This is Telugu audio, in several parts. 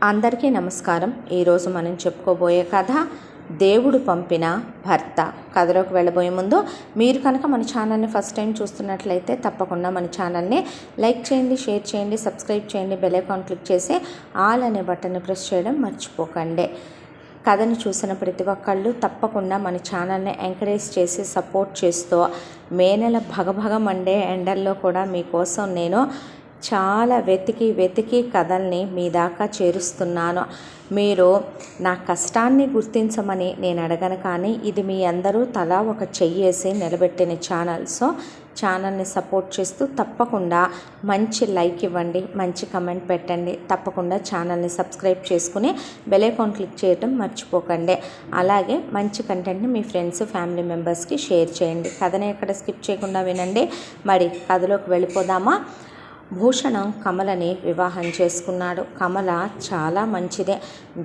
అందరికీ నమస్కారం. ఈరోజు మనం చెప్పుకోబోయే కథ దేవుడు పంపిన భర్త. కథలోకి వెళ్ళబోయే ముందు మీరు కనుక మన ఛానల్ని ఫస్ట్ టైం చూస్తున్నట్లయితే తప్పకుండా మన ఛానల్ని లైక్ చేయండి, షేర్ చేయండి, సబ్స్క్రైబ్ చేయండి, బెల్ ఐకాన్ క్లిక్ చేసి ఆల్ అనే బటన్ని ప్రెస్ చేయడం మర్చిపోకండి. కథను చూసిన ప్రతి ఒక్కళ్ళు తప్పకుండా మన ఛానల్ని ఎంకరేజ్ చేసి సపోర్ట్ చేస్తూ మే నెల భగభగ మండే ఎండల్లో కూడా మీకోసం నేను చాలా వెతికి కథల్ని మీ దాకా చేరుస్తున్నాను. మీరు నా కష్టాన్ని గుర్తించమని నేను అడగను, కానీ ఇది మీ అందరూ తలా ఒక చెయ్యేసి నిలబెట్టిన ఛానల్. సో ఛానల్ని సపోర్ట్ చేస్తూ తప్పకుండా మంచి లైక్ ఇవ్వండి, మంచి కమెంట్ పెట్టండి. తప్పకుండా ఛానల్ని సబ్స్క్రైబ్ చేసుకుని బెల్ ఐకాన్ క్లిక్ చేయడం మర్చిపోకండి. అలాగే మంచి కంటెంట్ని మీ ఫ్రెండ్స్, ఫ్యామిలీ మెంబర్స్కి షేర్ చేయండి. కథని ఎక్కడ స్కిప్ చేయకుండా వినండి. మరి కథలోకి వెళ్ళిపోదామా? భూషణం కమలని వివాహం చేసుకున్నాడు. కమల చాలా మంచిదే,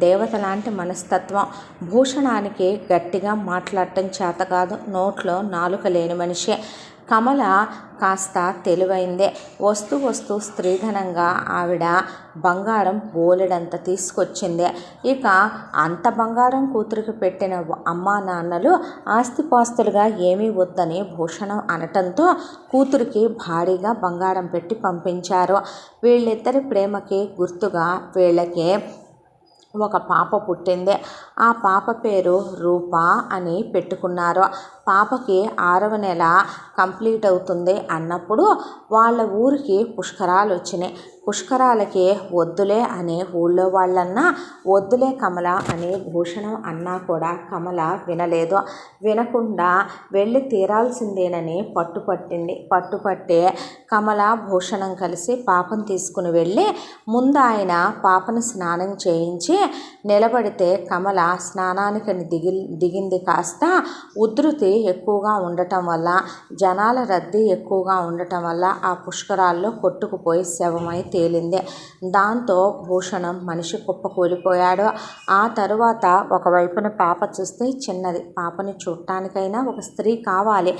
దేవత లాంటి మనస్తత్వం. భూషణానికి గట్టిగా మాట్లాడటం చేత కాదు, నోట్లో నాలుక లేని మనిషి. కమల కాస్త తెలివైందే. వస్తూ స్త్రీధనంగా ఆవిడ బంగారం బోలెడంత తీసుకొచ్చింది. ఇక అంత బంగారం కూతురికి పెట్టిన అమ్మా నాన్నలు ఆస్తిపాస్తులుగా ఏమీ వద్దని భూషణం అనటంతో కూతురికి భారీగా బంగారం పెట్టి పంపించారు. వీళ్ళిద్దరి ప్రేమకి గుర్తుగా వీళ్ళకి ఒక పాప పుట్టింది. ఆ పాప పేరు రూప అని పెట్టుకున్నారు. పాపకి 6వ నెల కంప్లీట్ అవుతుంది అన్నప్పుడు వాళ్ళ ఊరికి పుష్కరాలు వచ్చినాయి. పుష్కరాలకి వద్దులే అనే ఊళ్ళో వాళ్ళన్నా వద్దులే కమల అని భూషణం అన్నా కూడా కమల వినలేదు. వినకుండా వెళ్ళి తీరాల్సిందేనని పట్టుపట్టే కమల భూషణం కలిసి పాపను తీసుకుని వెళ్ళి ముందు ఆయన పాపను స్నానం చేయించి నిలబడితే కమల స్నానానికి దిగింది. కాస్త ఉధృతి ఎక్కువగా ఉండటం వల్ల, జనాల రద్దీ ఎక్కువగా ఉండటం వల్ల ఆ పుష్కరాల్లో కొట్టుకుపోయి శవమై తేలింది. దాంతో భూషణం మనిషి కుప్పకూలిపోయాడు. ఆ తరువాత ఒకవైపున పాప చూస్తే చిన్నది. పాపని చూడటానికైనా ఒక స్త్రీ కావాలి.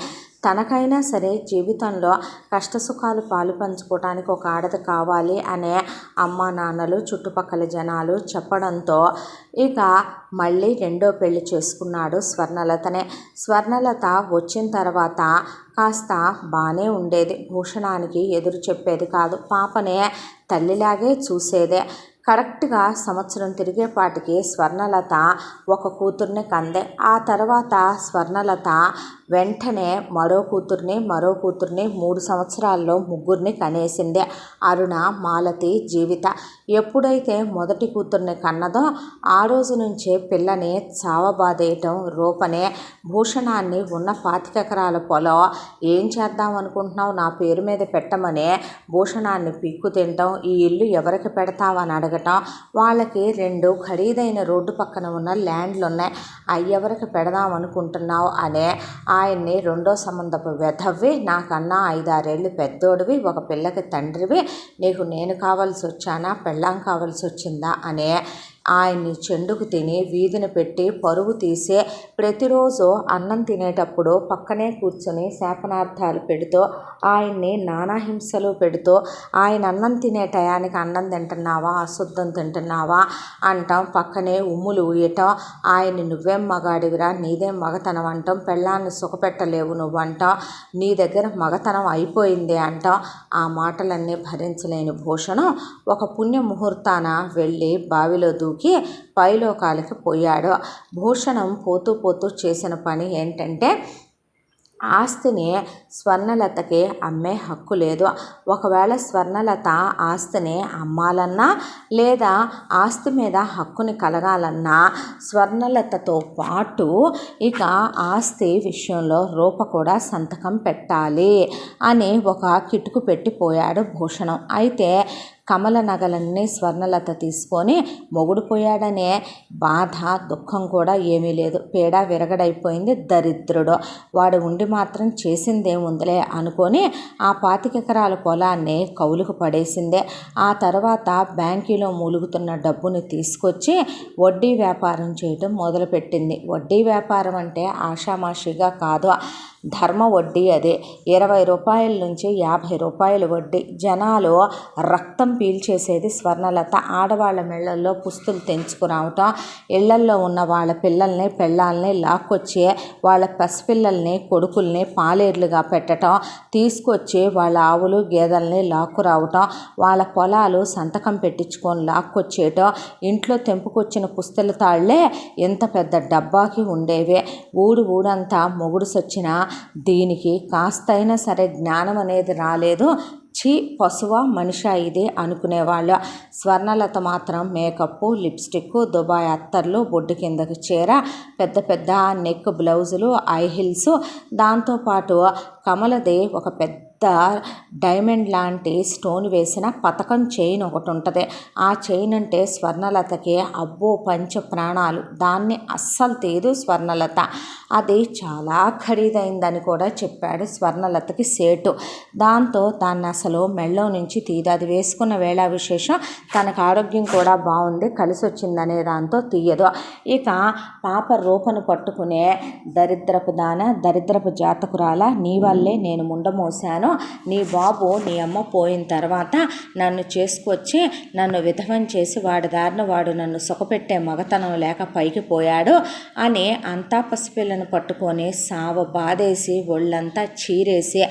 తనకైనా సరే జీవితంలో కష్టసుఖాలు పాలు పంచుకోవటానికి ఒక ఆడది కావాలి అనే అమ్మా నాన్నలు, చుట్టుపక్కల జనాలు చెప్పడంతో ఇక మళ్ళీ రెండో పెళ్లి చేసుకున్నాడు స్వర్ణలతనే. స్వర్ణలత వచ్చిన తర్వాత కాస్త బాగానే ఉండేది. భూషణానికి ఎదురు చెప్పేది కాదు, పాపనే తల్లిలాగే చూసేదే. కరెక్ట్గా సంవత్సరం తిరిగేపాటికి స్వర్ణలత ఒక కూతుర్ని కందే. ఆ తర్వాత స్వర్ణలత వెంటనే మరో కూతుర్ని 3 సంవత్సరాల్లో ముగ్గురిని కనేసింది. అరుణ, మాలతి, జీవిత. ఎప్పుడైతే మొదటి కూతుర్ని కన్నదో ఆ రోజు నుంచే పిల్లని చావబాదేయటం రూపనే. భూషణాన్ని ఉన్న 25 ఎకరాల పొలం ఏం చేద్దాం అనుకుంటున్నావు, నా పేరు మీద పెట్టమని భూషణాన్ని పీక్కు తినటం, ఈ ఇల్లు ఎవరికి పెడతావని అడగటం, వాళ్ళకి 2 ఖరీదైన రోడ్డు పక్కన ఉన్న ల్యాండ్లు ఉన్నాయి, అవి ఎవరికి పెడదాం అనుకుంటున్నావు అనే ఆయన్ని రెండో సంబంధపు వెధవ్వి, నాకన్నా 5-6 ఏళ్ళు పెద్దోడివి, ఒక పిల్లకి తండ్రివి, నీకు నేను కావాల్సి వచ్చానా, పెళ్ళాం కావాల్సి వచ్చిందా అనే ఆయన్ని చెండుకు తిని వీధిని పెట్టి పరువు తీసి ప్రతిరోజు అన్నం తినేటప్పుడు పక్కనే కూర్చొని శాపనార్థాలు పెడుతూ ఆయన్ని నానాహింసలు పెడుతూ ఆయన అన్నం తినే టయానికి అన్నం తింటున్నావా, అశుద్ధం తింటున్నావా అంటాం, పక్కనే ఉమ్ములు ఊయటం, ఆయన్ని నువ్వేం మగాడివిరా, నీదేం మగతనం అంటాం, పెళ్ళాన్ని సుఖపెట్టలేవు నువ్వంటాం, నీ దగ్గర మగతనం అయిపోయింది అంటాం. ఆ మాటలన్నీ భరించలేని భూషణం ఒక పుణ్య ముహూర్తాన వెళ్ళి బావిలో దూకి పైలోకాలకి పోయాడు. భూషణం పోతూ చేసిన పని ఏంటంటే ఆస్తిని స్వర్ణలతకి అమ్మే హక్కు లేదు. ఒకవేళ స్వర్ణలత ఆస్తిని అమ్మాలన్నా లేదా ఆస్తి మీద హక్కుని కలగాలన్నా స్వర్ణలతతో పాటు ఇక ఆస్తి విషయంలో రూప కూడా సంతకం పెట్టాలి అని ఒక కిటుకు పెట్టిపోయాడు భూషణం. అయితే కమల నగలన్నీ స్వర్ణలత తీసుకొని మొగుడు పోయాడనే బాధ, దుఃఖం కూడా ఏమీ లేదు. పేడ విరగడైపోయింది. దరిద్రుడు వాడు ఉండి మాత్రం చేసిందేముందిలే అనుకొని ఆ 25 ఎకరాల పొలాన్ని కౌలుకు పడేసిందే. ఆ తర్వాత బ్యాంకులో మూలుగుతున్న డబ్బుని తీసుకొచ్చి వడ్డీ వ్యాపారం చేయటం మొదలుపెట్టింది. వడ్డీ వ్యాపారం అంటే ఆషామాషిగా కాదు. ధర్మ వడ్డీ అదే. 20 రూపాయల నుంచి 50 రూపాయల వడ్డీ. జనాలు రక్తం పీల్చేసేది స్వర్ణలత. ఆడవాళ్ళ మెళ్ళల్లో పుస్తులు తెంచుకురావటం, ఇళ్లల్లో ఉన్న వాళ్ళ పిల్లల్ని పెళ్ళాలని లాక్కొచ్చి వాళ్ళ పసిపిల్లల్ని కొడుకుల్ని పాలేర్లుగా పెట్టడం, తీసుకొచ్చి వాళ్ళ ఆవులు గేదెల్ని లాక్కురావటం, వాళ్ళ పొలాలు సంతకం పెట్టించుకొని లాక్కొచ్చేయటం, ఇంట్లో తెంపుకొచ్చిన పుస్తల తాళ్లే ఎంత పెద్ద డబ్బాకి ఉండేవే. ఊడంతా మొగుడు సచ్చినా దీనికి కాస్తైనా సరే జ్ఞానం అనేది రాలేదు. పశువ మనిషా ఇది అనుకునేవాళ్ళు. స్వర్ణలత మాత్రం మేకప్, లిప్స్టిక్, దుబాయ్ అత్తర్లు, బొడ్డు కిందకి చీర, పెద్ద పెద్ద నెక్ బ్లౌజులు, ఐ హిల్స్, దాంతోపాటు కమలది ఒక పెద్ద డైమండ్ లాంటి స్టోన్ వేసిన పతకం చైన్ ఒకటి ఉంటుంది. ఆ చైన్ అంటే స్వర్ణలతకి అబ్బో పంచ ప్రాణాలు. దాన్ని అస్సలు తీయదు స్వర్ణలత. అది చాలా ఖరీదైందని కూడా చెప్పాడు స్వర్ణలతకి సేటు. దాంతో దాన్ని అసలు మెళ్ళో నుంచి తీయదు. అది వేసుకున్న వేళ విశేషం తనకు ఆరోగ్యం కూడా బాగుంది, కలిసి వచ్చిందనే దాంతో తీయదు. ఇక పాప రూపను పట్టుకునే దరిద్రపు జాతకురాల, నీ వల్లే నేను ముండమోసాను, నీ బాబు నీ అమ్మ పోయిన తర్వాత నన్ను చేసుకొచ్చి నన్ను విధవం చేసి వాడి దారిన వాడు నన్ను సుఖపెట్టే మగతనం లేక పైకి పోయాడు అని అంతా పసిపిల్లను పట్టుకొని బాధేసి ఒళ్ళంతా చీరేసి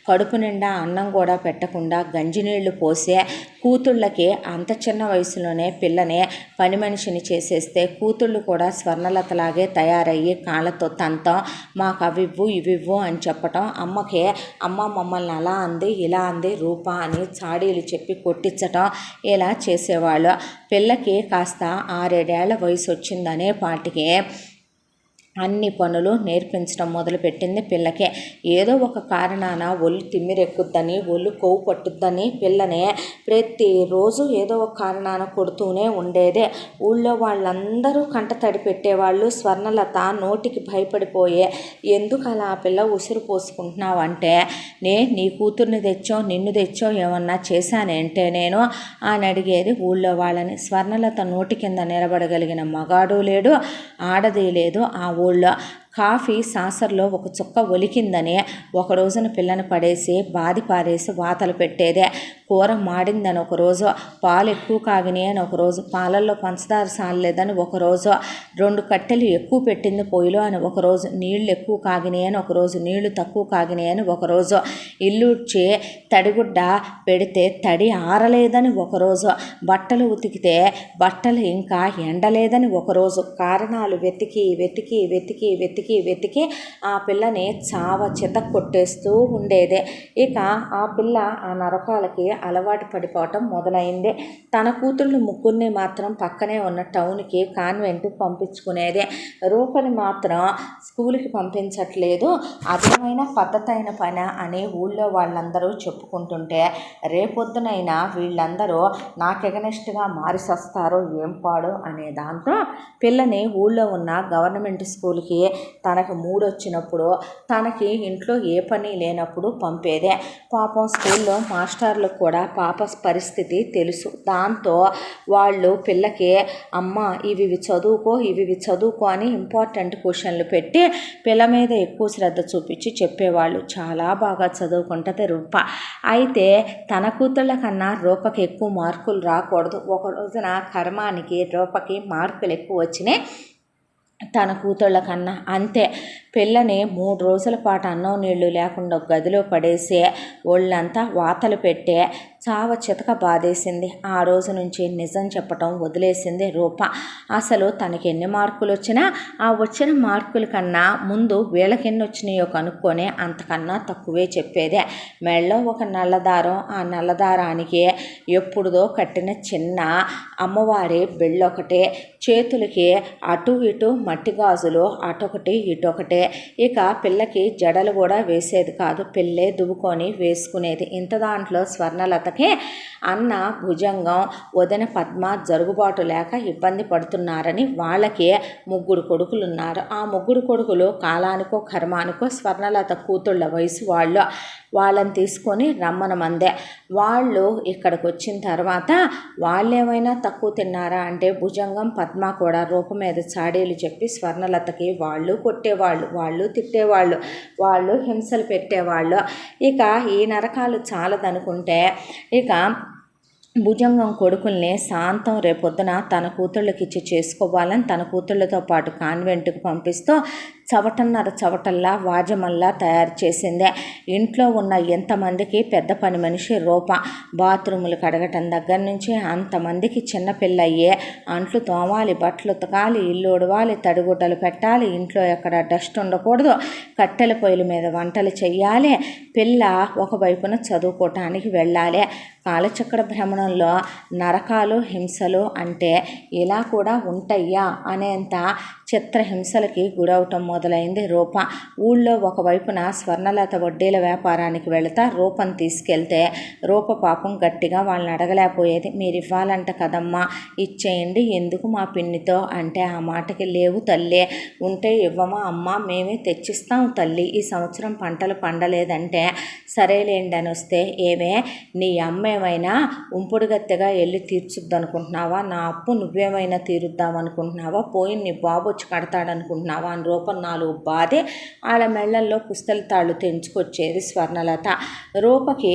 కడుపు నిండా అన్నం కూడా పెట్టకుండా గంజినీళ్లు పోసే కూతుళ్ళకి అంత చిన్న వయసులోనే పిల్లని పని మనిషిని చేసేస్తే కూతుళ్ళు కూడా స్వర్ణలతలాగే తయారయ్యి కాళ్ళతో తంతం, మాకు అవివ్వు ఇవివ్వు అని చెప్పటం, అమ్మకి అమ్మ మమ్మల్ని అలా అంది ఇలా అంది రూప అని చాడీలు చెప్పి కొట్టించటం ఇలా చేసేవాళ్ళు. పిల్లకి కాస్త 6-7 ఏళ్ల వయసు వచ్చిందనే పాటికి అన్ని పనులు నేర్పించడం మొదలుపెట్టింది పిల్లకే. ఏదో ఒక కారణాన ఒళ్ళు తిమ్మిరెక్కుద్దని, ఒళ్ళు కొవ్వు పట్టుద్దని పిల్లనే ప్రతిరోజు ఏదో ఒక కారణాన కొడుతూనే ఉండేదే. ఊళ్ళో వాళ్ళందరూ కంట తడి పెట్టేవాళ్ళు. స్వర్ణలత నోటికి భయపడిపోయే, ఎందుకు అలా ఆ పిల్ల ఉసురు పోసుకుంటున్నావు అంటే, నీ కూతుర్ని తెచ్చో నిన్ను తెచ్చో ఏమన్నా చేశానంటే నేను అని అడిగేది ఊళ్ళో వాళ్ళని. స్వర్ణలత నోటి కింద నిలబడగలిగిన మగాడు లేడు, ఆడది లేదు ఆ ఊళ్ళో. కాఫీ సాసర్లో ఒక చుక్క ఒలికిందని ఒక రోజున పిల్లని పడేసి బాది పారేసి వాతలు పెట్టేదే. కూర మాడిందని ఒకరోజు, పాలు ఎక్కువ కాగినాయి అని ఒకరోజు, పాలల్లో పంచదార సాలలేదని ఒకరోజు, 2 కట్టెలు ఎక్కువ పెట్టింది పొయ్యిలో అని ఒకరోజు, నీళ్లు ఎక్కువ కాగినాయి అని ఒకరోజు, నీళ్లు తక్కువ కాగినాయి అని ఒకరోజు, ఇల్లుడ్చి తడిగుడ్డ పెడితే తడి ఆరలేదని ఒకరోజు, బట్టలు ఉతికితే బట్టలు ఇంకా ఎండలేదని ఒకరోజు. కారణాలు వెతికి వెతికి వెతికి వెతికి వెతికి ఆ పిల్లని చిత కొట్టేస్తూ ఉండేదే. ఇక ఆ పిల్ల ఆ నరకాలకి అలవాటు పడిపోవటం మొదలైంది. తన కూతుళ్ళు ముగ్గురిని మాత్రం పక్కనే ఉన్న టౌన్కి కాన్వెంట్కి పంపించుకునేదే. రూపని మాత్రం స్కూల్కి పంపించట్లేదు, అదేమైనా పద్ధతైన పని అని ఊళ్ళో వాళ్ళందరూ చెప్పుకుంటుంటే, రేపొద్దునైనా వీళ్ళందరూ నాకు ఎగనెస్ట్గా మారిసొస్తారో ఏం పాడు అనే దాంతో పిల్లని ఊళ్ళో ఉన్న గవర్నమెంట్ స్కూల్కి తనకు మూడొచ్చినప్పుడు, తనకి ఇంట్లో ఏ పని లేనప్పుడు పంపేదే. పాపం స్కూల్లో మాస్టర్లకు కూడా పాప పరిస్థితి తెలుసు. దాంతో వాళ్ళు పిల్లకి అమ్మ ఇవి చదువుకో అని ఇంపార్టెంట్ క్వశ్చన్లు పెట్టి పిల్ల మీద ఎక్కువ శ్రద్ధ చూపించి చెప్పేవాళ్ళు. చాలా బాగా చదువుకుంటుంది రూప. అయితే తన కూతుళ్ళ కన్నా రూపకి ఎక్కువ మార్కులు రాకూడదు. ఒక రోజున కర్మానికి రూపకి మార్కులు ఎక్కువ వచ్చినాయి తన కూతుళ్ళ కన్నా. అంతే, పిల్లని 3 రోజుల పాటు అన్నం నీళ్లు లేకుండా గదిలో పడేసి ఒళ్ళంతా వాతలు పెట్టే చితక బాధేసింది. ఆ రోజు నుంచి నిజం చెప్పటం వదిలేసింది రూప. అసలు తనకి ఎన్ని మార్కులు వచ్చినా ఆ వచ్చిన మార్కుల కన్నా ముందు వీళ్ళకెన్ని వచ్చినాయో కనుక్కొని అంతకన్నా తక్కువే చెప్పేదే. మెళ్ళో ఒక నల్లదారం, ఆ నల్లదారానికి ఎప్పుడుదో కట్టిన చిన్న అమ్మవారి బెళ్ళొకటే, చేతులకి అటు ఇటు మట్టి గాజులు అటొకటి ఇటొకటే. ఇక పిల్లకి జడలు కూడా వేసేది కాదు, పిల్లే దువ్వుకొని వేసుకునేది. ఇంత దాంట్లో స్వర్ణలతకి అన్న భుజంగం, వదిన పద్మ జరుగుబాటు లేక ఇబ్బంది పడుతున్నారని వాళ్ళకి 3 కొడుకులున్నారు. ఆ 3 కొడుకులు కాలానికో కర్మానికో స్వర్ణలత కూతుళ్ళ వయసు వాళ్ళు. వాళ్ళని తీసుకొని రమ్మనమందే. వాళ్ళు ఇక్కడికి వచ్చిన తర్వాత వాళ్ళేమైనా తక్కువ తిన్నారా అంటే భుజంగం, పద్మ కూడా రూప మీద చాడీలు చెప్పి స్వర్ణలతకి వాళ్ళు కొట్టేవాళ్ళు, వాళ్ళు తిట్టేవాళ్ళు, వాళ్ళు హింసలు పెట్టేవాళ్ళు. ఇక ఈ నరకాలు చాలదనుకుంటే ఇక భుజంగం కొడుకుల్ని శాంతం రేపొద్దున తన కూతుళ్ళకిచ్చి చేసుకోవాలని తన కూతుళ్ళతో పాటు కాన్వెంట్కి పంపిస్తూ చవటల్లా వాజమల్లా తయారు చేసిందే. ఇంట్లో ఉన్న ఎంతమందికి పెద్ద పని మనిషి రూప. బాత్రూములు కడగటం దగ్గర నుంచి అంతమందికి చిన్నపిల్లయ్యే. అంట్లు తోమాలి, బట్టలు ఉతకాలి, ఇల్లు ఉడవాలి, తడిగుడ్డలు పెట్టాలి, ఇంట్లో ఎక్కడ డస్ట్ ఉండకూడదు, కట్టెల పొయ్యిల మీద వంటలు చెయ్యాలి, పిల్ల ఒకవైపున చదువుకోవటానికి వెళ్ళాలి. కాలచక్ర భ్రమణంలో నరకాలు, హింసలు అంటే ఇలా కూడా ఉంటాయా అనేంత చిత్రహింసలకి గురవటం మొదలైంది రూప. ఊళ్ళో ఒకవైపున స్వర్ణలత వడ్డీల వ్యాపారానికి వెళతా రూపను తీసుకెళ్తే రూప పాపం గట్టిగా వాళ్ళని అడగలేకపోయేది. మీరు ఇవ్వాలంట కదమ్మా, ఇచ్చేయండి, ఎందుకు మా పిన్నితో అంటే ఆ మాటకి లేవు తల్లి, ఉంటే ఇవ్వమా అమ్మ, మేమే తెచ్చిస్తాం తల్లి, ఈ సంవత్సరం పంటలు పండలేదంటే సరేలేండి అని వస్తే ఏమే నీ అమ్మ ఏమైనా ఉంపుడుగత్తెగా వెళ్ళి తీర్చుద్దనుకుంటున్నావా, నా అప్పు నువ్వేమైనా తీరుద్దామనుకుంటున్నావా, పోయి నీ బాబు వచ్చి కడతాడనుకుంటున్నావా అని రూపం 4 బాధే వాళ్ళ మెళ్ళల్లో పుస్తల తాళ్ళు తెంచుకొచ్చేది స్వర్ణలత. రూపకి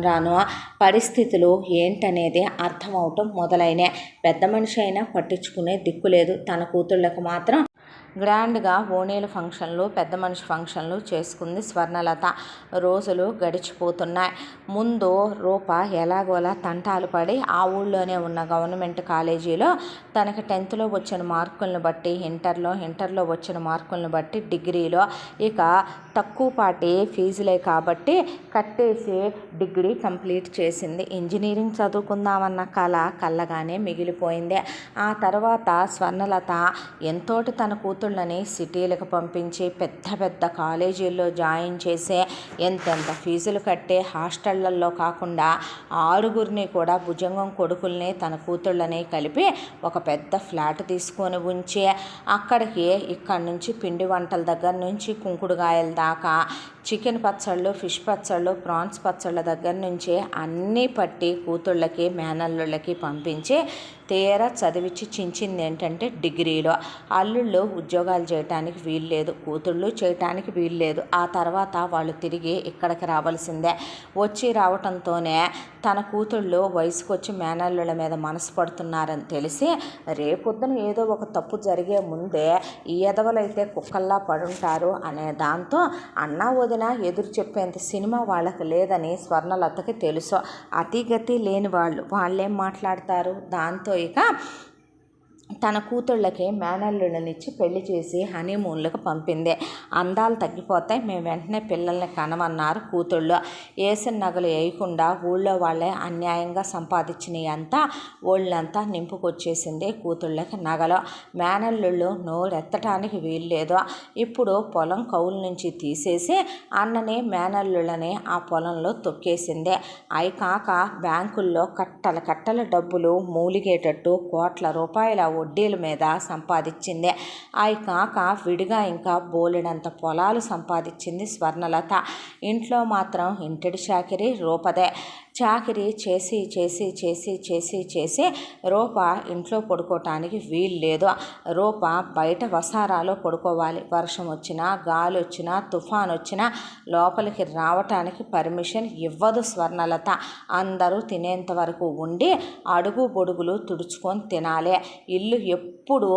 రాను పరిస్థితులు ఏంటనేది అర్థమవటం మొదలైనే. పెద్ద మనిషి అయినా పట్టించుకునే దిక్కులేదు. తన కూతుళ్ళకు మాత్రం గ్రాండ్గా ఓణీల ఫంక్షన్లు, పెద్ద మనిషి ఫంక్షన్లు చేసుకుంది స్వర్ణలత. రోజులు గడిచిపోతున్నాయి. ముందు రూప ఎలాగోలా తంటాలు పడి ఆ ఊళ్ళోనే ఉన్న గవర్నమెంట్ కాలేజీలో తనకి 10th వచ్చిన మార్కులను బట్టి, ఇంటర్లో వచ్చిన మార్కులను బట్టి, డిగ్రీలో ఇక తక్కువపాటి ఫీజులే కాబట్టి కట్టేసి డిగ్రీ కంప్లీట్ చేసింది. ఇంజనీరింగ్ చదువుకుందామన్న కళ్ళగానే మిగిలిపోయింది. ఆ తర్వాత స్వర్ణలత ఎంతోటి తన కూతుళ్ళని సిటీలకు పంపించి పెద్ద కాలేజీల్లో జాయిన్ చేసే, ఎంతెంత ఫీజులు కట్టే హాస్టళ్లలో కాకుండా 6గురిని కూడా భుజంగం కొడుకుల్ని తన కూతుళ్ళని కలిపి ఒక పెద్ద ఫ్లాట్ తీసుకొని ఉంచి ఇక్కడి నుంచి పిండి వంటల దగ్గర నుంచి కుంకుడుగాయల దాకా, చికెన్ పచ్చళ్ళు, ఫిష్ పచ్చళ్ళు, ప్రాన్స్ పచ్చళ్ళ దగ్గర నుంచి అన్నీ పట్టి కూతుళ్ళకి, మేనల్లుళ్ళకి పంపించి తీరా చదివించి చించింది ఏంటంటే డిగ్రీలో. అల్లుళ్ళు ఉద్యోగాలు చేయటానికి వీల్లేదు, కూతుళ్ళు చేయటానికి వీల్లేదు. ఆ తర్వాత వాళ్ళు తిరిగి ఇక్కడికి రావాల్సిందే. రావటంతోనే తన కూతుళ్ళు వయసుకు వచ్చి మేనల్లుళ్ళ మీద మనసు పడుతున్నారని తెలిసి రేపొద్దున ఏదో ఒక తప్పు జరిగే ముందే ఈ ఎదవలైతే కుక్కల్లా పడుంటారు అనే దాంతో అన్నా వదిన ఎదురు చెప్పేంత సినిమా వాళ్ళకి లేదని స్వర్ణలతకి తెలుసు. అతిగతి లేని వాళ్ళేం మాట్లాడతారు. దాంతో ఇక తన కూతుళ్ళకి మేనల్లుళ్ళనిచ్చి పెళ్లి చేసి హనీమూన్లకు పంపింది. అందాలు తగ్గిపోతాయి, మేము వెంటనే పిల్లల్ని కనమన్నారు కూతుళ్ళు. వేసిన నగలు వేయకుండా ఊళ్ళో వాళ్ళే అన్యాయంగా సంపాదించినవి అంతా ఒళ్ళంతా నింపుకొచ్చేసింది కూతుళ్ళకి నగలు. మేనల్లుళ్ళు నోరెత్తటానికి వీల్లేదు. ఇప్పుడు పొలం కౌలు నుంచి తీసేసి అన్నని మేనల్లుళ్ళని ఆ పొలంలో తొక్కేసింది. అవి కాక బ్యాంకుల్లో కట్టల డబ్బులు మూలిగేటట్టు కోట్ల రూపాయల వడ్డీల మీద సంపాదించింది. అవి కాక విడిగా ఇంకా బోలెడంత పొలాలు సంపాదించింది స్వర్ణలత. ఇంట్లో మాత్రం ఇంటిడి చాకిరీ రూపదే. చాకిరీ చేసి రూప ఇంట్లో పడుకోవటానికి వీల్లేదు. రూప బయట వసారాలో పడుకోవాలి. వర్షం వచ్చినా, గాలి వచ్చినా, తుఫాన్ వచ్చినా లోపలికి రావటానికి పర్మిషన్ ఇవ్వదు స్వర్ణలత. అందరూ తినేంత వరకు ఉండి అడుగు బొడుగులు తుడుచుకొని తినాలి. ఇల్లు ఎప్పుడు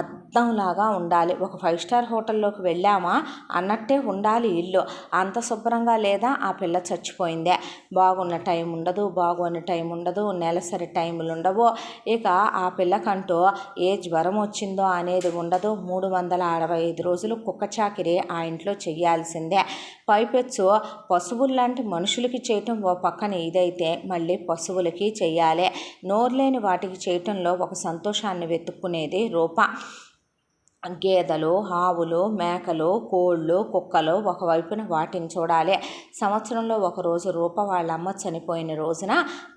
అద్దంలాగా ఉండాలి. ఒక 5 స్టార్ హోటల్లోకి వెళ్ళామా అన్నట్టే ఉండాలి ఇల్లు. అంత శుభ్రంగా లేదా ఆ పిల్ల చచ్చిపోయిందే. బాగున్న టైం ఉండదు, బాగోని టైం ఉండదు, నెలసరి టైములు ఉండవు. ఇక ఆ పిల్లకంటూ ఏ జ్వరం వచ్చిందో అనేది ఉండదు. 365 రోజులు కుక్క చాకిరి ఆ ఇంట్లో చెయ్యాల్సిందే. పైపెచ్చు పశువుల్లాంటి మనుషులకి చేయటం ఓ పక్కన ఇదైతే మళ్ళీ పశువులకి చెయ్యాలి. నోరులేని వాటికి చేయటంలో ఒక సంతోషాన్ని వెతుక్కునేది రూప. గేదెలు, ఆవులు, మేకలు, కోళ్ళు, కుక్కలు ఒకవైపున వాటిని చూడాలి. సంవత్సరంలో ఒకరోజు రూప వాళ్ళ అమ్మ చనిపోయిన రోజున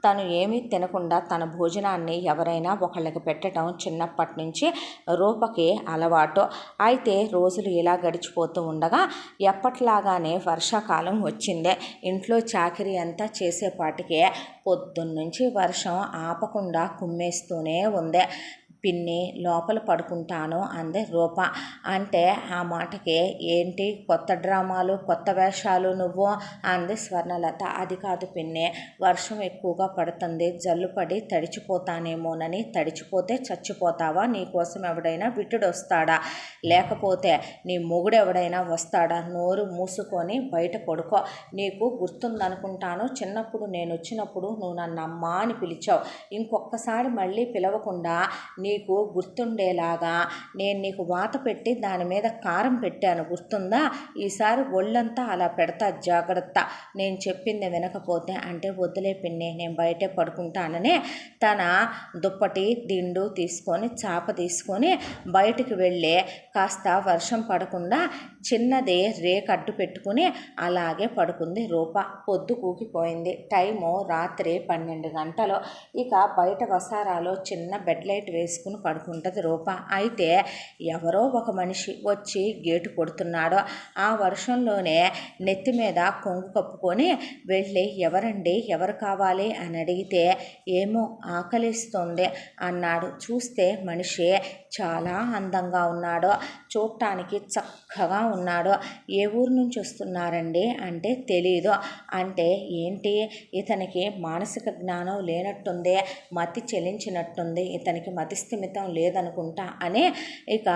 తను ఏమీ తినకుండా తన భోజనాన్ని ఎవరైనా ఒకళ్ళకి పెట్టడం చిన్నప్పటి నుంచి రూపకి అలవాటు. అయితే రోజులు ఇలా గడిచిపోతూ ఉండగా ఎప్పట్లాగానే వర్షాకాలం వచ్చిందే. ఇంట్లో చాకిరీ అంతా చేసేపాటికే పొద్దున్నుంచి వర్షం ఆపకుండా కుమ్మేస్తూనే ఉంది. పిన్ని లోపల పడుకుంటాను అంది రూప. అంటే ఆ మాటకి ఏంటి కొత్త డ్రామాలు కొత్త వేషాలు నువ్వు అంది స్వర్ణలత. అది కాదు పిన్ని, వర్షం ఎక్కువగా పడుతుంది, జల్లుపడి తడిచిపోతానేమోనని. తడిచిపోతే చచ్చిపోతావా? నీకోసం ఎవడైనా విటుడొస్తాడా? లేకపోతే నీ మొగుడెవడైనా వస్తాడా? నోరు మూసుకొని బయట పడుకో. నీకు గుర్తుందనుకుంటాను, చిన్నప్పుడు నేను వచ్చినప్పుడు నువ్వు నన్ను అమ్మా అని పిలిచావు. ఇంకొకసారి మళ్ళీ పిలవకుండా నీకు గుర్తుండేలాగా నేను నీకు వాత పెట్టి దాని మీద కారం పెట్టాను, గుర్తుందా? ఈసారి ఒళ్ళంతా అలా పెడతా, జాగ్రత్త. నేను చెప్పింది వినకపోతే. అంటే వద్దులే పిన్ని, నేను బయటే పడుకుంటానని తన దుప్పటి దిండు తీసుకొని చాప తీసుకొని బయటికి వెళ్ళి కాస్త వర్షం పడకుండా చిన్నది రేకడ్డు పెట్టుకుని అలాగే పడుకుంది రూప. పొద్దు కూకిపోయింది. టైము రాత్రి 12 గంటలు. ఇక బయట వసారాలో చిన్న బెడ్ లైట్ వేసుకుని పడుకుంటుంది రూప. అయితే ఎవరో ఒక మనిషి వచ్చి గేటు కొడుతున్నాడు. ఆ వర్షంలోనే నెత్తి మీద కొంగు కప్పుకొని వెళ్ళి ఎవరండి, ఎవరు కావాలి అని అడిగితే ఏమో ఆకలిస్తుంది అన్నాడు. చూస్తే మనిషి చాలా అందంగా ఉన్నాడు, చూడటానికి చక్కగా ఉన్నాడు. ఏ ఊరు నుంచి వస్తున్నారండి అంటే తెలీదు. అంటే ఏంటి, ఇతనికి మానసిక జ్ఞానం లేనట్టుంది, మతి చెలించినట్టుంది, ఇతనికి మతి స్థిమితం లేదనుకుంటా అని ఇక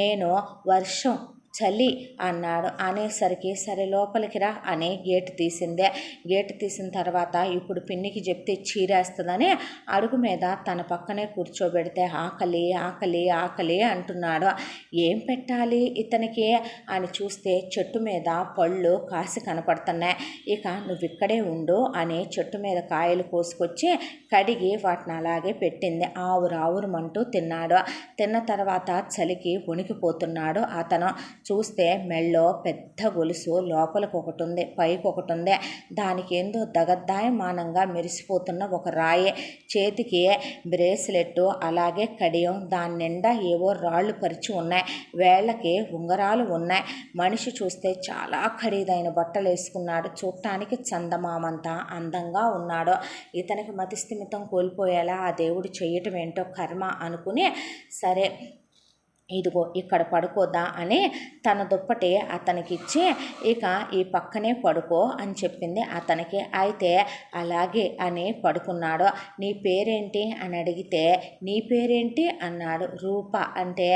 నేను వర్షం చలి అన్నాడు. అనేసరికి సరే లోపలికి రా అని గేటు తీసిందే. గేటు తీసిన తర్వాత ఇప్పుడు పిన్నికి చెప్తే చీరేస్తుందని అడుగు మీద తన పక్కనే కూర్చోబెడితే ఆకలి ఆకలి ఆకలి అంటున్నాడు. ఏం పెట్టాలి ఇతనికి అని చూస్తే చెట్టు మీద పళ్ళు కాసి కనపడుతున్నాయి. ఇక నువ్వు ఇక్కడే ఉండు అని చెట్టు మీద కాయలు కోసుకొచ్చి కడిగి వాటిని అలాగే పెట్టింది. ఆవురావురమంటూ తిన్నాడు. తిన్న తర్వాత చలికి వణికిపోతున్నాడు అతను. చూస్తే మెళ్ళో పెద్ద గొలుసు లోపలికి ఒకటి ఉంది, పైకి ఒకటి ఉంది. దానికి ఏందో దగద్దాయమానంగా మెరిసిపోతున్న ఒక రాయి, చేతికి బ్రేస్లెట్, అలాగే కడియం, దాని నిండా ఏవో రాళ్ళు పరిచి ఉన్నాయి, వేళ్ళకి ఉంగరాలు ఉన్నాయి. మనిషి చూస్తే చాలా ఖరీదైన బట్టలు వేసుకున్నాడు. చూడటానికి చందమామంతా అందంగా ఉన్నాడు. ఇతనికి మతిస్థిమితం కోల్పోయేలా ఆ దేవుడు చేయటం ఏంటో కర్మ అనుకుని సరే ఇదిగో ఇక్కడ పడుకోదా అని తన దుప్పటి అతనికిచ్చి ఇక ఈ పక్కనే పడుకో అని చెప్పింది అతనికి. అయితే అలాగే అని పడుకున్నాడు. నీ పేరేంటి అని అడిగితే నీ పేరేంటి అన్నాడు. రూప అంటే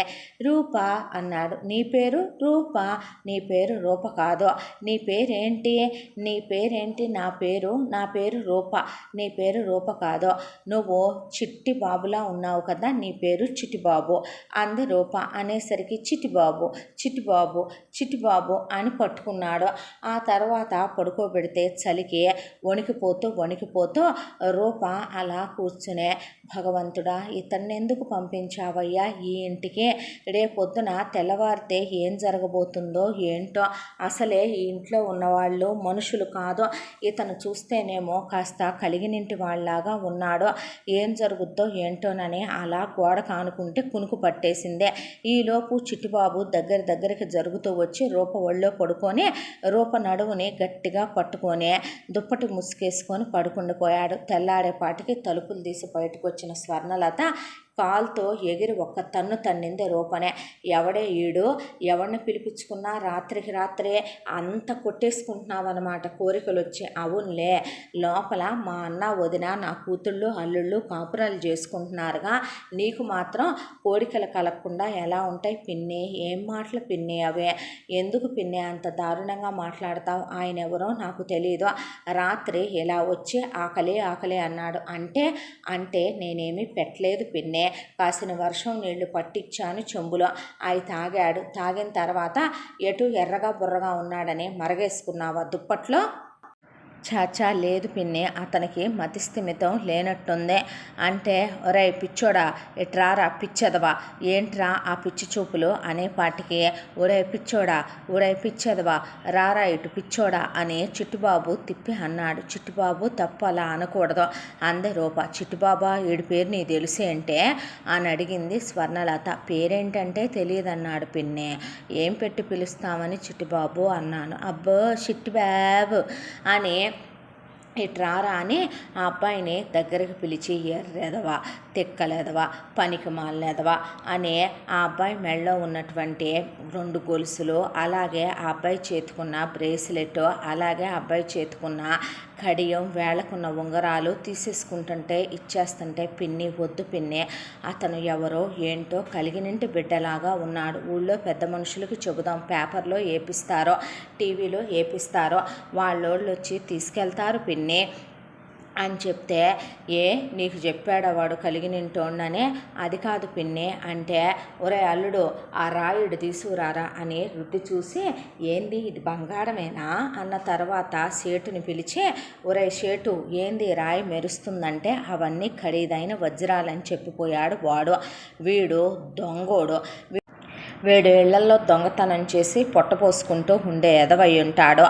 రూప అన్నాడు. నీ పేరు రూప? నీ పేరు రూప కాదు. నీ పేరేంటి? నీ పేరేంటి? నా పేరు రూప. నీ పేరు రూప కాదు, నువ్వు చిట్టి బాబులా ఉన్నావు కదా, నీ పేరు చిట్టిబాబు అంది రూప. అనేసరికి చిట్టిబాబు చిట్టిబాబు చిట్టిబాబు అని పట్టుకున్నాడు. ఆ తర్వాత పడుకోబెడితే చలికి వణికిపోతూ రూప అలా కూర్చునే, భగవంతుడా ఇతన్ని ఎందుకు పంపించావయ్యా ఈ ఇంటికి? రేపొద్దున తెల్లవారితే ఏం జరగబోతుందో ఏంటో. అసలే ఈ ఇంట్లో ఉన్నవాళ్ళు మనుషులు కాదు. ఇతను చూస్తేనేమో కాస్త కలిగినింటి వాళ్ళలాగా ఉన్నాడు. ఏం జరుగుద్దో ఏంటోనని అలా గోడ కానుకుంటే కునుకు పట్టేసిందే. ఈలోపు చిట్టిబాబు దగ్గరికి జరుగుతూ వచ్చి రూప ఒళ్ళో పడుకొని రూప నడువుని గట్టిగా పట్టుకొని దుప్పటి ముసుకేసుకొని పడుకుండిపోయాడు. తెల్లారేపాటికి తలుపులు తీసి బయటకు వచ్చిన స్వర్ణలత కాలుతో ఎగిరి ఒక్క తన్ను తన్నింది రూపనే. ఎవడే ఈడు, ఎవరిని పిలిపించుకున్నా రాత్రికి రాత్రే అంత కొట్టేసుకుంటున్నావన్నమాట కోరికలు వచ్చి. అవునులే, లోపల మా అన్న వదిన నా కూతుళ్ళు అల్లుళ్ళు కాపురాలు చేసుకుంటున్నారుగా, నీకు మాత్రం కోరికలు కలగకుండా ఎలా ఉంటాయి పిన్ని? ఏం మాటలు పిన్ని అవే? ఎందుకు పిన్ని అంత దారుణంగా మాట్లాడతావు? ఆయన ఎవరో నాకు తెలీదు, రాత్రి ఇలా వచ్చి ఆకలి ఆకలి అన్నాడు. అంటే నేనేమీ పెట్టలేదు పిన్ని, కాసిన వర్షం నీళ్లు పట్టించాను చెంబులో, అవి తాగాడు. తాగిన తర్వాత ఎటు ఎర్రగా బుర్రగా ఉన్నాడని మరగేసుకున్నావా దుప్పట్లో? చాచా లేదు పిన్ని, అతనికి మతిస్థిమితం లేనట్టుంది. అంటే ఒరే పిచ్చోడా, ఇట్రారా పిచ్చదవా, ఏంట్రా ఆ పిచ్చి చూపులు అనేపాటికి ఒరే పిచ్చోడా, ఒరే పిచ్చదవా, రారా ఇటు పిచ్చోడా అని చిట్టుబాబు తిప్పి అన్నాడు. చిట్టుబాబు తప్పు అలా అనకూడదు అందే రూప. చిట్టుబాబా వీడి పేరు నీ తెలిసే అంటే అని అడిగింది స్వర్ణలత. పేరేంటంటే తెలియదన్నాడు పిన్ని. ఏం పెట్టి పిలుస్తామని చిట్టుబాబు అన్నాను. అబ్బో చిట్టుబాబు అని ఇట్రారా అని ఆ అబ్బాయిని దగ్గరికి పిలిచి ఎర్రెదవా, తిక్కలేదవా, పనికి మాలనేదవా అని ఆ అబ్బాయి మెడలో ఉన్నటువంటి 2 గొలుసులు, అలాగే ఆ అబ్బాయి చేతుకున్న బ్రేస్లెట్, అలాగే ఆ అబ్బాయి చేతుకున్న కడియం, వేళకున్న ఉంగరాలు తీసేసుకుంటుంటే ఇచ్చేస్తుంటే పిన్ని వద్దు పిన్ని, అతను ఎవరో ఏంటో కలిగినింటి బిడ్డలాగా ఉన్నాడు. ఊళ్ళో పెద్ద మనుషులకి చెబుదాం, పేపర్లో వేపిస్తారో టీవీలో వేపిస్తారో వాళ్ళోళ్ళు వచ్చి తీసుకెళ్తారు పిన్ని అని చెప్తే, ఏ నీకు చెప్పాడా వాడు కలిగినింటోండనే? అది కాదు పిన్ని అంటే, ఒరే అల్లుడు ఆ రాయుడు తీసుకురారా అని రుద్ది చూసి, ఏంది ఇది బంగారమేనా అన్న తర్వాత సేటుని పిలిచి, ఒరే సేటు ఏంది రాయి మెరుస్తుందంటే అవన్నీ ఖరీదైన వజ్రాలని చెప్పిపోయాడు వాడు. వీడు దొంగోడు, వీడు ఇళ్లల్లో దొంగతనం చేసి పొట్టపోసుకుంటూ ఉండే ఎదవై ఉంటాడు.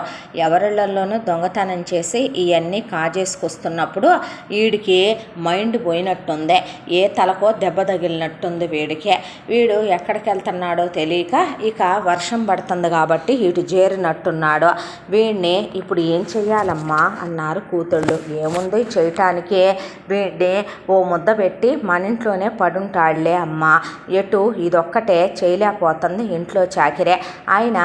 ఎవరిళ్లలోనూ దొంగతనం చేసి ఇవన్నీ కాజేసుకొస్తున్నప్పుడు వీడికి మైండ్ పోయినట్టుంది, ఏ తలకో దెబ్బ తగిలినట్టుంది వీడికి. వీడు ఎక్కడికి వెళ్తున్నాడో తెలియక ఇక వర్షం పడుతుంది కాబట్టి ఇటు చేరినట్టున్నాడు. వీడిని ఇప్పుడు ఏం చెయ్యాలమ్మా అన్నారు కూతుళ్ళు. ఏముంది చేయటానికి, వీడిని ఓ ముద్ద పెట్టి మన ఇంట్లోనే పడుంటాడులే అమ్మా, ఎటు ఇదొక్కటే చేయలేకపోతుంది ఇంట్లో చాకిరే. ఆయన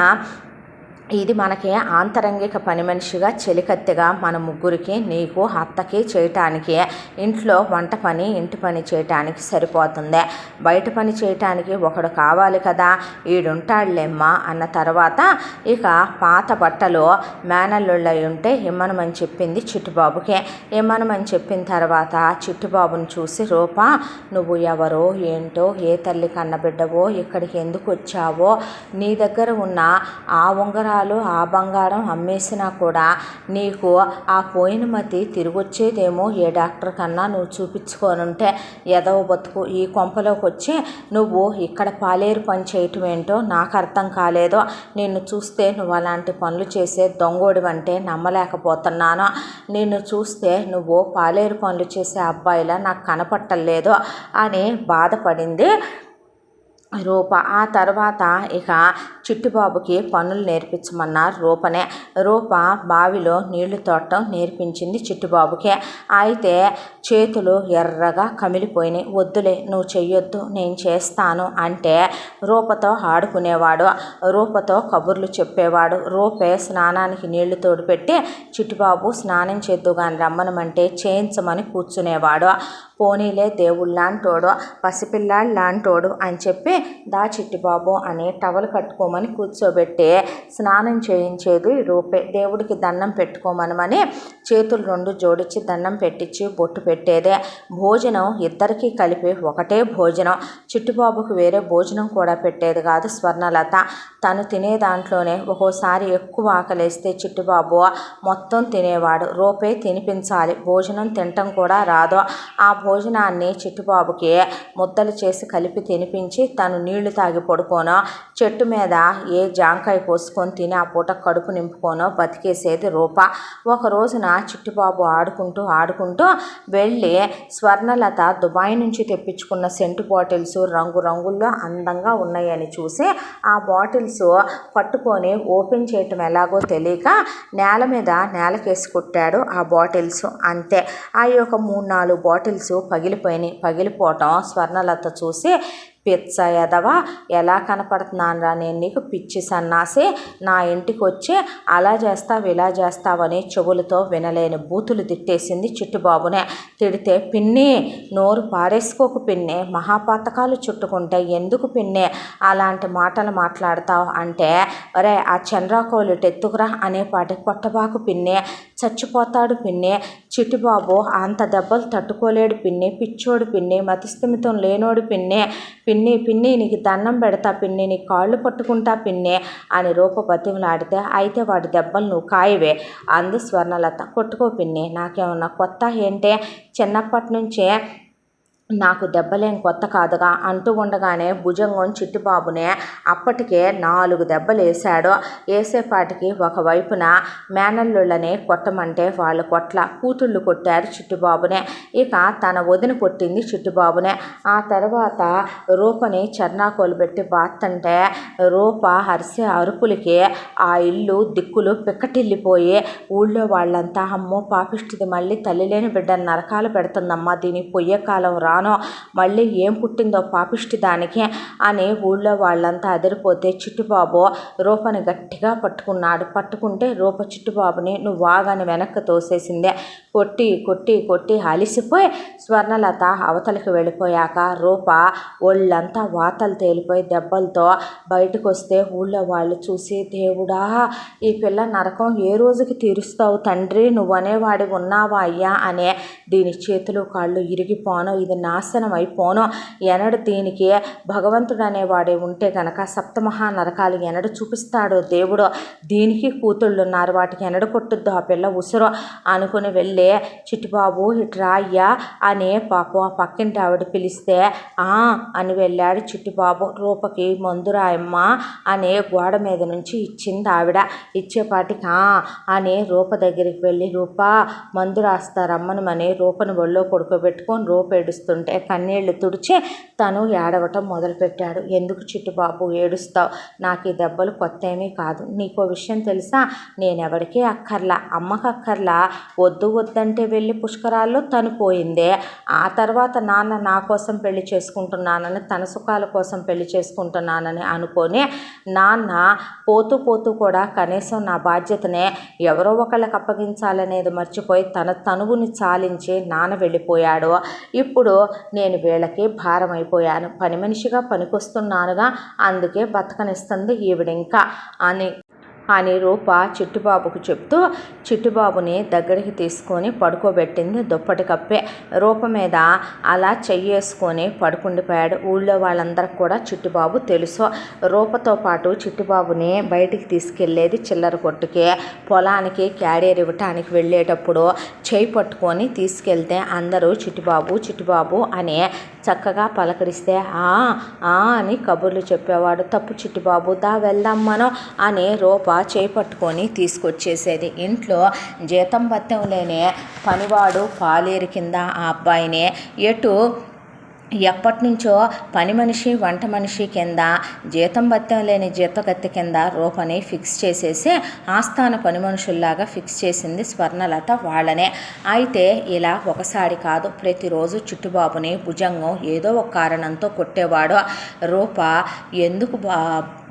ఇది మనకి ఆంతరంగిక పని మనిషిగా చెలికత్తెగా మన ముగ్గురికి, నీకు అత్తకి చేయటానికి, ఇంట్లో వంట పని ఇంటి పని చేయటానికి సరిపోతుంది. బయట పని చేయటానికి ఒకడు కావాలి కదా, ఈడుంటాడులేమ్మా అన్న తర్వాత ఇక పాత బట్టలు మేనల్లుళ్ళై ఉంటే ఇమ్మనమని చెప్పింది చిట్టుబాబుకి. ఇమ్మనమని చెప్పిన తర్వాత చిట్టుబాబుని చూసి, రూప నువ్వు ఎవరో ఏంటో, ఏ తల్లి కన్నబిడ్డవో, ఇక్కడికి ఎందుకు వచ్చావో, నీ దగ్గర ఉన్న ఆ ఉంగరాలు ఆ బంగారం అమ్మేసినా కూడా నీకు ఆ పోయిన మతి తిరిగొచ్చేదేమో ఏ డాక్టర్ కన్నా నువ్వు చూపించుకోనుంటే, ఎదవ బతుకు ఈ కొంపలోకి వచ్చి నువ్వు ఇక్కడ పాలేరు పని చేయటం ఏంటో నాకు అర్థం కాలేదు. నిన్ను చూస్తే నువ్వు అలాంటి పనులు చేసే దొంగోడివంటే నమ్మలేకపోతున్నాను. నిన్ను చూస్తే నువ్వు పాలేరు పనులు చేసే అబ్బాయిలా నాకు కనపట్టలేదు అని బాధపడింది రూప. ఆ తర్వాత ఇక చిట్టుబాబుకి పనులు నేర్పించమన్నారు రూపనే. రూప బావిలో నీళ్లు తోడటం నేర్పించింది చిట్టుబాబుకి. అయితే చేతులు ఎర్రగా కమిలిపోయినాయి. వద్దులే నువ్వు చెయ్యొద్దు నేను చేస్తాను అంటే రూపతో ఆడుకునేవాడు, రూపతో కబుర్లు చెప్పేవాడు. రూపే స్నానానికి నీళ్లు తోడుపెట్టి చిట్టుబాబు స్నానం చేద్దుగాని రమ్మనమంటే చేయించమని కూర్చునేవాడు. పోనీలే దేవుళ్ళాంటోడు, పసిపిల్లాడు లాంటోడు అని చెప్పి దా చిట్టుబాబు అని టవల్ కట్టుకోమని కూర్చోబెట్టి స్నానం చేయించేది రూపే. దేవుడికి దండం పెట్టుకోమనమని చేతులు 2 జోడించి దండం పెట్టించి బొట్టు పెట్టేదే. భోజనం ఇద్దరికీ కలిపి ఒకటే భోజనం. చిట్టుబాబుకు వేరే భోజనం కూడా పెట్టేది కాదు స్వర్ణలత. తను తినే దాంట్లోనే ఒక్కోసారి ఎక్కువ ఆకలేస్తే చిట్టుబాబు మొత్తం తినేవాడు. రూపే తినిపించాలి, భోజనం తినటం కూడా రాదు. ఆ భోజనాన్ని చిట్టుబాబుకి ముద్దలు చేసి కలిపి తినిపించి తను నీళ్లు తాగి పడుకోనో, చెట్టు మీద ఏ జాంకాయ కోసుకొని తిని ఆ పూట కడుపు నింపుకోనో బతికేసేది రూప. ఒక రోజున చిట్టుబాబు ఆడుకుంటూ వెళ్ళి స్వర్ణలత దుబాయ్ నుంచి తెప్పించుకున్న సెంటు బాటిల్స్ రంగురంగుల్లో అందంగా ఉన్నాయని చూసి ఆ బాటిల్స్ పట్టుకొని ఓపెన్ చేయటం ఎలాగో తెలియక నేల మీద నేలకేసి కొట్టాడు ఆ బాటిల్స్. అంతే, ఆ యొక్క 3-4 బాటిల్స్ పగిలిపోయినాయి. పగిలిపోవటం స్వర్ణలత చూసి, పిచ్చ ఎదవా ఎలా కనపడుతున్నానురా నేను నీకు, పిచ్చి సన్నాసి, నా ఇంటికి వచ్చి అలా చేస్తావు ఇలా చేస్తావని చెవులతో వినలేని బూతులు తిట్టేసింది చిట్టుబాబునే. తిడితే, పిన్ని నోరు పారేసుకోకు పిన్ని, మహాపాతకాలు చుట్టుకుంటే ఎందుకు పిన్ని అలాంటి మాటలు మాట్లాడతావు అంటే, అరే ఆ చంద్రాకోలు ఎత్తుకురా అనేపాటి కొట్టబాకు పిన్ని, చచ్చిపోతాడు పిన్ని, చిట్టిబాబు అంత దెబ్బలు తట్టుకోలేడు పిన్ని, పిచ్చోడు పిన్ని, మతిస్థిమితం లేనోడు పిన్ని, పిన్ని పిన్ని నీకు దండం పెడతా పిన్ని, నీ కాళ్ళు పట్టుకుంటా పిన్ని అని రూప బతిమలాడితే, అయితే వాడి దెబ్బలు నువ్వు కాయవే అంది స్వర్ణలత. కొట్టుకో పిన్ని, నాకేమన్నా కొత్త ఏంటే, చిన్నప్పటి నుంచే నాకు దెబ్బలేం కొత్త కాదుగా అంటూ ఉండగానే భుజంగం చిట్టిబాబునే అప్పటికే 4 దెబ్బలు వేశాడు. వేసేపాటికి ఒకవైపున మేనల్లుళ్ళని కొట్టమంటే వాళ్ళు కొట్ల, కూతుళ్ళు కొట్టారు చిట్టిబాబునే. ఇక తన వదిన కొట్టింది చిట్టిబాబునే. ఆ తర్వాత రూపని చెర్నాకోలు పెట్టి బాత్తంటే రూప అరిసే అరుపులకి ఆ ఇల్లు దిక్కులు పిక్కటిల్లిపోయి ఊళ్ళో వాళ్ళంతా, అమ్మో పాపిష్టిది మళ్ళీ తల్లి లేని బిడ్డను నరకాలు పెడుతుందమ్మా, దీనికి పొయ్యే కాలం రాను, మళ్ళీ ఏం పుట్టిందో పాపిష్టి దానికి అని ఊళ్ళో వాళ్ళంతా అదిరిపోతే చిట్టిబాబు రూపని గట్టిగా పట్టుకున్నాడు. పట్టుకుంటే రూప చిట్టిబాబుని నువ్వు వాగాని వెనక్కి తోసేసిందే. కొట్టి కొట్టి కొట్టి అలిసిపోయి స్వర్ణలత అవతలికి వెళ్ళిపోయాక రూప ఒళ్ళంతా వాతలు తేలిపోయి దెబ్బలతో బయటకు వస్తే ఊళ్ళో వాళ్ళు చూసి, దేవుడా ఈ పిల్ల నరకం ఏ రోజుకి తీరుస్తావు తండ్రి, నువ్వనేవాడి ఉన్నావా అయ్యా అనే, దీని చేతులు కాళ్ళు ఇరిగిపోను, ఇది నాశనం అయిపోను, ఎనడు దీనికి భగవంతుడు అనేవాడే ఉంటే గనక సప్తమహా నరకాలు ఎనడు చూపిస్తాడో దేవుడు, దీనికి కూతుళ్ళున్నారు, వాటికి ఎనడు కొట్టుద్దు ఆ పిల్ల ఉసురు అనుకుని వెళ్ళి, చిట్టిబాబు ఇట్రా అయ్యా అని పాపం పక్కింటి ఆవిడ పిలిస్తే అని వెళ్ళాడు చిట్టిబాబు. రూపకి మందురాయమ్మ అని గోడ మీద నుంచి ఇచ్చింది ఆవిడ. ఇచ్చేపాటికి అని రూప దగ్గరికి వెళ్ళి, రూప మందు రాస్తారమ్మనమని రూపను ఒళ్ళో పడుకోబెట్టుకొని రూప ఏడుస్తుంటే కన్నీళ్లు తుడిచి తను ఏడవటం మొదలుపెట్టాడు. ఎందుకు చిట్టిబాబు ఏడుస్తావు, నాకు ఈ దెబ్బలు కొత్త ఏమీ కాదు, నీకో విషయం తెలుసా, నేనెవరికీ అక్కర్లా, అమ్మకు అక్కర్లా, వద్దు వద్దంటే వెళ్ళి పుష్కరాల్లో తను పోయిందే. ఆ తర్వాత నాన్న నా కోసం పెళ్లి చేసుకుంటున్నానని, తన సుఖాల కోసం పెళ్లి చేసుకుంటున్నానని అనుకొని నాన్న పోతూ పోతూ కూడా కనీసం నా బాధ్యతనే ఎవరో ఒకళ్ళకి అప్పగించాలనేది మర్చిపోయి తన తనువుని చాలించి నాన్న వెళ్ళిపోయాడు. ఇప్పుడు నేను వీళ్ళకి భారం అయిపోయాను, పని మనిషిగా పనికొస్తున్నానుగా, అందుకే బతకనిస్తుంది ఈవిడింకా అని రూప చిట్టిబాబుకు చెప్తూ చిట్టిబాబుని దగ్గరికి తీసుకొని పడుకోబెట్టింది. దుప్పటి కప్పే రూప మీద అలా చెయ్యేసుకొని పడుకుండిపోయాడు. ఊళ్ళో వాళ్ళందరికి కూడా చిట్టిబాబు తెలుసు. రూపతో పాటు చిట్టిబాబుని బయటికి తీసుకెళ్లేది చిల్లర కొట్టుకి, పొలానికి క్యారియర్ ఇవ్వటానికి వెళ్ళేటప్పుడు చేయి పట్టుకొని తీసుకెళ్తే అందరూ చిట్టిబాబు చిట్టిబాబు అని చక్కగా పలకరిస్తే అని కబుర్లు చెప్పేవాడు. తప్పు చిట్టిబాబు, దా వెళ్దాం మనం అని రూప చేయి పట్టుకొని తీసుకొచ్చేసేది. ఇంట్లో జీతం బత్తం లేని పనివాడు పాలేరు కింద ఆ అబ్బాయిని ఎప్పటి నుంచో పని మనిషి వంట మనిషి కింద జీతం బత్తం లేని జీతగత్తె కింద రూపని ఫిక్స్ చేసేసి ఆస్థాన పని మనుషుల్లాగా ఫిక్స్ చేసింది స్వర్ణలత వాళ్ళనే. అయితే ఇలా ఒకసారి కాదు, ప్రతిరోజు చిట్టిబాబుని భుజంగం ఏదో ఒక కారణంతో కొట్టేవాడు. రూప ఎందుకు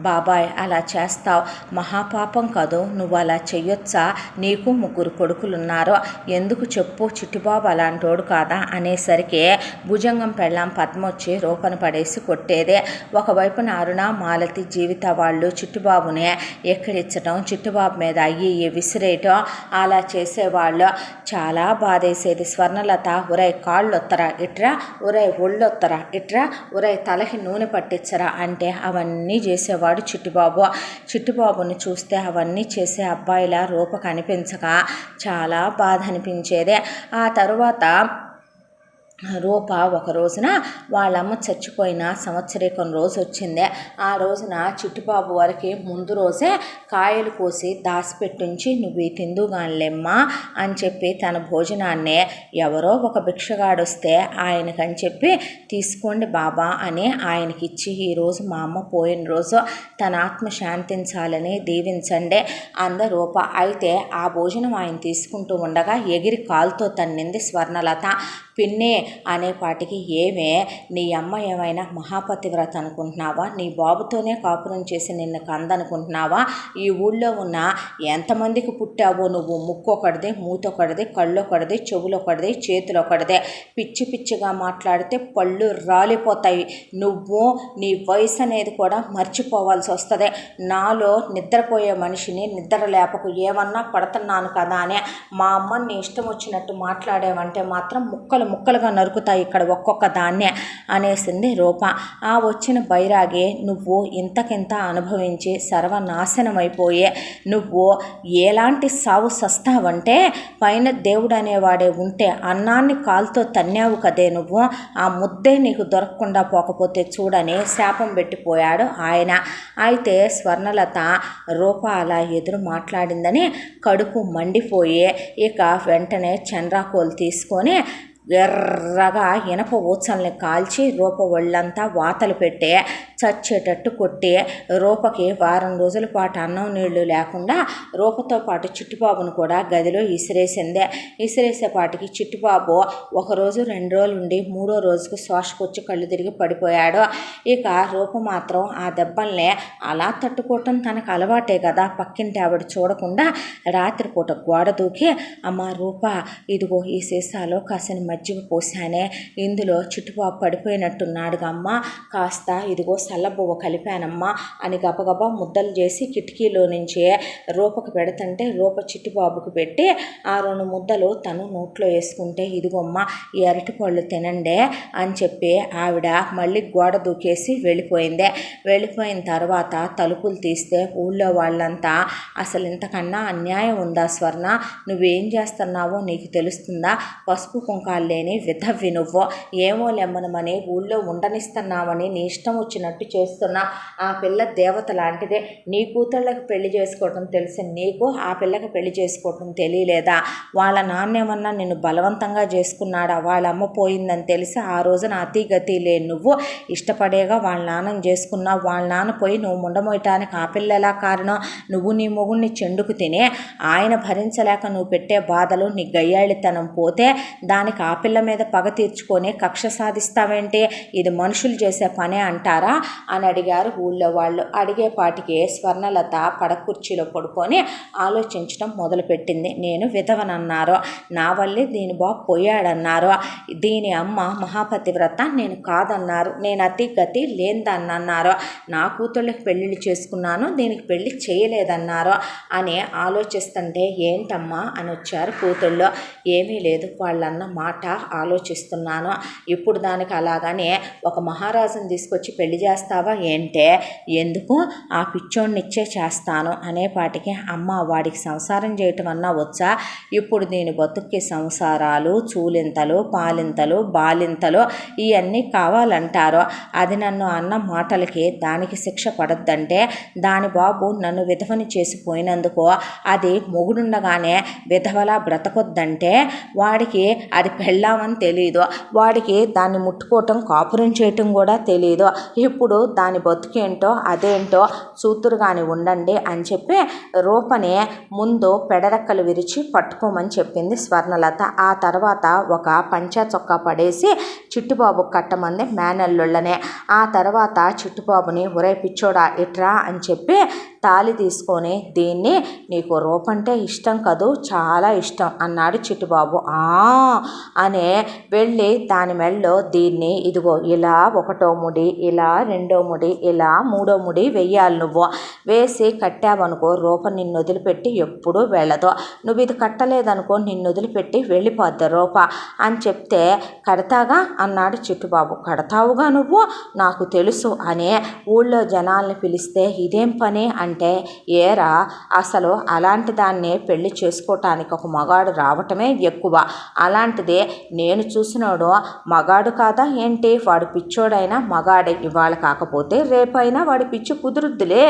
బాబాయ్ అలా చేస్తావు, మహాపాపం కదూ, నువ్వు అలా చెయ్యొచ్చా, నీకు 3 కొడుకులున్నారు, ఎందుకు చెప్పు, చిట్టిబాబు అలాంటోడు కాదా అనేసరికి భుజంగం పెళ్ళాం పద్మొచ్చి రూపను పడేసి కొట్టేదే. ఒకవైపున అరుణ మాలతి జీవిత వాళ్ళు చిట్టిబాబునే ఎక్కిరించడం, చిట్టిబాబు మీద అయ్యి విసిరేయటం అలా చేసేవాళ్ళు. చాలా బాధేసేది. స్వర్ణలత ఒరై కాళ్ళొత్తరా ఇట్రా, ఒరై ఒళ్ళొత్తరా ఇట్రా, ఒరై తలకి నూనె పట్టించరా అంటే అవన్నీ చేసేవాడు చిట్టిబాబు. చిట్టిబాబుని చూస్తే అవన్నీ చేసే అబ్బాయిలా రూప కనిపించక చాలా బాధ అనిపించేదే. ఆ తరువాత రూప ఒక రోజున వాళ్ళమ్మ చచ్చిపోయిన సంవత్సరీకం రోజు వచ్చిందే. ఆ రోజున చిట్టిబాబు వారికి ముందు రోజే కాయలు కోసి దాచిపెట్టించి నువ్వు తిందుగానిలేమ్మా అని చెప్పి తన భోజనాన్నే ఎవరో ఒక భిక్షగాడొస్తే ఆయనకని చెప్పి తీసుకోండి బాబా అని ఆయనకి ఇచ్చి, ఈరోజు మా అమ్మ పోయిన రోజు తన ఆత్మ శాంతించాలని దీవించండి అంద రూప. అయితే ఆ భోజనం ఆయన తీసుకుంటూ ఉండగా ఎగిరి కాలుతో తన్నింది స్వర్ణలత. పిన్నే అనేపాటికి ఏమే నీ అమ్మ ఏమైనా మహాపతివ్రత అనుకుంటున్నావా? నీ బాబుతోనే కాపురం చేసి నిన్ను కందనుకుంటున్నావా? ఈ ఊళ్ళో ఉన్న ఎంతమందికి పుట్టావో నువ్వు? ముక్కొకటిదే, మూతొకటిదే, కళ్ళొకటిదే, చెవులొకటిదే, చేతులొకటిదే. పిచ్చి పిచ్చిగా మాట్లాడితే పళ్ళు రాలిపోతాయి. నువ్వు నీ వయసు అనేది కూడా మర్చిపోవాల్సి వస్తుంది. నాలో నిద్రపోయే మనిషిని నిద్ర లేపకు, ఏమన్నా పడుతున్నాను కదా అని మా అమ్మని నీ ఇష్టం వచ్చినట్టు మాట్లాడేవంటే మాత్రం ముక్కలు ముక్కలుగా నరుకుతాయి ఇక్కడ ఒక్కొక్క దాన్నే అనేసింది రూప. ఆ వచ్చిన బైరాగి నువ్వు ఇంతకింత అనుభవించి సర్వనాశనం అయిపోయే నువ్వు ఎలాంటి సావు సస్తావంటే పైన దేవుడు అనేవాడే ఉంటే అన్నాన్ని కాలుతో తన్నావు కదే నువ్వు, ఆ ముద్దే నీకు దొరకకుండా పోకపోతే చూడని శాపం పెట్టిపోయాడు ఆయన. అయితే స్వర్ణలత రూప అలా ఎదురు మాట్లాడిందని కడుపు మండిపోయి ఇక వెంటనే చంద్రాకోలు తీసుకొని ఎర్రగా ఇనప ఊచల్ని కాల్చి రూప ఒళ్ళంతా వాతలు పెట్టి చచ్చేటట్టు కొట్టి రూపకి వారం రోజుల పాటు అన్నం నీళ్లు లేకుండా రూపతో పాటు చిట్టుబాబును కూడా గదిలో ఇసిరేసిందే. ఇసిరేసేపాటికి చిట్టుబాబు ఒకరోజు 2 రోజులు ఉండి 3వ రోజుకు శ్వాసకొచ్చి కళ్ళు తిరిగి పడిపోయాడు. ఇక రూప మాత్రం ఆ దెబ్బల్ని అలా తట్టుకోవటం తనకు అలవాటే కదా. పక్కింటి ఆవిడ చూడకుండా రాత్రిపూట గోడ దూకి, అమ్మ రూప ఇదిగో ఈ సీసాలో కాసిన మజ్జిగ పోసానే, ఇందులో చిట్టుబాబు పడిపోయినట్టున్నాడుగా అమ్మ, కాస్త ఇదిగో సల్లబువ్వ కలిపానమ్మా అని గబగబా ముద్దలు చేసి కిటికీలో నుంచి రూపకు పెడుతుంటే రూప చిట్టుబాబుకు పెట్టి ఆ 2 ముద్దలు తను నోట్లో వేసుకుంటే ఇదిగోమ్మ ఈ అరటిపళ్ళు తినండే అని చెప్పి ఆవిడ మళ్ళీ గోడ దూకేసి వెళ్ళిపోయింది. వెళ్ళిపోయిన తర్వాత తలుపులు తీస్తే ఊళ్ళో వాళ్ళంతా అసలు ఇంతకన్నా అన్యాయం ఉందా స్వర్ణ? నువ్వేం చేస్తున్నావో నీకు తెలుస్తుందా? పసుపు కుంకాలు లేని విధవ్వి నువ్వు, ఏమో లెమ్మనమని ఊళ్ళో ఉండనిస్తున్నామని నీ ఇష్టం వచ్చినట్టు చేస్తున్నా. ఆ పిల్ల దేవత లాంటిదే. నీ కూతుళ్ళకి పెళ్లి చేసుకోవటం తెలిసి నీకు ఆ పిల్లకి పెళ్లి చేసుకోవటం తెలియలేదా? వాళ్ళ నాన్నేమన్నా నిన్ను బలవంతంగా చేసుకున్నాడా? వాళ్ళ అమ్మ పోయిందని తెలిసి ఆ రోజున అతి గతి లేని నువ్వు ఇష్టపడేగా వాళ్ళ నాన్నని చేసుకున్నావు. వాళ్ళ నాన్న పోయి నువ్వు ముండమోయటానికి ఆ పిల్ల ఎలా కారణం? నువ్వు నీ మొగుడిని చెండుకు తినే ఆయన భరించలేక నువ్వు పెట్టే బాధలు నీ గయ్యాళితనం పోతే దానికి ఆ పిల్ల మీద పగ తీర్చుకొని కక్ష సాధిస్తావేంటి? ఇది మనుషులు చేసే పనే అంటారా అని అడిగారు ఊళ్ళో వాళ్ళు. అడిగేపాటికి స్వర్ణలత పడకుర్చీలో పడుకొని ఆలోచించడం మొదలుపెట్టింది. నేను విధవనన్నారు, నా వల్లే దీని బాబు పోయాడన్నారు, దీని అమ్మ మహాపతివ్రత నేను కాదన్నారు, నేను అతి గతి లేనిదన్నారు, నా కూతుళ్ళకి పెళ్ళిళ్ళు చేసుకున్నాను దీనికి పెళ్ళి చేయలేదన్నారు అని ఆలోచిస్తుంటే ఏంటమ్మా అని వచ్చారు కూతుళ్ళు. ఏమీ లేదు, వాళ్ళన్న మాట ఆలోచిస్తున్నాను. ఇప్పుడు దానికి అలాగనే ఒక మహారాజుని తీసుకొచ్చి పెళ్లి చేస్తావా ఏంటే? ఎందుకు? ఆ పిచ్చోడినిచ్చే చేస్తాను అనేపాటికి అమ్మ వాడికి సంసారం చేయటం అన్నా వచ్చా? ఇప్పుడు దీని బతుక్కి సంసారాలు, చూలింతలు, పాలింతలు, బాలింతలు ఇవన్నీ కావాలంటారు. అది నన్ను అన్న మాటలకి దానికి శిక్ష పడద్దంటే దాని బాబు నన్ను విధవని చేసిపోయినందుకు అది మొగుడుండగానే విధవలా బ్రతకొద్దంటే వాడికి అది పెళ్ళామని తెలియదు, వాడికి దాన్ని ముట్టుకోవటం కాపురం చేయటం కూడా తెలియదు. ఇప్పుడు దాని బతుకేంటో అదేంటో చూతురుగాని ఉండండి అని చెప్పి రూపని ముందు పెడరెక్కలు విరిచి పట్టుకోమని చెప్పింది స్వర్ణలత. ఆ తర్వాత ఒక పంచా చొక్కా పడేసి చిట్టుబాబు కట్టమంది మేనల్లుళ్ళనే. ఆ తర్వాత చిట్టుబాబుని ఒరే పిచ్చోడా ఇట్రా అని చెప్పి తాళి తీసుకొని దీన్ని నీకు రూపంటే ఇష్టం కదూ, చాలా ఇష్టం అన్నాడు చిట్టుబాబు. అనే వెళ్ళి దాని మెళ్ళో దీన్ని ఇదిగో ఇలా 1వ ముడి, ఇలా 2వ ముడి, ఇలా 3వ ముడి వెయ్యాలి. నువ్వు వేసి కట్టావనుకో రూప నిన్ను వదిలిపెట్టి ఎప్పుడూ వెళ్ళదు. నువ్వు ఇది కట్టలేదనుకో నిన్ను వదిలిపెట్టి వెళ్ళిపోద్ది రూప అని చెప్తే కడతాగా అన్నాడు చిట్టుబాబు. కడతావుగా నువ్వు, నాకు తెలుసు అని ఊళ్ళో జనాల్ని పిలిస్తే ఇదేం పని అంటే ఏరా అసలు అలాంటి దాన్ని పెళ్లి చేసుకోవటానికి ఒక మగాడు రావటమే ఎక్కువ, అలాంటిదే నేను చూసినోడు మగాడు కాదా ఏంటి? వాడు పిచ్చోడైనా మగాడే. ఇవాళ కాకపోతే రేపైనా వాడి పిచ్చి కుదురుద్దులే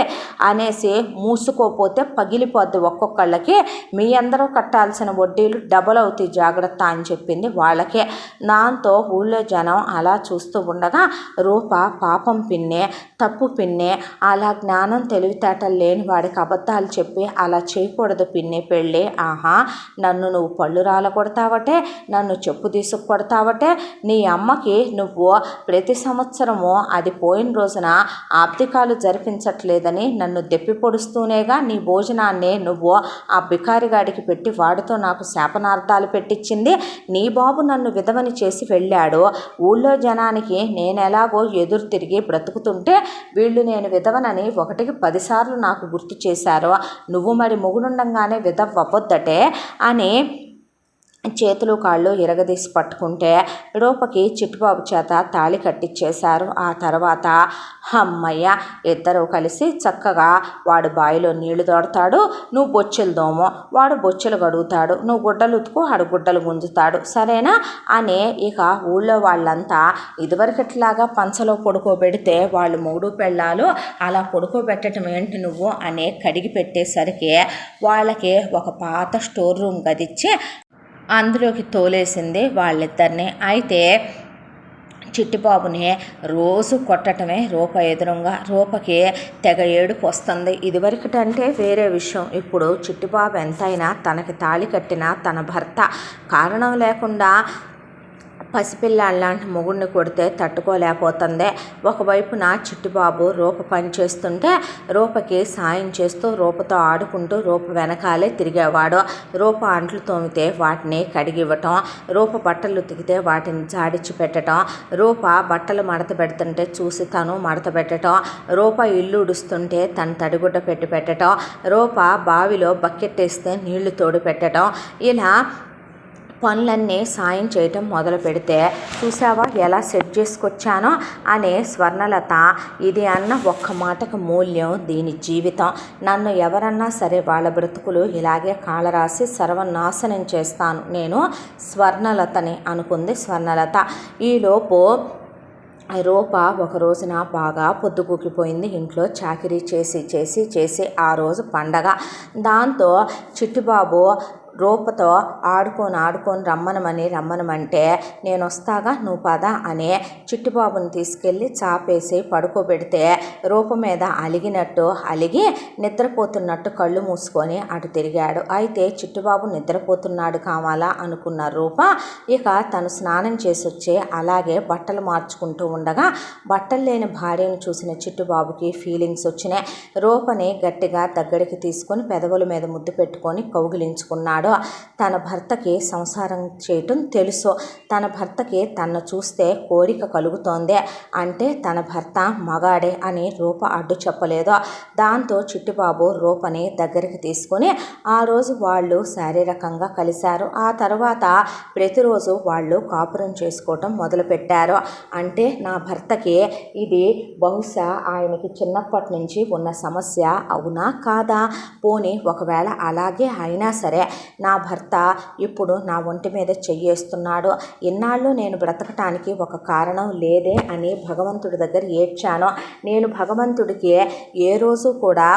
అనేసి మూసుకోపోతే పగిలిపోద్ది ఒక్కొక్కళ్ళకి, మీ అందరూ కట్టాల్సిన వడ్డీలు డబల్ అవుతాయి జాగ్రత్త అని చెప్పింది వాళ్ళకే. దాంతో ఊళ్ళో జనం అలా చూస్తూ ఉండగా రూప పాపం పిన్నే, తప్పు పిన్నే, అలా జ్ఞానం తెలివితేటలు లేని వాడికి అబద్ధాలు చెప్పి అలా చేయకూడదు పిన్ని పెళ్ళి. ఆహా, నన్ను నువ్వు పళ్ళు రాల కొడతావటే, నన్ను చెప్పు తీసుకు కొడతావటే, నీ అమ్మకి నువ్వు ప్రతి సంవత్సరము అది పోయిన రోజున ఆబ్దికాలు జరిపించట్లేదని నన్ను దెప్పి పొడుస్తూనేగా నీ భోజనాన్ని నువ్వు ఆ బికారిగాడికి పెట్టి వాడితో నాకు శాపనార్థాలు పెట్టించింది. నీ బాబు నన్ను విధవని చేసి వెళ్ళాడు. ఊళ్ళో జనానికి నేనెలాగో ఎదురు తిరిగి బ్రతుకుతుంటే వీళ్ళు నేను విధవనని 1కి 10 సార్లు నాకు గుర్తు చేశారు. నువ్వు మరి మొగుడుండంగానే విధవ అవ్వొద్దటే అని చేతులు కాళ్ళు ఇరగదీసి పట్టుకుంటే రూపకి చిట్టుబాబు చేత తాళి కట్టించేశారు. ఆ తర్వాత అమ్మయ్య, ఇద్దరూ కలిసి చక్కగా వాడు బావిలో నీళ్లు తోడతాడు, నువ్వు బొచ్చెలు దోము, వాడు బొచ్చెలు గడుగుతాడు, నువ్వు గుడ్డలు ఉతుకు, వాడు గుడ్డలు గుంజుతాడు, సరేనా అని ఇక ఊళ్ళో వాళ్ళంతా ఇదివరకట్లాగా పంచలో పడుకోబెడితే వాళ్ళు మూడు పెళ్ళాలు అలా పడుకోబెట్టడం ఏంటి నువ్వు అని కడిగి పెట్టేసరికి వాళ్ళకి ఒక పాత స్టోర్ రూమ్ గదిచ్చి అందులోకి తోలేసింది వాళ్ళిద్దరిని. అయితే చిట్టిబాబుని రోజు కొట్టడమే రూప ఎదురుగా. రూపకి తెగ ఏడుపు వస్తుంది. ఇదివరకటంటే వేరే విషయం, ఇప్పుడు చిట్టిబాబు ఎంతైనా తనకి తాళి కట్టిన తన భర్త, కారణం లేకుండా పసిపిల్లాళ్ళంటి మొగుడిని కొడితే తట్టుకోలేకపోతుంది. ఒకవైపున చిట్టిబాబు రూప పని చేస్తుంటే రూపకి సాయం చేస్తూ రూపతో ఆడుకుంటూ రూప వెనకాలే తిరిగేవాడు. రూప అంట్లు తోమితే వాటిని కడిగివ్వటం, రూప బట్టలు ఉతికితే వాటిని జాడిచ్చి పెట్టడం, రూప బట్టలు మడత పెడుతుంటే చూసి తను మడత పెట్టడం, రూప ఇల్లు ఉడుస్తుంటే తను తడిగుడ్డ పెట్టి పెట్టడం, రూప బావిలో బకెట్ వేస్తే నీళ్లు తోడు పెట్టడం, ఇలా పనులన్నీ సాయం చేయటం మొదలు పెడితే చూసావా ఎలా సెట్ చేసుకొచ్చానో అనే స్వర్ణలత ఇది అన్న ఒక్క మాటకు మూల్యం దీని జీవితం. నన్ను ఎవరన్నా సరే వాళ్ళ బ్రతుకులు ఇలాగే కాలరాసి సర్వనాశనం చేస్తాను నేను స్వర్ణలతని అనుకుంది స్వర్ణలత. ఈలోపు రూప ఒక రోజున బాగా పొద్దుగూకిపోయింది. ఇంట్లో చాకిరీ చేసి ఆ రోజు పండగ. దాంతో చిట్టిబాబు రూపతో ఆడుకొని రమ్మనమంటే నేను వస్తాగా నువ్వు పద అని చిట్టిబాబుని తీసుకెళ్ళి చాపేసి పడుకోబెడితే రూప మీద అలిగినట్టు అలిగి నిద్రపోతున్నట్టు కళ్ళు మూసుకొని అటు తిరిగాడు. అయితే చిట్టిబాబు నిద్రపోతున్నాడు కావాలా అనుకున్న రూప ఇక తను స్నానం చేసి వచ్చి అలాగే బట్టలు మార్చుకుంటూ ఉండగా బట్టలు లేని భార్యను చూసిన చిట్టిబాబుకి ఫీలింగ్స్ వచ్చినాయి. రూపని గట్టిగా దగ్గరికి తీసుకొని పెదవుల మీద ముద్దు పెట్టుకొని కౌగిలించుకున్నాడు. తన భర్తకి సంసారం చేయటం తెలుసు, తన భర్తకి తను చూస్తే కోరిక కలుగుతోంది అంటే తన భర్త మగాడే అని రూప అడ్డు చెప్పలేదు. దాంతో చిట్టిబాబు రూపని దగ్గరికి తీసుకొని ఆ రోజు వాళ్ళు శారీరకంగా కలిశారు. ఆ తర్వాత ప్రతిరోజు వాళ్ళు కాపురం చేసుకోవటం మొదలుపెట్టారు. అంటే నా భర్తకి ఇది బహుశా ఆయనకి చిన్నప్పటి నుంచి ఉన్న సమస్య అవునా కాదా, పోనీ ఒకవేళ అలాగే అయినా సరే నా భర్త ఇప్పుడు నా ఒంటి మీద చెయ్యేస్తున్నాడు, ఇన్నాళ్ళు నేను బ్రతకటానికి ఒక కారణం లేదే అని భగవంతుడి దగ్గర ఏడ్చాను. నేను భగవంతుడికి ఏ రోజు కూడా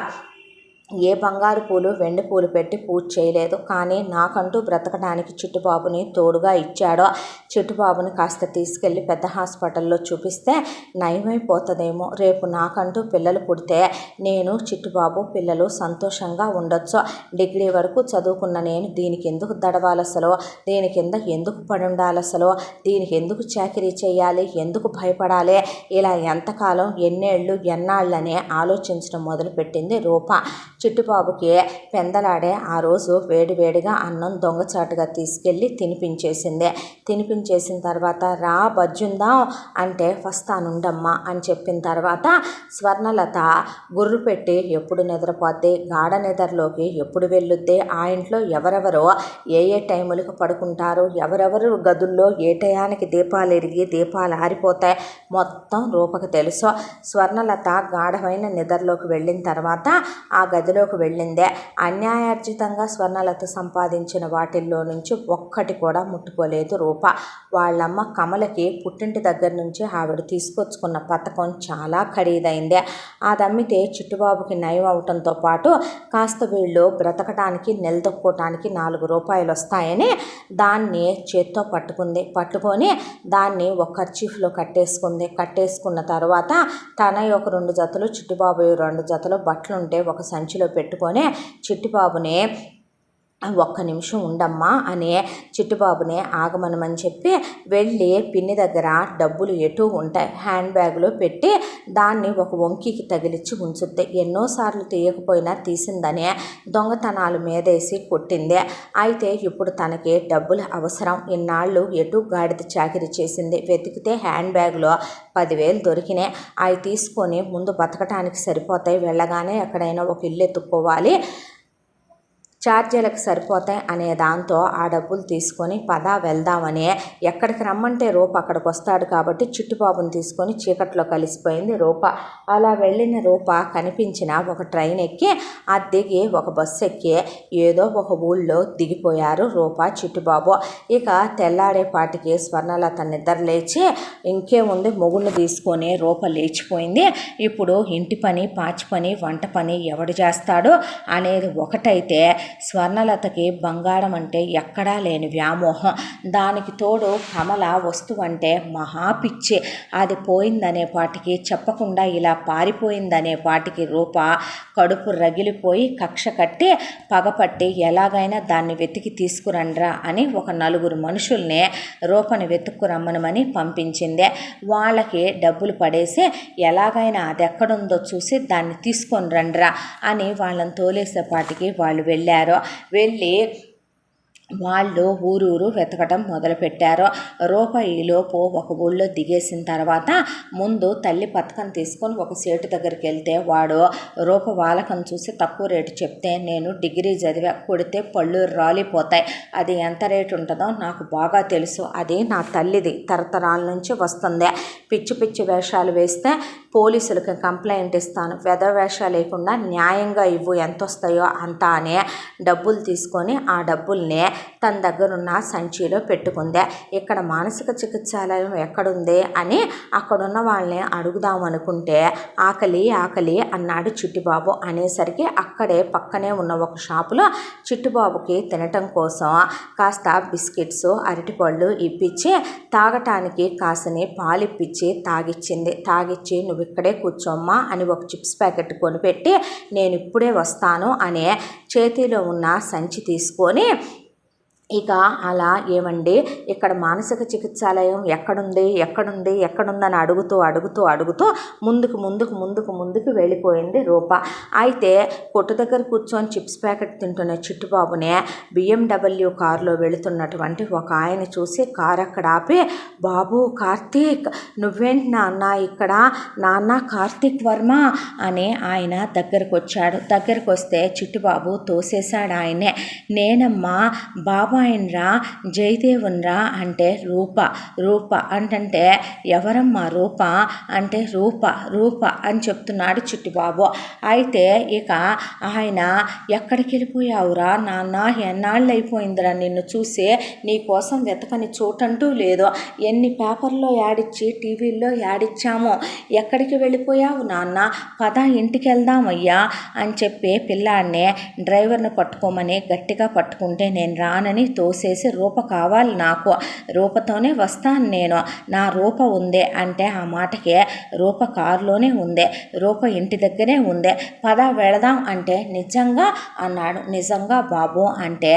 ఏ బంగారు పూలు వెండి పూలు పెట్టి పూజ చేయలేదు, కానీ నాకంటూ బ్రతకడానికి చిట్టుబాబుని తోడుగా ఇచ్చాడు. చిట్టుబాబుని కాస్త తీసుకెళ్ళి పెద్ద హాస్పిటల్లో చూపిస్తే నయమైపోతుందేమో, రేపు నాకంటూ పిల్లలు పుడితే నేను చిట్టుబాబు పిల్లలు సంతోషంగా ఉండొచ్చు. డిగ్రీ వరకు చదువుకున్న నేను దీనికి ఎందుకు దడవాలి అసలు, దీని కింద ఎందుకు పడి ఉండాలి అసలు, దీనికి ఎందుకు చాకరీ చేయాలి, ఎందుకు భయపడాలి, ఇలా ఎంతకాలం ఎన్నేళ్ళు ఎన్నాళ్ళనే ఆలోచించడం మొదలుపెట్టింది రూప. చిట్టుబాబుకి పెందలాడే ఆ రోజు వేడివేడిగా అన్నం దొంగచాటుగా తీసుకెళ్ళి తినిపించేసిన తర్వాత రా బజ్జుందాం అంటే వస్తానుండమ్మా అని చెప్పిన తర్వాత స్వర్ణలత గుర్రు పెట్టి ఎప్పుడు నిద్రపోద్ది, గాఢ నిద్రలోకి ఎప్పుడు వెళ్ళుద్ది, ఆ ఇంట్లో ఎవరెవరో ఏ టైములకు పడుకుంటారు, ఎవరెవరు గదుల్లో ఏ టయానికి దీపాలు ఎరిగి దీపాలు ఆరిపోతాయి మొత్తం రూపకు తెలుసు. స్వర్ణలత గాఢమైన నిద్రలోకి వెళ్ళిన తర్వాత ఆ గది గదిలోకి వెళ్ళిందే. అన్యాయార్జితంగా స్వర్ణలత సంపాదించిన వాటిల్లో నుంచి ఒక్కటి కూడా ముట్టుకోలేదు రూప. వాళ్ళమ్మ కమలకి పుట్టింటి దగ్గర నుంచి ఆవిడ తీసుకొచ్చుకున్న పథకం చాలా ఖరీదైందే. అదమ్మితే చిట్టుబాబుకి నయం అవటంతో పాటు కాస్త వీళ్ళు బ్రతకటానికి నిలదొక్కోటానికి 4 రూపాయలు వస్తాయని దాన్ని చేత్తో పట్టుకొని దాన్ని ఒక కర్చీఫ్లో కట్టేసుకున్న తర్వాత తనవి ఒక 2 జతలు, చిట్టుబాబు 2 జతలు బట్టలుంటే ఒక సంచిలో పెట్టుకొని చిట్టుబాబుని ఒక్క నిమిషం ఉండమ్మా అని చిట్టుబాబుని ఆగమనమని చెప్పి వెళ్ళి పిన్ని దగ్గర డబ్బులు ఎటు ఉంటాయి హ్యాండ్ బ్యాగ్లో పెట్టి దాన్ని ఒక వంకికి తగిలిచ్చి ఉంచుద్ది. ఎన్నోసార్లు తీయకపోయినా తీసిందనే దొంగతనాలు మీదేసి కొట్టింది. అయితే ఇప్పుడు తనకి డబ్బులు అవసరం. ఇన్నాళ్ళు ఎటు గాడిద చాకిరి చేసింది. వెతికితే హ్యాండ్ బ్యాగ్లో 10,000 దొరికినాయి. అవి తీసుకొని ముందు బతకటానికి సరిపోతాయి. వెళ్ళగానే ఎక్కడైనా ఒక ఇల్లు ఎత్తుక్కోవాలి, ఛార్జీలకు సరిపోతాయి అనే దాంతో ఆ డబ్బులు తీసుకొని వెళ్దామని ఎక్కడికి రమ్మంటే రూప అక్కడికి వస్తాడు కాబట్టి చిట్టుబాబుని తీసుకొని చీకట్లో కలిసిపోయింది రూప. అలా వెళ్ళిన రూప కనిపించిన ఒక ట్రైన్ ఎక్కి దిగి ఒక బస్సు ఎక్కి ఏదో ఒక ఊళ్ళో దిగిపోయారు రూప, చిట్టుబాబు. ఇక తెల్లారేపాటికి స్వర్ణలత నిద్ర లేచి ఇంకేముంది మొగుడిని తీసుకొని రూప లేచిపోయింది. ఇప్పుడు ఇంటి పని, పాచి పని, వంట పని ఎవడు చేస్తాడో అనేది ఒకటైతే స్వర్ణలతకి బంగారం అంటే ఎక్కడా లేని వ్యామోహం. దానికి తోడు కమల వస్తువు అంటే మహాపిచ్చి. అది పోయిందనే పాటికి, చెప్పకుండా ఇలా పారిపోయిందనే పాటికి రూప కడుపు రగిలిపోయి కక్ష కట్టి పగపట్టి ఎలాగైనా దాన్ని వెతికి తీసుకురండ్రా అని ఒక 4 మనుషుల్ని రూపని వెతుక్కురమ్మనమని పంపించింది. వాళ్ళకి డబ్బులు పడేసి ఎలాగైనా అది ఎక్కడుందో చూసి దాన్ని తీసుకొని రండ్రా అని వాళ్ళని తోలేసేపాటికి వాళ్ళు వెళ్ళారు. వెళ్ళి వాళ్ళు ఊరూరు వెతకటం మొదలుపెట్టారు. రూపాయిలోపు ఒక ఊళ్ళో దిగేసిన తర్వాత ముందు తల్లి పథకం తీసుకొని ఒక సేటు దగ్గరికి వెళ్తే వాడు రూప వాలకం చూసి తక్కువ రేటు చెప్తే, నేను డిగ్రీ చదివా, కొడితే పళ్ళు రాలిపోతాయి, అది ఎంత రేటు ఉంటుందో నాకు బాగా తెలుసు, అది నా తల్లిది, తరతరాల నుంచి వస్తుంది, పిచ్చి పిచ్చి వేషాలు వేస్తే పోలీసులకి కంప్లైంట్ ఇస్తాను, వెధ వేషాలు లేకుండా న్యాయంగా ఇవ్వు, ఎంత వస్తాయో అంత అని డబ్బులు తీసుకొని ఆ డబ్బుల్ని తన దగ్గరున్న సంచిలో పెట్టుకుందే. ఇక్కడ మానసిక చికిత్సాలయం ఎక్కడుంది అని అక్కడున్న వాళ్ళని అడుగుదామనుకుంటే ఆకలి అన్నాడు చిట్టుబాబు. అనేసరికి అక్కడే పక్కనే ఉన్న ఒక షాపులో చిట్టుబాబుకి తినటం కోసం కాస్త బిస్కెట్స్, అరటిపళ్ళు ఇప్పించి తాగటానికి కాసని పాలిప్పించి తాగిచ్చి నువ్వు ఇక్కడే కూర్చోమ్మా అని ఒక చిప్స్ ప్యాకెట్ కొనిపెట్టి నేను ఇప్పుడే వస్తాను అనే చేతిలో ఉన్న సంచి తీసుకొని ఇక అలా ఏమండి ఇక్కడ మానసిక చికిత్సాలయం ఎక్కడుందని అడుగుతూ ముందుకు వెళ్ళిపోయింది రూప. అయితే కొట్టు దగ్గర కూర్చొని చిప్స్ ప్యాకెట్ తింటున్న చిట్టుబాబునే BMW కారులో వెళుతున్నటువంటి ఒక ఆయన చూసి కారు అక్కడ ఆపి, బాబు కార్తీక్, నువ్వేంటి నాన్న ఇక్కడ, నాన్న కార్తీక్ వర్మ అని ఆయన దగ్గరకు వచ్చాడు. దగ్గరకు వస్తే చిట్టుబాబు తోసేశాడు ఆయనే. నేనమ్మా బాబాయన్రా, జయదేవన్రా అంటే రూప అంటే ఎవరమ్మా రూప అంటే రూప అని చెప్తున్నాడు చిట్టుబాబు. అయితే ఇక ఆయన ఎక్కడికి వెళ్ళిపోయావురా నాన్న, ఎన్నాళ్ళు అయిపోయిందిరా నిన్ను చూసి, నీ కోసం వెతకని చోటంటూ లేదు, ఎన్ని పేపర్లో యాడిచ్చి టీవీల్లో యాడిచ్చామో, ఎక్కడికి వెళ్ళిపోయావు నాన్న, పద ఇంటికి వెళ్దామయ్యా అని చెప్పి పిల్లాడిని డ్రైవర్ని పట్టుకోమని గట్టిగా పట్టుకుంటే నేను రానని తోసేసి, రూప కావాలి నాకు, రూపతోనే వస్తాను నేను, నా రూప ఉందే అంటే ఆ మాటకే రూప కారులోనే ఉందే, రూప ఇంటి దగ్గరే ఉందే, పద వెళదాం అంటే నిజంగా అన్నాడు. నిజంగా బాబు అంటే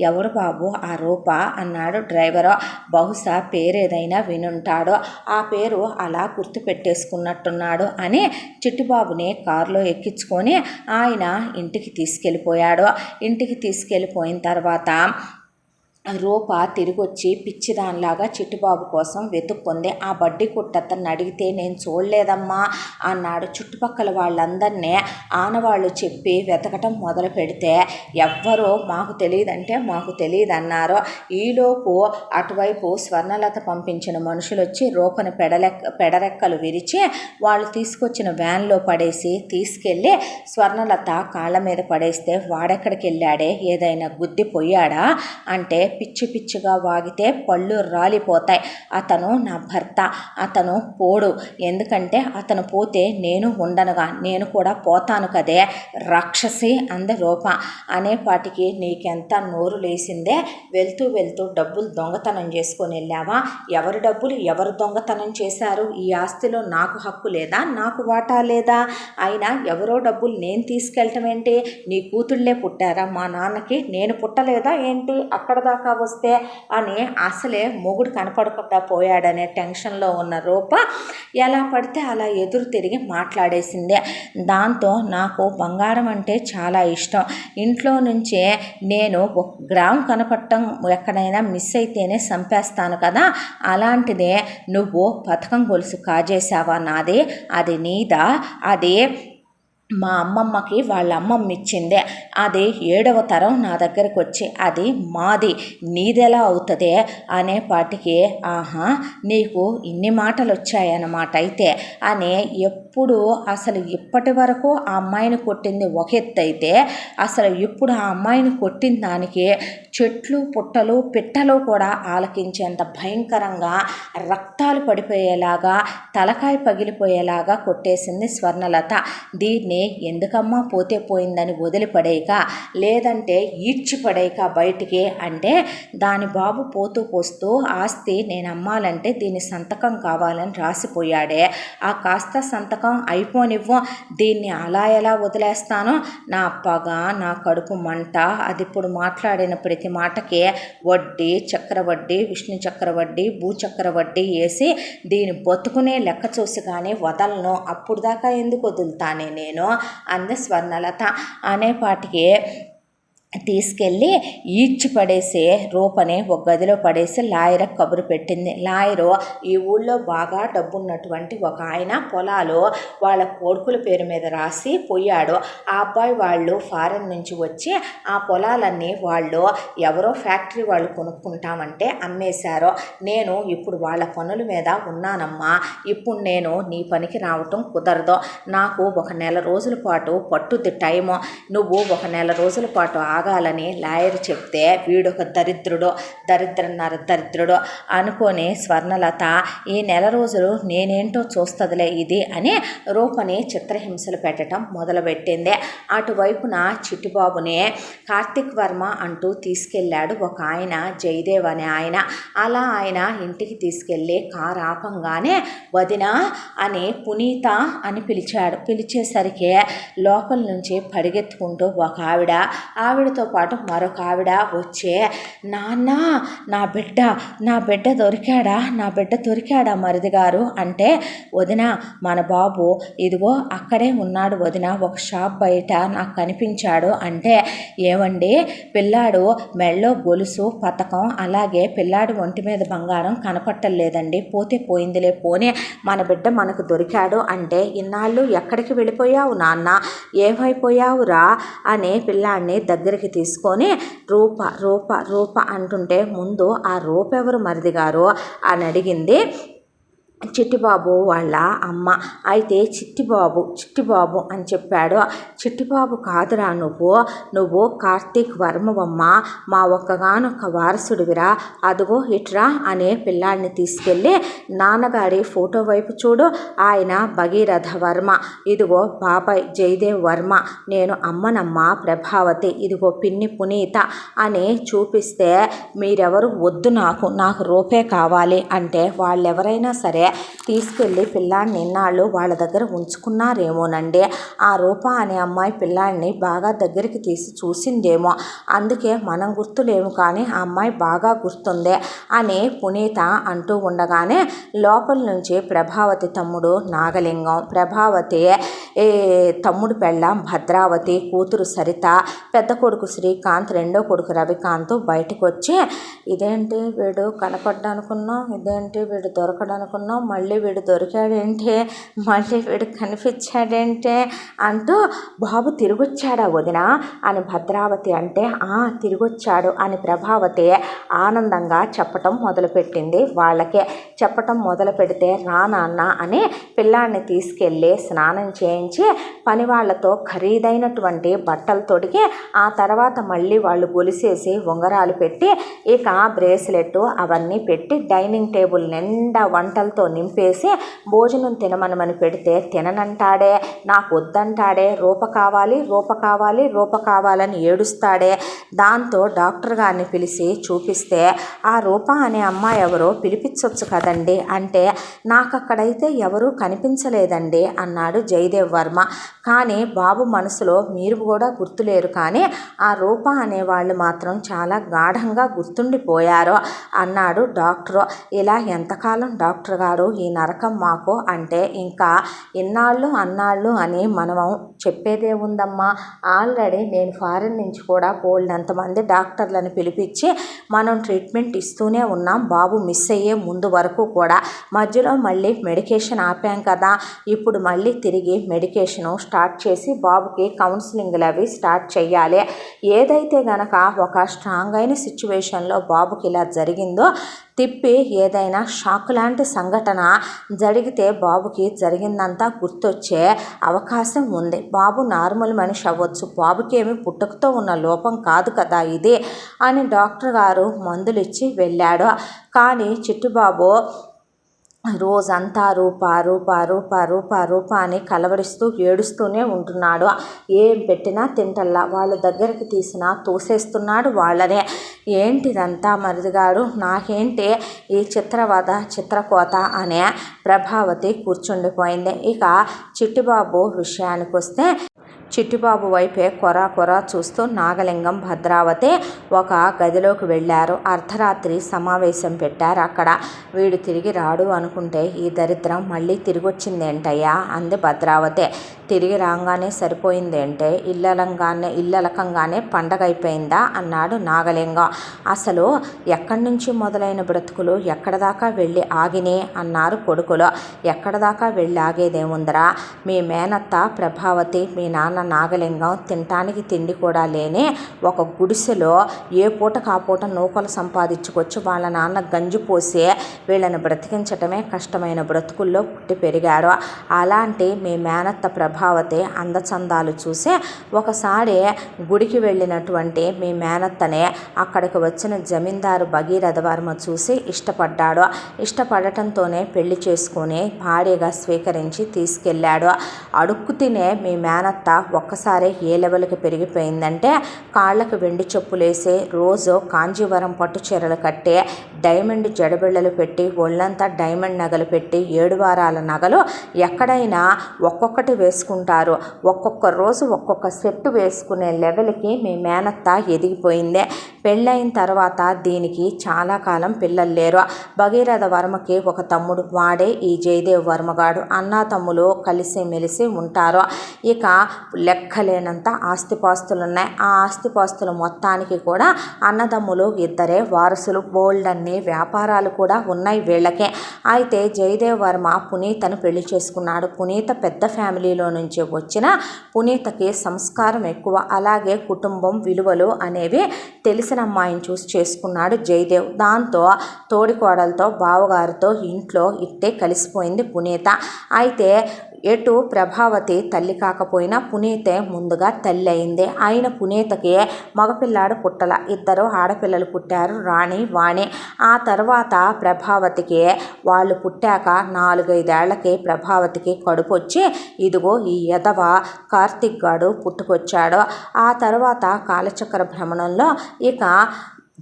ఎవరు బాబు ఆ రూప అన్నాడు డ్రైవరు. బహుశా పేరేదైనా వినుంటాడో, ఆ పేరు అలా గుర్తుపెట్టేసుకున్నట్టున్నాడు అని చిట్టుబాబుని కారులో ఎక్కించుకొని ఆయన ఇంటికి తీసుకెళ్ళిపోయాడు. ఇంటికి తీసుకెళ్ళిపోయిన తర్వాత రూప తిరిగొచ్చి పిచ్చిదానిలాగా చిట్టిబాబు కోసం వెతుక్కుంది. ఆ బడ్డీ కొట్టతన్ని అడిగితే నేను చూడలేదమ్మా అన్నాడు. చుట్టుపక్కల వాళ్ళందరినీ ఆనవాళ్ళు చెప్పి వెతకటం మొదలు పెడితే ఎవ్వరూ మాకు తెలియదంటే మాకు తెలియదు అన్నారు. ఈలోపు అటువైపు స్వర్ణలత పంపించిన మనుషులు వచ్చి రూపను పెడరెక్కలు విరిచి వాళ్ళు తీసుకొచ్చిన వ్యాన్లో పడేసి తీసుకెళ్ళి స్వర్ణలత కాళ్ళ మీద పడేస్తే వాడెక్కడికి వెళ్ళాడే, ఏదైనా గుద్ది పోయాడా అంటే పిచ్చి పిచ్చిగా వాగితే పళ్ళు రాలిపోతాయి. అతను నా భర్త, అతను పోడు, ఎందుకంటే అతను పోతే నేను ఉండనుగా, నేను కూడా పోతాను కదే రాక్షసి అంది రూప. అనేపాటికి నీకెంత నోరు లేసిందే, వెళ్తూ వెళ్తూ డబ్బులు దొంగతనం చేసుకొని వెళ్ళావా? ఎవరి డబ్బులు ఎవరు దొంగతనం చేశారు? ఈ ఆస్తిలో నాకు హక్కు లేదా, నాకు వాటా లేదా? అయినా ఎవరో డబ్బులు నేను తీసుకెళ్ళటం ఏంటి? నీ కూతుళ్ళే పుట్టారా మా నాన్నకి, నేను పుట్టలేదా ఏంటి అక్కడ దాకా వస్తే అని అసలే మొగుడు కనపడకుండా పోయాడనే టెన్షన్లో ఉన్న రూప ఎలా పడితే అలా ఎదురు తిరిగి మాట్లాడేసింది. దాంతో నాకు బంగారం అంటే చాలా ఇష్టం, ఇంట్లో నుంచే నేను ఒక గ్రామ్ కనపడటం ఎక్కడైనా మిస్ అయితేనే చంపేస్తాను కదా, అలాంటిదే నువ్వు పథకం గొలుసు కాజేశావా నాది, అది నీదా? అది మా అమ్మమ్మకి వాళ్ళ అమ్మమ్మ ఇచ్చిందే, అది 7వ తరం నా దగ్గరకు వచ్చి అది మాది, నీదెలా అవుతుంది అనేపాటికి ఆహా నీకు ఇన్ని మాటలు వచ్చాయన్నమాట అయితే అని ఎప్పుడు అసలు ఇప్పటి వరకు ఆ అమ్మాయిని కొట్టింది ఒక ఎత్తు అయితే అసలు ఇప్పుడు ఆ అమ్మాయిని కొట్టిన దానికి చెట్లు పుట్టలు పిట్టలు కూడా ఆలకించేంత భయంకరంగా రక్తాలు పడిపోయేలాగా తలకాయ పగిలిపోయేలాగా కొట్టేసింది స్వర్ణలత. దీన్ని ఎందుకమ్మా పోతే పోయిందని వదిలిపడేయక, లేదంటే ఈడ్చిపడేయక బయటికి అంటే దాని బాబు పోతూ పోస్తూ ఆస్తి నేను అమ్మాలంటే దీని సంతకం కావాలని రాసిపోయాడే, ఆ కాస్త సంతకం అయిపోనివ్వు, దీన్ని అలా ఎలా వదిలేస్తానో, నా పగ నా కడుపు మంట. అది ఇప్పుడు మాట్లాడిన ప్రతి మాటకి వడ్డీ చక్రవడ్డీ విష్ణు చక్రవడ్డీ భూచక్రవడ్డీ వేసి దీని బతుకునే లెక్క చూసి కానీ వదలను, అప్పుడు దాకా ఎందుకు వదులుతానే నేను అంది స్వర్ణలత. అనేపాటికి తీసుకెళ్ళి ఈడ్చి పడేసి రూపని ఒక గదిలో పడేసి లాయర్ కబురు పెట్టింది. లాయరు ఈ ఊళ్ళో బాగా డబ్బున్నటువంటి ఒక ఆయన పొలాలు వాళ్ళ కొడుకుల పేరు మీద రాసి పోయాడు. ఆ అబ్బాయి వాళ్ళు ఫారెన్ నుంచి వచ్చి ఆ పొలాలన్నీ వాళ్ళు ఎవరో ఫ్యాక్టరీ వాళ్ళు కొనుక్కుంటామంటే అమ్మేశారు. నేను ఇప్పుడు వాళ్ళ పనుల మీద ఉన్నానమ్మా, ఇప్పుడు నేను నీ పనికి రావటం కుదరదు, నాకు ఒక నెల రోజుల పాటు పట్టుద్ది టైము, నువ్వు ఒక నెల రోజుల పాటు ఆగాలని లాయర్ చెప్తే వీడొక దరిద్రుడు అనుకొని స్వర్ణలత ఈ నెల రోజులు నేనేంటో చూస్తుందిలే ఇది అని రూపని చిత్రహింసలు పెట్టడం మొదలుపెట్టింది. అటువైపున చిట్టిబాబుని కార్తిక్ వర్మ అంటూ తీసుకెళ్ళాడు ఒక ఆయన, జయదేవ్ అనే ఆయన. అలా ఆయన ఇంటికి తీసుకెళ్ళి కారు ఆపంగానే వదిన అని పునీత అని పిలిచాడు. పిలిచేసరికి లోపల నుంచి పరిగెత్తుకుంటూ ఒక ఆవిడతో పాటు మరొక ఆవిడ వచ్చే, నాన్న నా బిడ్డ దొరికాడా మరిది గారు అంటే, వదిన మన బాబు ఇదిగో అక్కడే ఉన్నాడు వదిన, ఒక షాప్ బయట నాకు కనిపించాడు అంటే, ఏమండి పిల్లాడు మెళ్ళో గొలుసు పతకం అలాగే పిల్లాడు ఒంటి మీద బంగారం కనపట్టలేదండి, పోతే పోయిందిలే పోనీ మన బిడ్డ మనకు దొరికాడు అంటే, ఇన్నాళ్ళు ఎక్కడికి వెళ్ళిపోయావు నాన్న, ఏమైపోయావురా అని పిల్లాడిని దగ్గరికి తీసుకొని రూప అంటుంటే, ముందు ఆ రూప ఎవరు మరిది గారు అని అడిగింది చిట్టిబాబు వాళ్ళ అమ్మ. అయితే చిట్టిబాబు అని చెప్పాడు. చిట్టిబాబు కాదురా నువ్వు కార్తీక్ వర్మవమ్మ, మా ఒక్కగానొక్క వారసుడివిరా, అదుగో ఇట్రా అనే పిల్లాడిని తీసుకెళ్ళి నాన్నగారి ఫోటో వైపు చూడు, ఆయన భగీరథ వర్మ, ఇదిగో బాబాయ్ జయదేవ్ వర్మ, నేను అమ్మనమ్మ ప్రభావతి, ఇదిగో పిన్ని పునీత అని చూపిస్తే, మీరెవరు వద్దు, నాకు రూపే కావాలి అంటే వాళ్ళెవరైనా సరే తీసుకెళ్ళి పిల్లాడిని ఇన్నాళ్ళు వాళ్ళ దగ్గర ఉంచుకున్నారేమోనండి. ఆ రూప అనే అమ్మాయి పిల్లాడిని బాగా దగ్గరికి తీసి చూసిందేమో, అందుకే మనం గుర్తులేము కానీ ఆ అమ్మాయి బాగా గుర్తుంది అని పునీత అంటూ ఉండగానే లోపల నుంచి ప్రభావతి తమ్ముడు నాగలింగం, ప్రభావతి తమ్ముడు పెళ్ళాం భద్రావతి, కూతురు సరిత, పెద్ద కొడుకు శ్రీకాంత్, రెండో కొడుకు రవికాంత్ బయటకు వచ్చి ఇదేంటి వీడు కనపడ్డానుకున్నాం, ఇదేంటి వీడు దొరకడనుకున్నాం, మళ్ళీ వీడు దొరికాడేంటి, మళ్ళీ వీడు కనిపించాడేంటి అంటూ బాబు తిరిగొచ్చాడా వదిన అని భద్రావతి అంటే తిరిగొచ్చాడు అని ప్రభావతి ఆనందంగా చెప్పటం మొదలుపెట్టింది. వాళ్ళకే చెప్పటం మొదలు పెడితే రా నాన్న అని పిల్లాడిని తీసుకెళ్ళి స్నానం చేయించి పని వాళ్ళతో ఖరీదైనటువంటి బట్టలు తొడిగి ఆ తర్వాత మళ్ళీ వాళ్ళు గొలిసేసి ఉంగరాలు పెట్టి ఇక బ్రేస్లెట్ అవన్నీ పెట్టి డైనింగ్ టేబుల్ నిండా వంటలతో నింపేసి భోజనం తినమనమని పెడితే తిననంటాడే, నాకు వద్దంటాడే, రూప కావాలని ఏడుస్తాడే. దాంతో డాక్టర్ గారిని పిలిచి చూపిస్తే ఆ రూప అనే అమ్మాయి ఎవరో పిలిపించవచ్చు కదండి అంటే నాకు అక్కడైతే ఎవరూ కనిపించలేదండి అన్నాడు జయదేవ్ వర్మ. కానీ బాబు మనసులో మీరు కూడా గుర్తులేరు, కానీ ఆ రూప అనేవాళ్ళు మాత్రం చాలా గాఢంగా గుర్తుండిపోయారు అన్నాడు డాక్టర్. ఇలా ఎంతకాలం డాక్టర్ గారు ఈ నరకం మాకు అంటే ఇంకా అన్నాళ్ళు అని మనం చెప్పేదే ఉందమ్మా. ఆల్రెడీ నేను ఫారిన్ నుంచి కూడా బోల్డంతమంది డాక్టర్లను పిలిపించి మనం ట్రీట్మెంట్ ఇస్తూనే ఉన్నాం, బాబు మిస్ అయ్యే ముందు వరకు కూడా. మధ్యలో మళ్ళీ మెడికేషన్ ఆపాం కదా, ఇప్పుడు మళ్ళీ తిరిగి మెడికేషను స్టార్ట్ చేసి బాబుకి కౌన్సిలింగ్లు అవి స్టార్ట్ చేయాలి. ఏదైతే గనక ఒక స్ట్రాంగ్ అయిన సిచ్యువేషన్లో బాబుకి ఇలా జరిగిందో తిప్పి ఏదైనా షాక్ లాంటి సంఘటన జరిగితే బాబుకి జరిగిందంతా గుర్తొచ్చే అవకాశం ఉంది. బాబు నార్మల్ మనిషి అవ్వచ్చు, బాబుకి ఏమి పుట్టుకతో ఉన్న లోపం కాదు కదా ఇది అని డాక్టర్ గారు మందులు ఇచ్చి వెళ్ళాడు. కానీ చిట్టుబాబు రోజంతా రూప అని కలవరిస్తూ ఏడుస్తూనే ఉంటున్నాడు. ఏం పెట్టినా తింటల్లా, వాళ్ళ దగ్గరికి తీసినా తోసేస్తున్నాడు వాళ్ళనే. ఏంటిదంతా మరిదిగాడు, నాకేంటి ఈ చిత్రకోత అనే ప్రభావతి కూర్చుండిపోయింది. ఇక చిట్టిబాబు విషయానికి వస్తే చిట్టిబాబు వైపే కొరా చూస్తూ నాగలింగం భద్రావతి ఒక గదిలోకి వెళ్ళారు. అర్ధరాత్రి సమావేశం పెట్టారు అక్కడ. వీడు తిరిగి రాడు అనుకుంటే ఈ దరిద్రం మళ్ళీ తిరిగి వచ్చిందేంటయ్యా అంది భద్రావతి. తిరిగి రాగానే సరిపోయిందేంటే, ఇల్లలకంగానే పండగ అయిపోయిందా అన్నాడు నాగలింగం. అసలు ఎక్కడి నుంచి మొదలైన బ్రతుకులు ఎక్కడ దాకా వెళ్ళి ఆగినే అన్నారు కొడుకులు. ఎక్కడ దాకా వెళ్ళి ఆగేదేముందరా, మీ మేనత్త ప్రభావతి, మీ నాన్న నాగలింగం తినటానికి తిండి కూడా లేని ఒక గుడిసెలో ఏ పూటకు ఆ పూట నూకలు సంపాదించుకొచ్చి వాళ్ళ నాన్న గంజి పోసి వీళ్ళని బ్రతికించటమే కష్టమైన బ్రతుకుల్లో పుట్టి పెరిగారు. అలాంటి మీ మేనత్త ప్రభావతి అందచందాలు చూసి ఒకసారి గుడికి వెళ్ళినటువంటి మీ మేనత్తనే అక్కడికి వచ్చిన జమీందారు భగీరథ వర్మ చూసి ఇష్టపడ్డాడు. ఇష్టపడటంతోనే పెళ్లి చేసుకుని భార్యగా స్వీకరించి తీసుకెళ్ళాడు. అడుక్కు తినే మీ మేనత్త ఒక్కసారి ఏ లెవెల్కి పెరిగిపోయిందంటే కాళ్ళకు వెండి చెప్పులేసి రోజు కాంజీవరం పట్టు చీరలు కట్టి డైమండ్ జడబిళ్ళలు పెట్టి ఒళ్ళంతా డైమండ్ నగలు పెట్టి 7 వారాల నగలు ఎక్కడైనా ఒక్కొక్కటి వేసుకుంటారు. ఒక్కొక్క రోజు ఒక్కొక్క సెట్ వేసుకునే లెవెల్కి మీ మేనత్త ఎదిగిపోయింది. పెళ్ళైన తర్వాత దీనికి చాలా కాలం పిల్లలు లేరు. భగీరథ వర్మకి ఒక తమ్ముడు, వాడే ఈ జయదేవ్ వర్మగాడు. అన్నా తమ్ములు కలిసి మెలిసి ఉంటారు. ఇక లెక్కలేనంత ఆస్తిపాస్తులు ఉన్నాయి. ఆ ఆస్తిపాస్తులు మొత్తానికి కూడా అన్నదమ్ములు ఇద్దరే వారసులు. బోల్డన్ని వ్యాపారాలు కూడా ఉన్నాయి వీళ్ళకే. అయితే జయదేవ్ వర్మ పునీతను పెళ్లి చేసుకున్నాడు. పునీత పెద్ద ఫ్యామిలీలో నుంచి వచ్చిన పునీతకి సంస్కారం ఎక్కువ, అలాగే కుటుంబం విలువలు అనేవి తెలిసిన అమ్మాయిని చూసి చేసుకున్నాడు జయదేవ్. దాంతో తోడికోడలతో బావగారితో ఇంట్లో ఇట్టే కలిసిపోయింది పునీత. అయితే ఎటు ప్రభావతి తల్లి కాకపోయినా పునీతే ముందుగా తల్లి అయింది. అయిన పునీతకి మగపిల్లాడు పుట్టల, 2 ఆడపిల్లలు పుట్టారు, రాణి వాణి. ఆ తర్వాత ప్రభావతికి వాళ్ళు పుట్టాక 4-5 ఏళ్లకి ప్రభావతికి కడుపు వచ్చి ఇదిగో ఈ యదవ కార్తిక్ గాడు పుట్టుకొచ్చాడు. ఆ తర్వాత కాలచక్ర భ్రమణంలో ఇక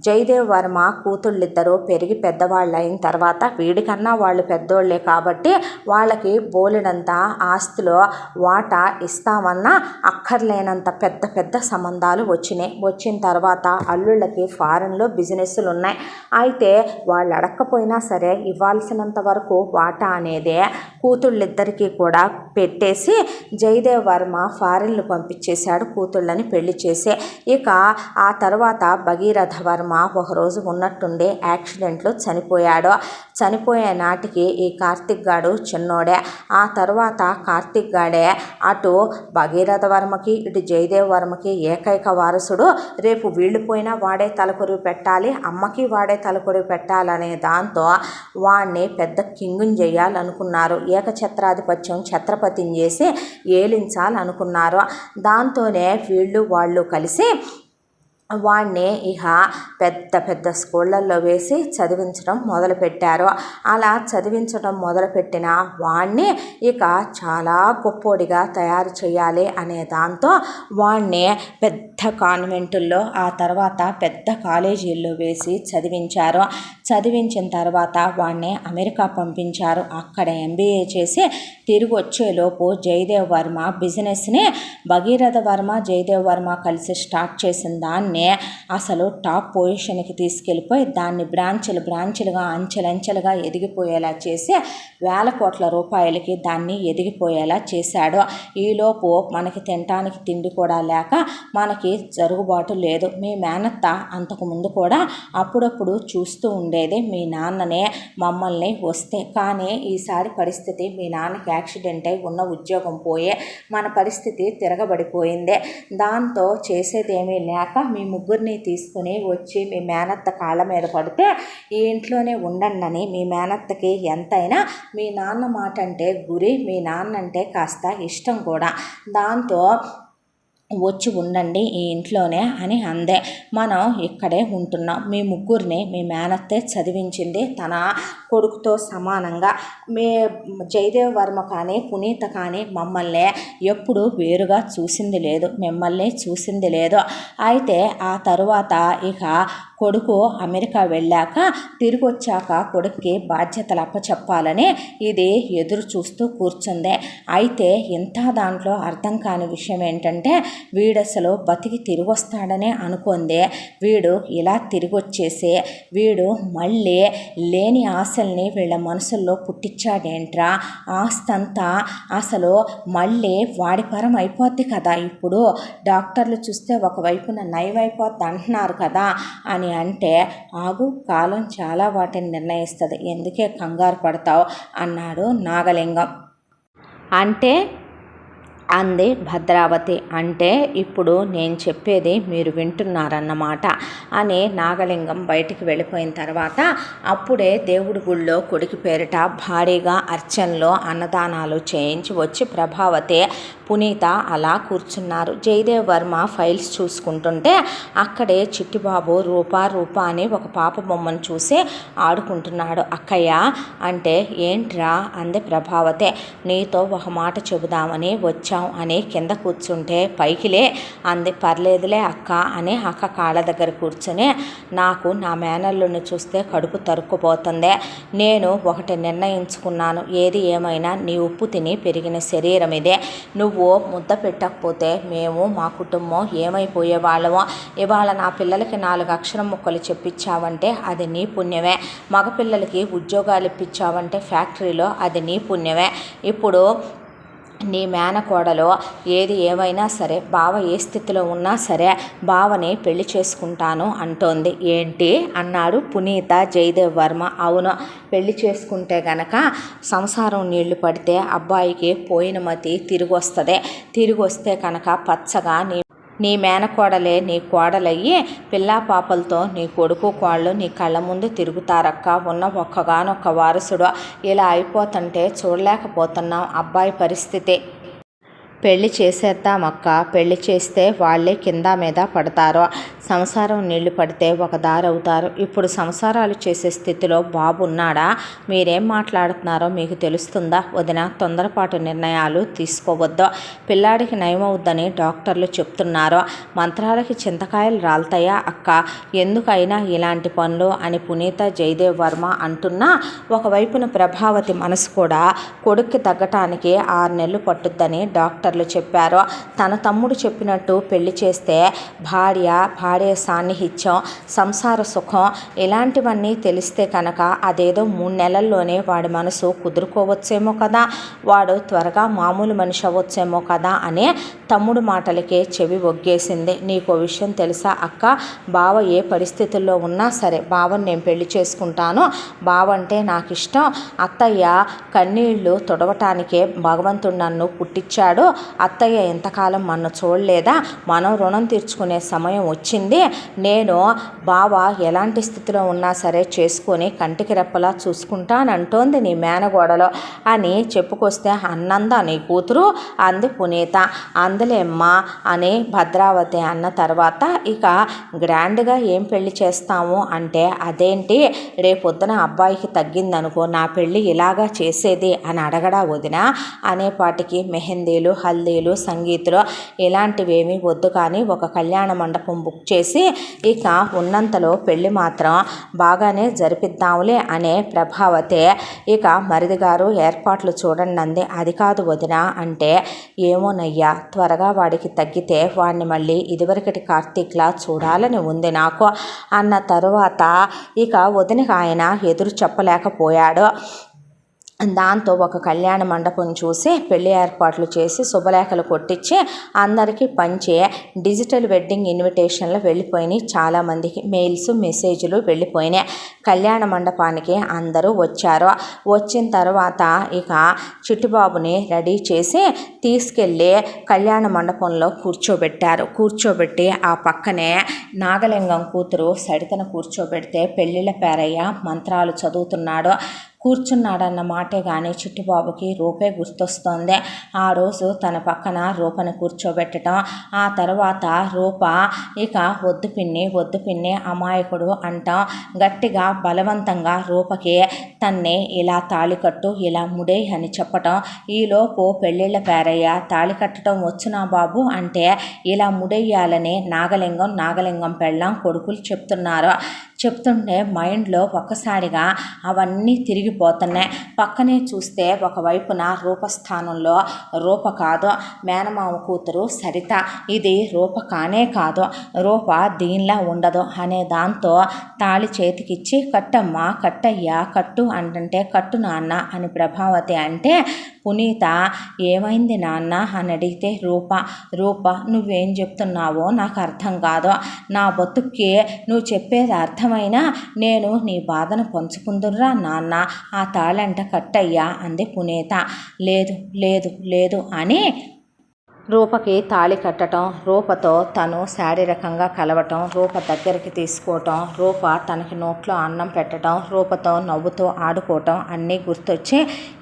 జయదేవ్ వర్మ కూతుళ్ళిద్దరూ పెరిగి పెద్దవాళ్ళు అయిన తర్వాత వీడికన్నా వాళ్ళు పెద్దోళ్ళే కాబట్టి వాళ్ళకి బోలెడంత ఆస్తిలో వాటా ఇస్తామన్నా అక్కర్లేనంత పెద్ద పెద్ద సంబంధాలు వచ్చినాయి. వచ్చిన తర్వాత అల్లుళ్ళకి ఫారెన్లో బిజినెస్లు ఉన్నాయి. అయితే వాళ్ళు అడక్కపోయినా సరే ఇవ్వాల్సినంత వరకు వాటా అనేదే కూతుళ్ళిద్దరికీ కూడా పెట్టేసి జయదేవ్ వర్మ ఫారెన్లు పంపించేశాడు కూతుళ్ళని పెళ్లి చేసి. ఇక ఆ తర్వాత భగీరథ వర్మ ఒకరోజు ఉన్నట్టుండి యాక్సిడెంట్లో చనిపోయాడు. చనిపోయే నాటికి ఈ కార్తిక్ గాడు చిన్నోడే. ఆ తర్వాత కార్తిక్ గాడే అటు భగీరథ వర్మకి ఇటు జయదేవ్ వర్మకి ఏకైక వారసుడు. రేపు వీళ్ళు పోయినా వాడే తలకొరివి పెట్టాలి, అమ్మకి వాడే తలకొరివి పెట్టాలనే దాంతో వాడిని పెద్ద కింగుని చేయాలనుకున్నారు. ఏకఛత్రాధిపత్యం ఛత్రపతిని చేసి ఏలించాలనుకున్నారు. దాంతోనే వీళ్ళు వాళ్ళు కలిసి వాడిని ఇక పెద్ద పెద్ద స్కూళ్ళల్లో వేసి చదివించడం మొదలుపెట్టారు. అలా చదివించడం మొదలుపెట్టిన వాడిని ఇక చాలా గొప్పోడిగా తయారు చేయాలి అనే దాంతో వాడిని పెద్ద కాన్వెంటుల్లో ఆ తర్వాత పెద్ద కాలేజీల్లో వేసి చదివించారు. చదివించిన తర్వాత వాడిని అమెరికా పంపించారు. అక్కడ MBA చేసి తిరిగి వచ్చేలోపు జయదేవ్ వర్మ బిజినెస్ని భగీరథ వర్మ జయదేవ్ వర్మ కలిసి స్టార్ట్ చేసిన దాన్ని అసలు టాప్ పొజిషన్కి తీసుకెళ్ళిపోయి దాన్ని బ్రాంచులుగా అంచెలంచెలుగా ఎదిగిపోయేలా చేసి వేల కోట్ల రూపాయలకి దాన్ని ఎదిగిపోయేలా చేశాడు. ఈలోపు మనకి తినటానికి తిండి కూడా లేక మనకి జరుగుబాటు లేదు. మీ మేనత్త అంతకుముందు కూడా అప్పుడప్పుడు చూస్తూ ఉండేది మీ నాన్ననే మమ్మల్ని వస్తే. కానీ ఈసారి పరిస్థితి మీ నాన్నకి యాక్సిడెంట్ అయి ఉన్న ఉద్యోగం పోయే మన పరిస్థితి తిరగబడిపోయింది. దాంతో చేసేదేమీ లేక మీ ముగ్గురిని తీసుకుని వచ్చి మీ మేనత్త కాళ్ళ మీద పడితే ఈ ఇంట్లోనే ఉండండి. మీ మేనత్తకి ఎంతైనా మీ నాన్న మాట అంటే గురి, మీ నాన్న అంటే కాస్త ఇష్టం కూడా. దాంతో వచ్చి ఉండండి ఈ ఇంట్లోనే అని అందే. మనం ఇక్కడే ఉంటున్నాం. మీ ముగ్గురిని మీ మేనత్తే చదివించింది తన కొడుకుతో సమానంగా. మీ జయదేవ్ వర్మ కానీ పునీత కానీ మమ్మల్ని ఎప్పుడు వేరుగా చూసింది లేదు, మిమ్మల్ని చూసింది లేదు. అయితే ఆ తరువాత ఇక కొడుకు అమెరికా వెళ్ళాక తిరిగి వచ్చాక కొడుక్కి బాధ్యతలు అప్పచెప్పాలని ఇది ఎదురు చూస్తూ కూర్చుంది. అయితే ఇంత దాంట్లో అర్థం కాని విషయం ఏంటంటే వీడసలు బతికి తిరిగి వస్తాడనే అనుకుంది. వీడు ఇలా తిరిగి వచ్చేసి వీడు మళ్ళీ లేని ఆశల్ని వీళ్ళ మనసుల్లో పుట్టించాడేంట్రా, ఆస్తంతా అసలు మళ్ళీ వాడి పరం అయిపోద్ది కదా. ఇప్పుడు డాక్టర్లు చూస్తే ఒకవైపున నయమైపోద్ది అంటున్నారు కదా అని అంటే ఆగు, కాలం చాలా వాటిని నిర్ణయిస్తుంది, ఎందుకే కంగారు పడతావు అన్నాడు నాగలింగం. అంటే అంది భద్రావతి. అంటే ఇప్పుడు నేను చెప్పేది మీరు వింటున్నారన్నమాట అని నాగలింగం బయటికి వెళ్ళిపోయిన తర్వాత అప్పుడే దేవుడి గుళ్ళో కొడుకు పేరిట భారీగా అర్చనలో అన్నదానాలు చేయించి వచ్చి ప్రభావతి పునీత అలా కూర్చున్నారు. జయదేవ్ వర్మ ఫైల్స్ చూసుకుంటుంటే అక్కడే చిట్టిబాబు రూప అని ఒక పాప బొమ్మను చూసి ఆడుకుంటున్నాడు. అక్కయ్య అంటే ఏంట్రా అంది ప్రభావతి. నీతో ఒక మాట చెబుదామని వచ్చాం అని కింద కూర్చుంటే పైకిలే అంది. పర్లేదులే అక్క అని అక్క కాళ్ళ దగ్గర కూర్చొని నాకు నా మేనల్లుని చూస్తే కడుపు తరుక్కుపోతుంది. నేను ఒకటి నిర్ణయించుకున్నాను, ఏది ఏమైనా నీ ఉప్పు తిని పెరిగిన శరీరం ఇదే. నువ్వు ముద్ద పెట్టకపోతే మేము మా కుటుంబం ఏమైపోయే వాళ్ళమో. ఇవాళ నా పిల్లలకి 4 అక్షరం ముక్కలు చెప్పించావంటే అది నీ పుణ్యమే. మగపిల్లలకి ఉద్యోగాలు ఇప్పించావంటే ఫ్యాక్టరీలో అది నీ పుణ్యమే. ఇప్పుడు నీ మేనకోడలో ఏది ఏమైనా సరే బావ ఏ స్థితిలో ఉన్నా సరే బావని పెళ్లి చేసుకుంటాను అంటోంది. ఏంటి అన్నాడు పునీత జయదేవ్ వర్మ. అవును, పెళ్లి చేసుకుంటే గనక సంసారం నీళ్లు పడితే అబ్బాయికి పోయిన మతి తిరిగి వస్తుంది. తిరిగి వస్తే కనుక పచ్చగా నీ మేనకోడలే నీ కోడలయ్యి పిల్లా పాపలతో నీ కొడుకు కోళ్ళు నీ కళ్ళ ముందు తిరుగుతారక్క. ఉన్న ఒక్కగానొక్క వారసుడు ఇలా అయిపోతుంటే చూడలేకపోతున్నాం అబ్బాయి పరిస్థితి. పెళ్లి చేసేద్దామక్క, పెళ్లి చేస్తే వాళ్ళే కింద మీద పడతారు, సంసారం నీళ్లు పడితే ఒక దారి అవుతారు. ఇప్పుడు సంసారాలు చేసే స్థితిలో బాబు ఉన్నాడా? మీరేం మాట్లాడుతున్నారో మీకు తెలుస్తుందా వదిన? తొందరపాటు నిర్ణయాలు తీసుకోవద్దు. పిల్లాడికి నయమవుద్దని డాక్టర్లు చెప్తున్నారు. మంత్రాలకి చింతకాయలు రాలుతాయా అక్క? ఎందుకైనా ఇలాంటి పనులు అని పునీత జయదేవ్ వర్మ అంటున్నా, ఒకవైపున ప్రభావతి మనసు కూడా కొడుక్కి తగ్గటానికి 6 నెలలు పట్టుద్దని డాక్టర్లు చెప్పారు. తన తమ్ముడు చెప్పినట్టు పెళ్లి చేస్తే భార్య సాన్నిహిత్యం, సంసార సుఖం ఇలాంటివన్నీ తెలిస్తే కనుక అదేదో 3 నెలల్లోనే వాడి మనసు కుదురుకోవచ్చేమో కదా, వాడు త్వరగా మామూలు మనిషి అవ్వచ్చేమో కదా అనే తమ్ముడు మాటలకే చెవి ఒగ్గేసింది. నీకో విషయం తెలుసా అక్క? బావ ఏ పరిస్థితుల్లో ఉన్నా సరే బావని నేను పెళ్లి చేసుకుంటాను, బావంటే నాకు ఇష్టం, అత్తయ్య కన్నీళ్లు తుడవటానికే భగవంతుడు నన్ను పుట్టించాడు, అత్తయ్య ఎంతకాలం మన చూడలేదా, మనం రుణం తీర్చుకునే సమయం వచ్చింది, నేను బావ ఎలాంటి స్థితిలో ఉన్నా సరే చేసుకొని కంటికి రెప్పలా చూసుకుంటానంటోంది నీ మేనగోడలో అని చెప్పుకొస్తే, అన్నందా నీ కూతురు అంది పునీత. అందలేమ్మా అని భద్రావతి అన్న తర్వాత, ఇక గ్రాండ్గా ఏం పెళ్లి చేస్తాము అంటే, అదేంటి రేపొద్దున అబ్బాయికి తగ్గిందనుకో నా పెళ్ళి ఇలాగా చేసేది అని అడగడా వదిన అనేపాటికి మెహందీలు, హల్దీలు, సంగీతులు ఇలాంటివేమీ వద్దు, కానీ ఒక కళ్యాణ మండపం బుక్ చేసి ఇక ఉన్నంతలో పెళ్ళి మాత్రం బాగానే జరిపిద్దాంలే అనే ప్రభావతి ఇక మరిది గారు ఏర్పాట్లు చూడండి అంది. అది కాదు వదిన అంటే, ఏమోనయ్యా త్వరగా వాడికి తగ్గితే వాడిని మళ్ళీ ఇదివరకటి కార్తీక్లా చూడాలని ఉంది నాకు అన్న తరువాత ఇక వదినకి ఆయన ఎదురు చెప్పలేకపోయాడు. దాంతో ఒక కళ్యాణ మండపం చూసి పెళ్లి ఏర్పాట్లు చేసి శుభలేఖలు కొట్టించి అందరికీ పంచి డిజిటల్ వెడ్డింగ్ ఇన్విటేషన్లు వెళ్ళిపోయినాయి. చాలామందికి మెయిల్స్ మెసేజ్లు వెళ్ళిపోయినాయి. కళ్యాణ మండపానికి అందరూ వచ్చారు. వచ్చిన తర్వాత ఇక చిట్టుబాబుని రెడీ చేసి తీసుకెళ్ళి కళ్యాణ మండపంలో కూర్చోబెట్టి ఆ పక్కనే నాగలింగం కూతురు సడితన కూర్చోబెడితే పెళ్ళిళ్ళ పేరయ్య మంత్రాలు చదువుతున్నాడు. కూర్చున్నాడన్న మాటే కానీ చిట్టుబాబుకి రూపే గుర్తొస్తోంది. ఆ రోజు తన పక్కన రూపని కూర్చోబెట్టడం, ఆ తర్వాత రూప ఇక వద్దు పిన్ని అమాయకుడు అంటాం, గట్టిగా బలవంతంగా రూపకి తన్ని ఇలా తాళికట్టు ఇలా ముడే అని చెప్పటం. ఈలోపు పెళ్ళిళ్ళ పేరయ్య తాళి కట్టడం వచ్చునా బాబు అంటే ఇలా ముడెయ్యాలని నాగలింగం పెళ్ళాం కొడుకులు చెప్తుంటే మైండ్లో ఒక్కసారిగా అవన్నీ తిరిగిపోతున్నాయి. పక్కనే చూస్తే ఒకవైపున రూపస్థానంలో రూప కాదు, మేనమామ కూతురు సరిత. ఇది రూప కానే కాదు, రూప దీనిలా ఉండదు అనే దాంతో తాళి చేతికిచ్చి కట్టమ్మా కట్టయ్యా కట్టు అంటే, కట్టు నాన్న అని ప్రభావతి అంటే, పునీత ఏమైంది నాన్న అని అడిగితే, రూప నువ్వేం చెప్తున్నావో నాకు అర్థం కాదు, నా బతుక్కి నువ్వు చెప్పేది అర్థమైనా నేను నీ బాధను పంచుకుందురా నాన్న, ఆ తాళంట కట్టయ్యా అంది పునీత. లేదు అని రూపకి తాళి కట్టడం, రూపతో తను శారీరకంగా కలవటం, రూప దగ్గరికి తీసుకోవటం, రూప తనకి నోట్లో అన్నం పెట్టడం, రూపతో నవ్వుతూ ఆడుకోవటం అన్నీ గుర్తొచ్చి,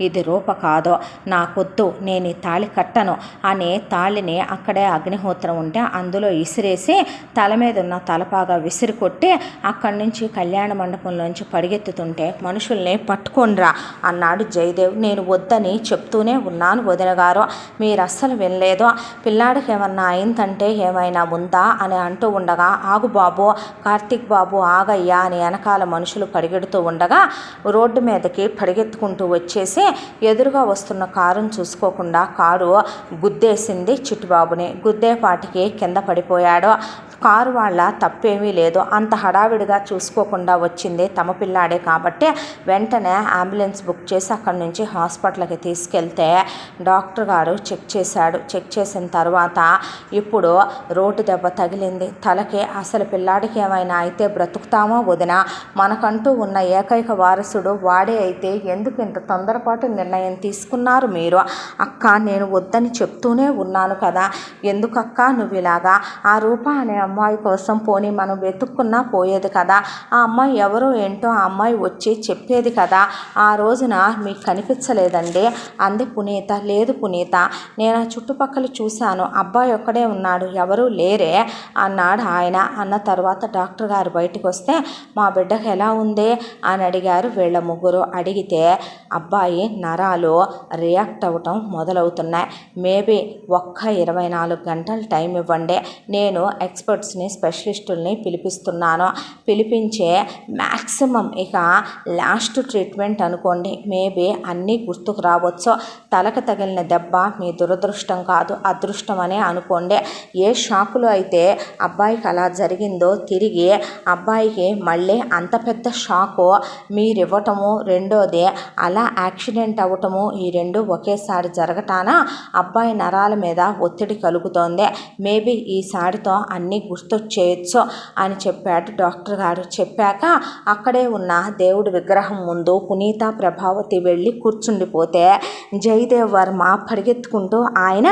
ఇది రూప కాదు, నాకొద్దు, నేను ఈ తాళి కట్టను అని తాళిని అక్కడే అగ్నిహోత్రం ఉంటే అందులో ఇసిరేసి తల మీద ఉన్న తలపాగా విసిరి కొట్టి అక్కడి నుంచి కళ్యాణ మండపంలోంచి పరిగెత్తుతుంటే, మనుషుల్ని పట్టుకోండ్రా అన్నాడు జయదేవ్. నేను వద్దని చెప్తూనే ఉన్నాను వదిన గారు, మీరు అస్సలు వినలేదు, పిల్లాడికి ఏమన్నా అయిందంటే ఏమైనా ఉందా అని అంటూ ఉండగా, ఆగు బాబు కార్తీక్ బాబు ఆగయ్యా అని వెనకాల మనుషులు పరిగెడుతూ ఉండగా రోడ్డు మీదకి పరిగెత్తుకుంటూ వచ్చేసి ఎదురుగా వస్తున్న కారును చూసుకోకుండా కారు గుద్దేసింది చిట్టుబాబుని. గుద్దేపాటికి కింద పడిపోయాడు. కారు వాళ్ళ తప్పేమీ లేదు, అంత హడావిడిగా చూసుకోకుండా వచ్చింది తమ పిల్లాడే కాబట్టి వెంటనే అంబులెన్స్ బుక్ చేసి అక్కడి నుంచి హాస్పిటల్కి తీసుకెళ్తే డాక్టర్ గారు చెక్ చేసిన తర్వాత ఇప్పుడు రోడ్డు దెబ్బ తగిలింది తలకి, అసలు పిల్లాడికి ఏమైనా అయితే బ్రతుకుతామో వదిన, మనకంటూ ఉన్న ఏకైక వారసుడు వాడే అయితే ఎందుకు ఇంత తొందరపాటు నిర్ణయం తీసుకున్నారు మీరు? అక్క నేను వద్దని చెప్తూనే ఉన్నాను కదా, ఎందుకక్క నువ్వు ఇలాగా? ఆ రూప అనే అమ్మాయి కోసం పోనీ మనం వెతుక్కున్నా పోయేది కదా, ఆ అమ్మాయి ఎవరో ఏంటో ఆ అమ్మాయి వచ్చి చెప్పేది కదా, ఆ రోజున మీకు కనిపించలేదండి అంది పునీత. లేదు పునీత, నేను ఆ చుట్టుపక్కల చూశాను, అబ్బాయి ఒక్కడే ఉన్నాడు, ఎవరూ లేరే అన్నాడు ఆయన. అన్న తర్వాత డాక్టర్ గారు బయటకు వస్తే మా బిడ్డకు ఎలా ఉంది అని అడిగారు వీళ్ళ ముగ్గురు. అడిగితే అబ్బాయి నరాలు రియాక్ట్ అవ్వటం మొదలవుతున్నాయి, మేబీ ఒక్క 24 గంటలు టైం ఇవ్వండి, నేను ఎక్స్పర్ట్స్ని స్పెషలిస్టుల్ని పిలిపిస్తున్నాను, పిలిపించే మ్యాక్సిమం ఇక లాస్ట్ ట్రీట్మెంట్ అనుకోండి, మేబీ అన్నీ గుర్తుకు రావచ్చు, తలకు తగిలిన దెబ్బ మీ దురదృష్టం కాదు అదృష్టం అనే అనుకోండి. ఏ షాకులో అయితే అబ్బాయికి అలా జరిగిందో తిరిగి అబ్బాయికి మళ్ళీ అంత పెద్ద షాకు మీరు ఇవ్వటము, రెండోది అలా యాక్సిడెంట్ అవ్వటము, ఈ రెండు ఒకేసారి జరగటాన అబ్బాయి నరాల మీద ఒత్తిడి కలుగుతోంది, మేబీ ఈసారితో అన్నీ గుర్తొచ్చేయచ్చు అని చెప్పాడు డాక్టర్ గారు. చెప్పాక అక్కడే ఉన్న దేవుడి విగ్రహం ముందు పునీత ప్రభావతి వెళ్ళి కూర్చుండిపోతే జయదేవ్ వర్మ పరిగెత్తుకుంటూ ఆయన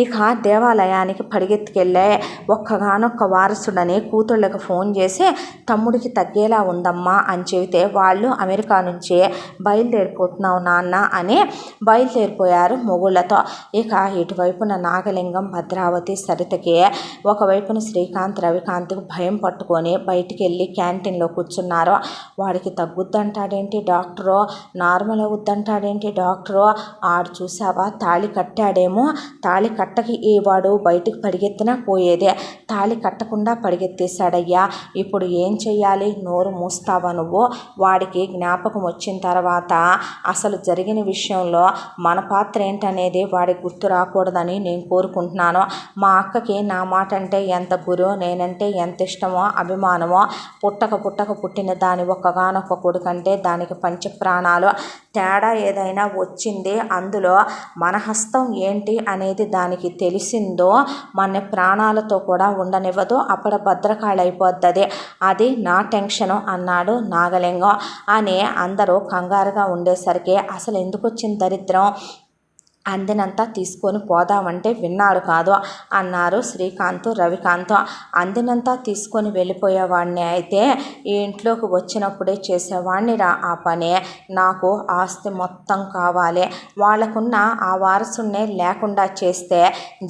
ఇక దేవాలయానికి పరిగెత్తుకెళ్ళే ఒక్కగానొక్క వారసుడని కూతుళ్ళకి ఫోన్ చేసి తమ్ముడికి తగ్గేలా ఉందమ్మా అని చెబితే వాళ్ళు అమెరికా నుంచి బయలుదేరిపోతున్నావు నాన్న అని బయలుదేరిపోయారు మొగుళ్ళతో. ఇక ఇటువైపున నాగలింగం భద్రావతి సరితకి, ఒకవైపున శ్రీకాంత్ రవికాంత్కి భయం పట్టుకొని బయటికి వెళ్ళి క్యాంటీన్లో కూర్చున్నారు. వాడికి తగ్గుద్దంటాడేంటి డాక్టరు, నార్మల్ అవుద్దంటాడేంటి డాక్టరు, ఆడు చూసావా తాళి కట్టాడేమో, తాళి కట్టకి ఈ వాడు బయటికి పరిగెత్తినా పోయేదే, తాళి కట్టకుండా పరిగెత్తేశాడయ్యా, ఇప్పుడు ఏం చెయ్యాలి, నోరు మూస్తావా నువ్వు, వాడికి జ్ఞాపకం వచ్చిన తర్వాత అసలు జరిగిన విషయంలో మన పాత్ర ఏంటనేది వాడికి గుర్తు రాకూడదని నేను కోరుకుంటున్నాను, మా అక్కకి నా మాట అంటే ఎంత గురో, నేనంటే ఎంత ఇష్టమో అభిమానమో, పుట్టక పుట్టిన దాని ఒక్కగానొక్క కొడుకంటే దానికి పంచ ప్రాణాలు, తేడా ఏదైనా వచ్చింది అందులో మన హస్తం ఏంటి అనేది దానికి తెలిసిందో మన ప్రాణాలతో కూడా ఉండనివ్వదు, అప్పుడు భద్రకాళి అయిపోద్ది, అది నా టెన్షను అన్నాడు నాగలింగం. అని అందరూ కంగారుగా ఉండేసరికి అసలు ఎందుకు వచ్చిన దరిద్రం, అందినంతా తీసుకొని పోదామంటే విన్నాడు కాదు అన్నారు శ్రీకాంత్ రవికాంత్. అందినంతా తీసుకొని వెళ్ళిపోయేవాడిని అయితే ఈ ఇంట్లోకి వచ్చినప్పుడే చేసేవాడిని రా ఆ పని, నాకు ఆస్తి మొత్తం కావాలి, వాళ్ళకున్న ఆ వారసునే లేకుండా చేస్తే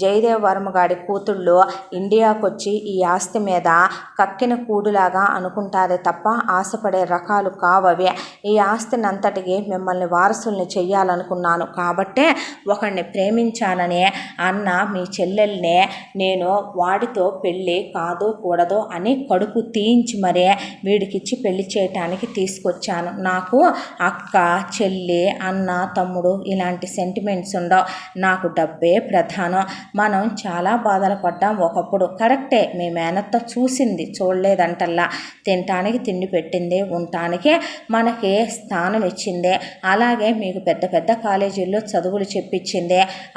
జయదేవ్ వర్మ గారి కూతుళ్ళు ఇండియాకు వచ్చి ఈ ఆస్తి మీద కక్కిన కూడులాగా అనుకుంటారే తప్ప ఆశపడే రకాలు కావవి, ఈ ఆస్తిని అంతటికి మిమ్మల్ని వారసుల్ని చెయ్యాలనుకున్నాను కాబట్టే ఒకడిని ప్రేమించాననే అన్న మీ చెల్లెల్నే నేను వాడితో పెళ్ళి కాదు కూడదు అని కడుపు తీయించి మరే వీడికిచ్చి పెళ్లి చేయటానికి తీసుకొచ్చాను, నాకు అక్క చెల్లి అన్న తమ్ముడు ఇలాంటి సెంటిమెంట్స్ ఉండవు, నాకు డబ్బే ప్రధానం, మనం చాలా బాధలు పడ్డాం ఒకప్పుడు, కరెక్టే, మీ మేనత్త చూసింది చూడలేదంటల్లా, తినటానికి తిండి పెట్టింది, ఉండటానికి మనకి స్థానం ఇచ్చిందే, అలాగే మీకు పెద్ద పెద్ద కాలేజీల్లో చదువులు చెప్పించిందే,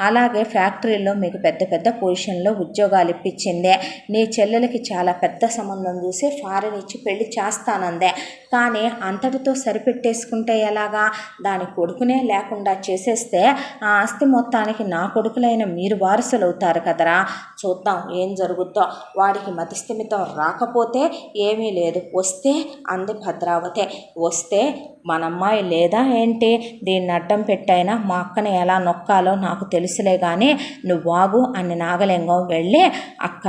అలాగే ఫ్యాక్టరీల్లో మీకు పెద్ద పెద్ద పొజిషన్లో ఉద్యోగాలు ఇప్పించిందే, నీ చెల్లెలకి చాలా పెద్ద సంబంధం చూసి ఫారెన్ ఇచ్చి పెళ్లి చేస్తానందే, కానీ అంతటితో సరిపెట్టేసుకుంటే ఎలాగా, దాని కొడుకునే లేకుండా చేసేస్తే ఆ ఆస్తి మొత్తానికి నా కొడుకులైన మీరు వారసులు అవుతారు కదరా, చూద్దాం ఏం జరుగుద్దో, వాడికి మతిస్థిమితం రాకపోతే ఏమీ లేదు, వస్తే అంది భద్రావతి, వస్తే మన అమ్మాయి లేదా ఏంటి, దీన్ని అడ్డం పెట్టైనా మా అక్కని ఎలా నొక్కాలో నాకు తెలుసులే కానీ నువ్వు వాగు అని నాగలింగం వెళ్ళి అక్క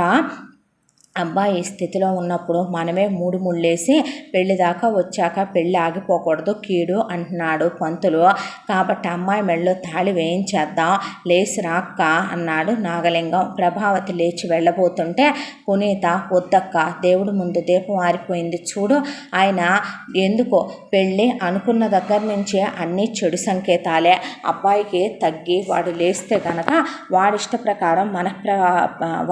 అబ్బాయి స్థితిలో ఉన్నప్పుడు మనమే మూడు ముళ్ళేసి పెళ్లి దాకా వచ్చాక పెళ్ళి ఆగిపోకూడదు కీడు అంటున్నాడు పంతులు, కాబట్టి అమ్మాయి మెళ్ళలో తాళి వేయించేద్దాం, లేచి రాక్క అన్నాడు నాగలింగం. ప్రభావతి లేచి వెళ్ళబోతుంటే పునీత వద్దక్క, దేవుడి ముందు దీపం ఆరిపోయింది చూడు, ఆయన ఎందుకో పెళ్ళి అనుకున్న దగ్గర నుంచే అన్నీ చెడు సంకేతాలే, అబ్బాయికి తగ్గి వాడు లేస్తే కనుక వాడిష్ట ప్రకారం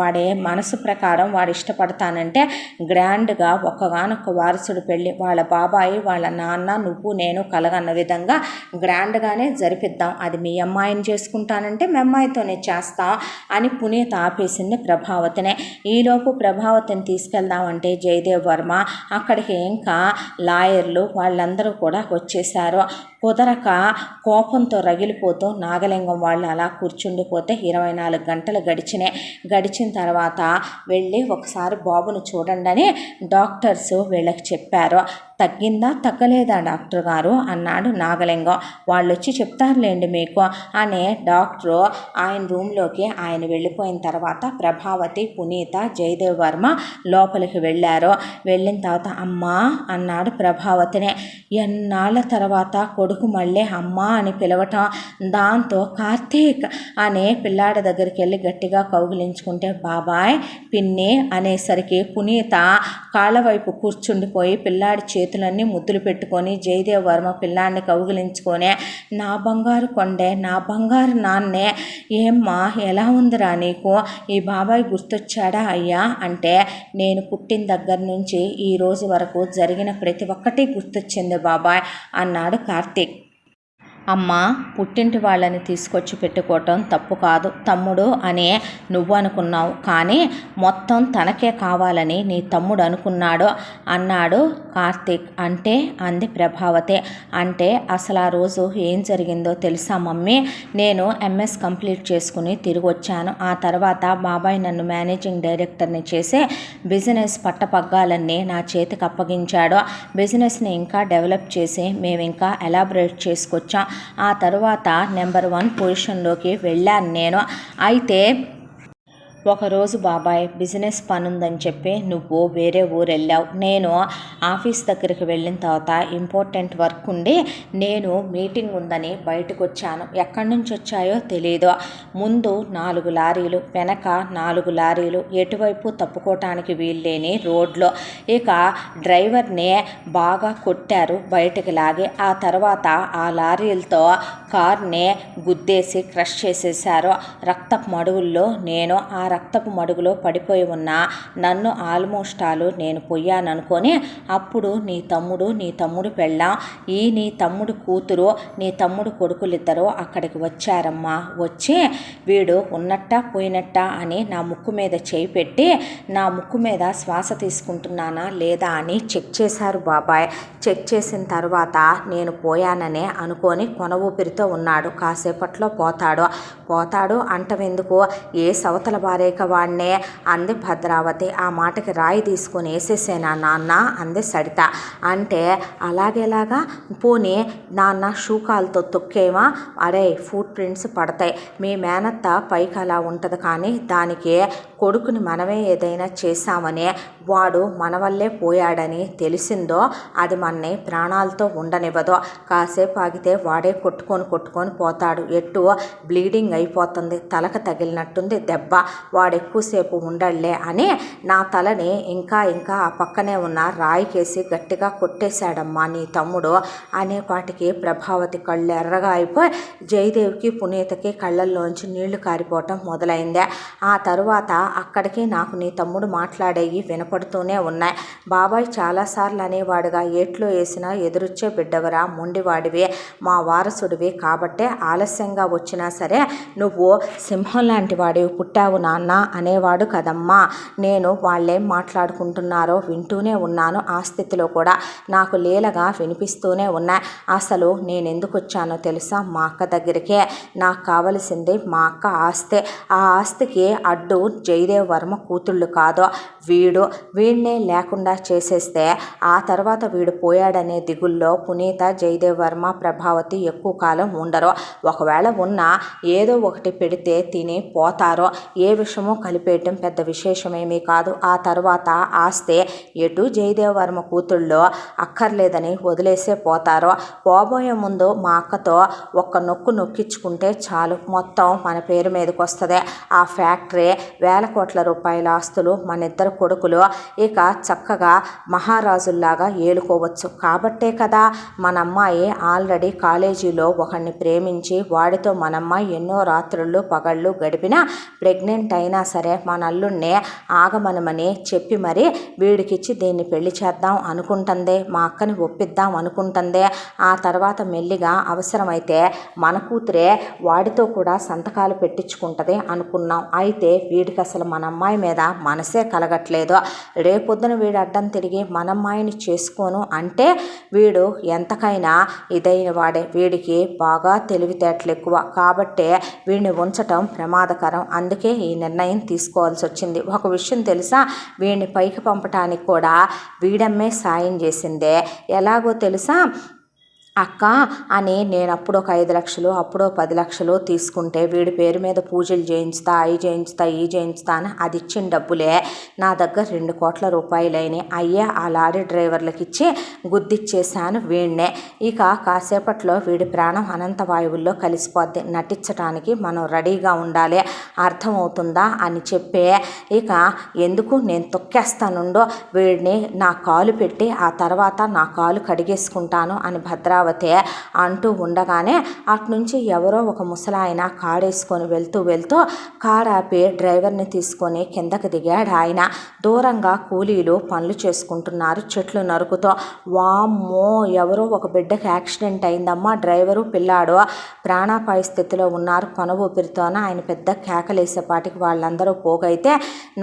వాడే మనసు ప్రకారం వాడిష్ట పడతానంటే గ్రాండ్గా ఒక్కగానొక్క వారసుడు పెళ్ళి, వాళ్ళ బాబాయి వాళ్ళ నాన్న నువ్వు నేను కలగన్న విధంగా గ్రాండ్గానే జరిపిద్దాం, అది మీ అమ్మాయిని చేసుకుంటానంటే మీ అమ్మాయితోనే చేస్తాం అని పునీత ఆపేసింది ప్రభావతినే. ఈలోపు ప్రభావతిని తీసుకెళ్దామంటే జయదేవ్ వర్మ అక్కడికి ఇంకా లాయర్లు వాళ్ళందరూ కూడా వచ్చేసారు. కుదరక కోపంతో రగిలిపోతూ నాగలింగం వాళ్ళు అలా కూర్చుండిపోతే 24 గంటలు గడిచిన తర్వాత వెళ్ళి ఒకసారి బాబును చూడండి అని డాక్టర్స్ వీళ్ళకి చెప్పారు. తగ్గిందా తగ్గలేదా డాక్టర్ గారు అన్నాడు నాగలింగం. వాళ్ళు వచ్చి చెప్తారులేండి మీకు అనే డాక్టరు ఆయన రూమ్లోకి ఆయన వెళ్ళిపోయిన తర్వాత ప్రభావతి, పునీత, జయదేవ్ వర్మ లోపలికి వెళ్ళారు. వెళ్ళిన తర్వాత అమ్మా అన్నాడు ప్రభావతిని. ఎన్నాళ్ళ తర్వాత కొడుకు మళ్ళీ అమ్మా అని పిలవటం, దాంతో కార్తీక్ అనే పిల్లాడి దగ్గరికి వెళ్ళి గట్టిగా కౌగిలించుకుంటే బాబాయ్ పిన్ని అనేసరికి పునీత కాళ్ళ వైపు కూర్చుండిపోయి పిల్లాడి చేతులన్నీ ముద్దులు పెట్టుకొని జయదేవ్ వర్మ పిల్లాడిని కౌగిలించుకొని నా బంగారు కొండే, నా బంగారు నాన్నే, ఏమ్మా ఎలా ఉందిరా నీకు, ఈ బాబాయ్ గుర్తొచ్చాడా అయ్యా అంటే నేను పుట్టిన దగ్గర నుంచి ఈ రోజు వరకు జరిగిన ప్రతి ఒక్కటి గుర్తొచ్చింది బాబాయ్ అన్నాడు కార్తీక్. అమ్మ పుట్టింటి వాళ్ళని తీసుకొచ్చి పెట్టుకోవటం తప్పు కాదు తమ్ముడు అని నువ్వు అనుకున్నావు, కానీ మొత్తం తనకే కావాలని నీ తమ్ముడు అనుకున్నాడు అన్నాడు కార్తీక్. అంటే అంది ప్రభావతి. అంటే అసలు ఆ రోజు ఏం జరిగిందో తెలుసా మమ్మీ, నేను ఎంఎస్ కంప్లీట్ చేసుకుని తిరిగి వచ్చాను. ఆ తర్వాత బాబాయ్ నన్ను మేనేజింగ్ డైరెక్టర్ని చేసి బిజినెస్ పట్టపగ్గాలన్నీ నా చేతికి అప్పగించాడు. బిజినెస్ని ఇంకా డెవలప్ చేసి మేము ఇంకా ఎలాబరేట్ చేసుకొచ్చాం. ఆ తర్వాత నెంబర్ 1 పొజిషన్లోకి వెళ్ళాను నేను. అయితే ఒకరోజు బాబాయ్ బిజినెస్ పని ఉందని చెప్పి నువ్వు వేరే ఊరు వెళ్ళావు. నేను ఆఫీస్ దగ్గరికి వెళ్ళిన తర్వాత ఇంపార్టెంట్ వర్క్ ఉండి నేను మీటింగ్ ఉందని బయటకు వచ్చాను. ఎక్కడి నుంచి వచ్చాయో తెలియదు. ముందు 4 లారీలు, వెనక 4 లారీలు, ఎటువైపు తప్పుకోవటానికి వీల్లేని రోడ్లో. ఇక డ్రైవర్ని బాగా కొట్టారు, బయటకు లాగి. ఆ తర్వాత ఆ లారీలతో కార్ని గుద్దేసి క్రష్ చేసేశారు. రక్తపు మడుగుల్లో నేను ఆ రక్తపు మడుగులో పడిపోయి ఉన్న నన్ను ఆల్మోస్ట్ నేను పోయాననుకొని అప్పుడు నీ తమ్ముడు పెళ్ళాం, నీ తమ్ముడు కూతురు, నీ తమ్ముడు కొడుకులిద్దరూ అక్కడికి వచ్చారమ్మా. వచ్చి వీడు ఉన్నట్టా పోయినట్టా అని నా ముక్కు మీద చేయి పెట్టి నా ముక్కు మీద శ్వాస తీసుకుంటున్నానా లేదా అని చెక్ చేశారు బాబాయ్. చెక్ చేసిన తర్వాత నేను పోయాననే అనుకొని కొన ఊపిరితో ఉన్నాడు. కాసేపట్లో పోతాడు అంటవెందుకు, ఏ సవతల బారేక వాడినే అంది భద్రావతి. ఆ మాటకి రాయి తీసుకొని వేసేసేనా నాన్న అంది సరిత. అంటే అలాగేలాగా, పోనీ నాన్న షూకాలతో తొక్కేమా, అరే ఫుట్ ప్రింట్స్ పడతాయి, మీ మేనత్త పైకి అలా ఉంటుంది, కానీ దానికి కొడుకుని మనమే ఏదైనా చేశామని వాడు మన వల్లే పోయాడని తెలిసిందో అది మనని ప్రాణాలతో ఉండనివ్వదు. కాసేపు ఆగితే వాడే కొట్టుకొని పోతాడు. ఎటు బ్లీడింగ్ అయిపోతుంది, తలకు తగిలినట్టుంది దెబ్బ, వాడు ఎక్కువసేపు ఉండళ్లే అని నా తలని ఇంకా ఆ పక్కనే ఉన్న రాయికేసి గట్టిగా కొట్టేశాడమ్మా నీ తమ్ముడు అనేపాటికి ప్రభావతి కళ్ళు ఎర్రగా అయిపోయి జయదేవ్కి పునీతకి కళ్ళల్లోంచి నీళ్లు కారిపోవటం మొదలైందే. ఆ తరువాత అక్కడికి నాకు నీ తమ్ముడు మాట్లాడేవి వినపడుతూనే ఉన్నాయి. బాబాయ్ చాలాసార్లు అనేవాడుగా, ఏట్లో వేసినా ఎదురొచ్చే బిడ్డవరా, మొండివాడివి, మా వారసుడివి కాబట్టే ఆలస్యంగా వచ్చినా సరే నువ్వు సింహం లాంటి వాడివి పుట్టావు నాన్న అనేవాడు కదమ్మా. నేను వాళ్ళేం మాట్లాడుకుంటున్నారో వింటూనే ఉన్నాను. ఆ స్థితిలో కూడా నాకు లీలగా వినిపిస్తూనే ఉన్నాయి. అసలు నేను ఎందుకు వచ్చానో తెలుసా, మా అక్క దగ్గరికే. నాకు కావలసింది మా అక్క ఆస్తే. ఆ ఆస్తికి అడ్డు జయదేవ్ వర్మ కూతుళ్ళు కాదు, వీడినే లేకుండా చేసేస్తే ఆ తర్వాత వీడు పోయాడనే దిగుల్లో పునీత, జయదేవ్ వర్మ, ప్రభావతి ఎక్కువ కాలం ఉండరు. ఒకవేళ ఉన్నా ఏదో ఒకటి పెడితే తిని పోతారో. ఏ విషయమో కలిపేయటం పెద్ద విశేషమేమీ కాదు. ఆ తర్వాత ఆస్తే ఎటు జయదేవ్ వర్మ కూతుళ్ళో అక్కర్లేదని వదిలేసే పోతారో. పోబోయే ముందు మా అక్కతో ఒక్క నొక్కించుకుంటే చాలు, మొత్తం మన పేరు మీదకి వస్తుంది. ఆ ఫ్యాక్టరీ, 1000 కోట్ల రూపాయల ఆస్తులు, మన ఇద్దరు కొడుకులు ఇక చక్కగా మహారాజుల్లాగా ఏలుకోవచ్చు. కాబట్టే కదా మన అమ్మాయి ఆల్రెడీ కాలేజీలో ఒకరిని ప్రేమించి వాడితో మనమ్మాయి ఎన్నో రాత్రుళ్ళు పగళ్ళు గడిపిన ప్రెగ్నెంట్ అయినా సరే మన అల్లుడిని ఆగమనమని చెప్పి మరి వీడికిచ్చి దీన్ని పెళ్లి చేద్దాం అనుకుంటుందే, మా అక్కని ఒప్పిద్దాం అనుకుంటుందే. ఆ తర్వాత మెల్లిగా అవసరమైతే మన కూతురే వాడితో కూడా సంతకాలు పెట్టించుకుంటుంది అనుకున్నాం. అయితే వీడికి అసలు మన అమ్మాయి మీద మనసే కలగట్లేదు. రేపొద్దున వీడు అడ్డం తిరిగి మన అమ్మాయిని చేసుకోను అంటే వీడు ఎంతకైనా ఇదైన వాడే. వీడికి బాగా తెలివితేటలు ఎక్కువ కాబట్టే వీడిని ఉంచటం ప్రమాదకరం. అందుకే ఈ నిర్ణయం తీసుకోవాల్సి వచ్చింది. ఒక విషయం తెలుసా, వీడిని పైకి పంపటానికి కూడా వీడమ్మే సాయం చేసిందే. ఎలాగో తెలుసా, అక్క అని నేను అప్పుడు ఒక 5 లక్షలు అప్పుడో 10 లక్షలు తీసుకుంటే వీడి పేరు మీద పూజలు చేయించుతా, అవి చేయించుతా, ఈ చేయించుతా అని అది ఇచ్చిన డబ్బులే నా దగ్గర 2 కోట్ల రూపాయలైనాయి. అయ్యే ఆ లారీ డ్రైవర్లకి ఇచ్చి గుద్దిచ్చేశాను వీడినే. ఇక కాసేపట్లో వీడి ప్రాణం అనంత వాయువుల్లో కలిసిపోద్ది. నటించడానికి మనం రెడీగా ఉండాలి, అర్థమవుతుందా అని చెప్పే ఇక ఎందుకు నేను తొక్కేస్తానుండో వీడిని నా కాలు పెట్టి ఆ తర్వాత నా కాలు కడిగేసుకుంటాను అని భద్రావతి అంటూ ఉండగానే అట్నుంచి ఎవరో ఒక ముసలాయన కాడేసుకొని వెళ్తూ కారాపి డ్రైవర్ని తీసుకొని కిందకి దిగాడు ఆయన. దూరంగా కూలీలు పనులు చేసుకుంటున్నారు చెట్లు నరుకుతో. వామ్మో, ఎవరో ఒక బిడ్డకి యాక్సిడెంట్ అయిందమ్మా, డ్రైవరు పిల్లాడు ప్రాణాపాయ స్థితిలో ఉన్నారు. కొన ఊపిరితోన ఆయన పెద్ద కేకలేసేపాటికి వాళ్ళందరూ పోగైతే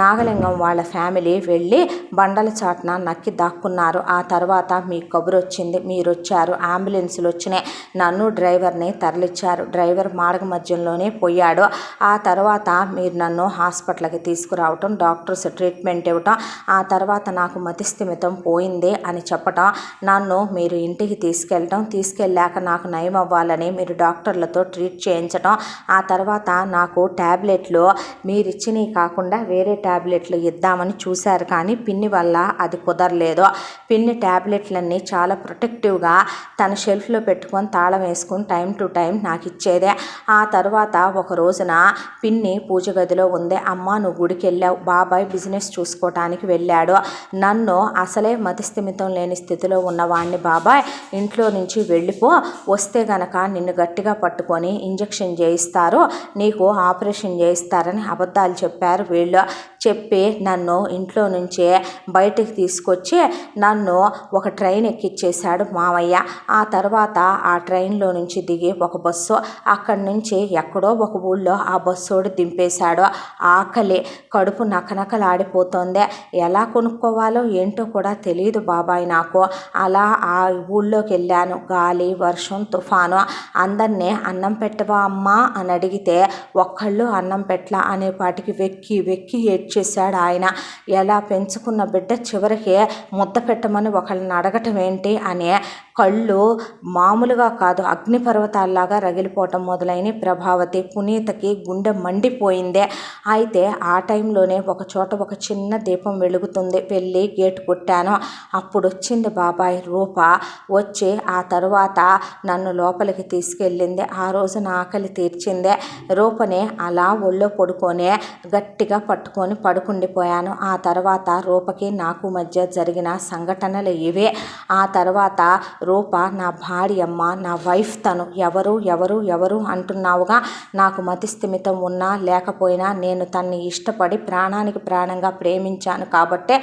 నాగలింగం వాళ్ళ ఫ్యామిలీ వెళ్ళి బండల చాటున నక్కి దాక్కున్నారు. ఆ తర్వాత మీ కబురు వచ్చింది, మీరు వచ్చారు, అంబులెన్సులు వచ్చినాయి, నన్ను డ్రైవర్ని తరలిచ్చారు. డ్రైవర్ మార్గ మధ్యంలోనే పోయాడు. ఆ తర్వాత మీరు నన్ను హాస్పిటల్కి తీసుకురావటం, డాక్టర్స్ ట్రీట్మెంట్ ఇవ్వటం, ఆ తర్వాత నాకు మతిస్థిమితం పోయింది అని చెప్పటం, నన్ను మీరు ఇంటికి తీసుకెళ్ళాక నాకు నయం అవ్వాలని మీరు డాక్టర్లతో ట్రీట్ చేయించటం, ఆ తర్వాత నాకు ట్యాబ్లెట్లు మీరు ఇచ్చినవి కాకుండా వేరే ట్యాబ్లెట్లు ఇద్దామని చూశారు. కానీ పిన్ని వల్ల అది కుదరలేదు. పిన్ని ట్యాబ్లెట్లన్నీ చాలా ప్రొటెక్టివ్గా తన షెల్ఫ్లో పెట్టుకొని తాళం వేసుకొని టైం టు టైం నాకు ఇచ్చేదే. ఆ తర్వాత ఒక రోజున పిన్ని పూజ గదిలో ఉంది. అమ్మ నువ్వు గుడికి వెళ్ళావు, బాబాయ్ బిజినెస్ చూసుకోవటానికి వెళ్ళాడు, నన్ను అసలే మతిస్థిమితం లేని స్థితిలో ఉన్నవాడిని బాబాయ్ ఇంట్లో నుంచి వెళ్ళిపో, వస్తే గనక నిన్ను గట్టిగా పట్టుకొని ఇంజెక్షన్ చేయిస్తారు, నీకు ఆపరేషన్ చేయిస్తారని అబద్ధాలు చెప్పారు వీళ్ళు. చెప్పి నన్ను ఇంట్లో నుంచే బయటికి తీసుకొచ్చి నన్ను ఒక ట్రైన్ ఎక్కిచ్చేశాడు మావయ్య. ఆ తర్వాత ఆ ట్రైన్లో నుంచి దిగి ఒక బస్సు, అక్కడి నుంచి ఎక్కడో ఒక ఊళ్ళో ఆ బస్సోడు దింపేశాడు. ఆకలి, కడుపు నకనకలాడిపోతుంది. ఎలా కొనుక్కోవాలో ఏంటో కూడా తెలియదు బాబాయ్ నాకు. అలా ఆ ఊళ్ళోకి వెళ్ళాను. గాలి, వర్షం, తుఫాను. అందరినీ అన్నం పెట్టవా అమ్మా అని అడిగితే ఒక్కళ్ళు అన్నం పెట్టలా అనేపాటికి వెక్కి ఏడ్చేశాడు ఆయన. ఎలా పెంచుకున్న బిడ్డ చివరికి ముద్ద పెట్టమని ఒకళ్ళని అడగటం ఏంటి అనే కళ్ళు మామూలుగా కాదు అగ్నిపర్వతాల్లాగా రగిలిపోవటం మొదలైన ప్రభావతి. పునీతకి గుండె మండిపోయిందే. అయితే ఆ టైంలోనే ఒక చోట ఒక చిన్న దీపం వెలుగుతుంది. వెళ్ళి గేటు కొట్టాను. అప్పుడు వచ్చింది బాబాయ్ రూప. వచ్చి ఆ తరువాత నన్ను లోపలికి తీసుకెళ్ళింది. ఆ రోజు నా ఆకలి తీర్చిందే. రూపని అలా ఒళ్ళో పడుకొని గట్టిగా పట్టుకొని పడుకుండిపోయాను. ఆ తర్వాత రూపకి నాకు మధ్య జరిగిన సంఘటనలు ఇవే. ఆ తర్వాత రూప నా భార్యమ్మ, నా వైఫ్, తను ఎవరు అంటున్నావుగా, నాకు మతిస్థిమితం ఉన్నా లేకపోయినా నేను తన్ని ఇష్టపడి ప్రాణానికి ప్రాణంగా ప్రేమించాను కాబట్టే,